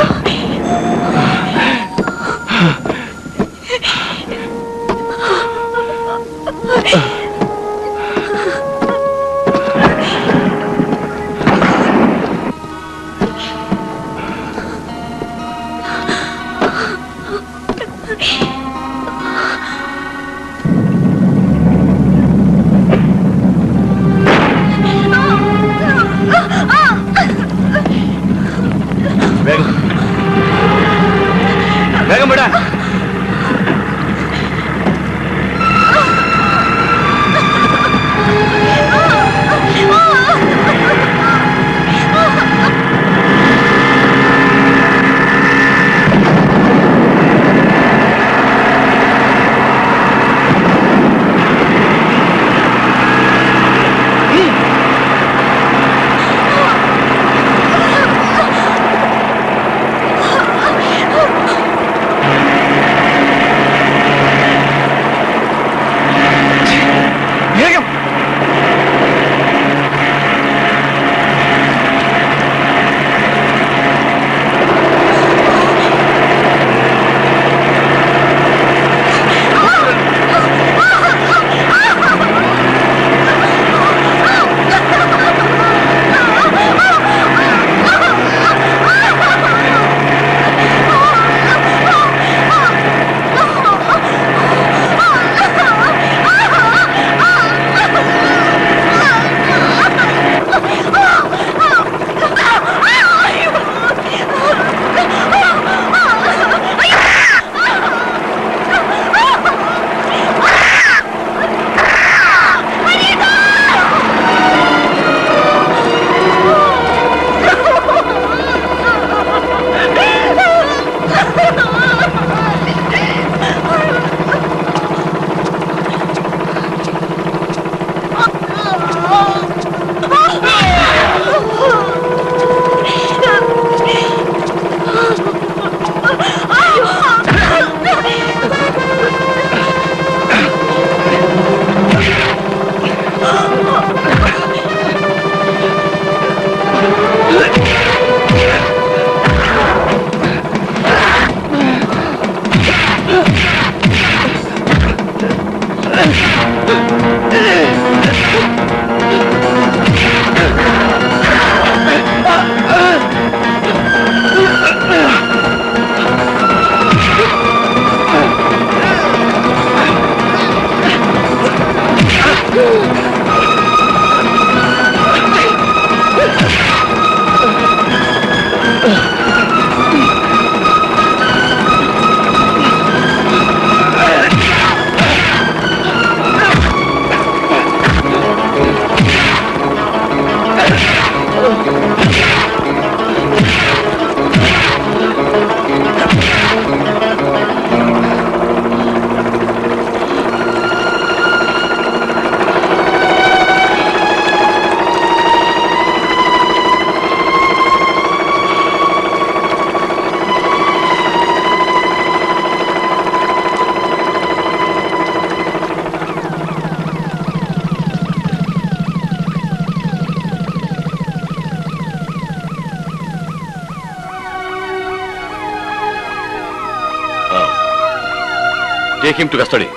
Take him to custody.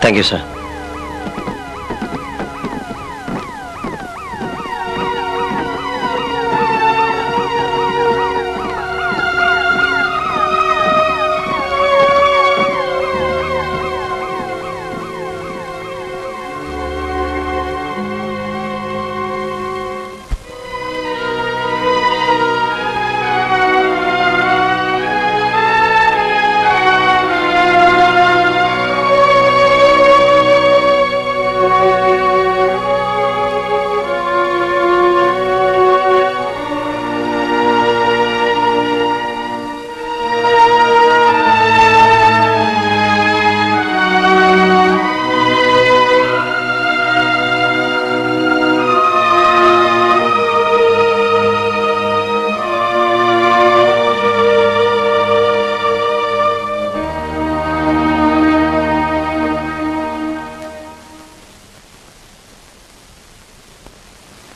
Thank you, sir.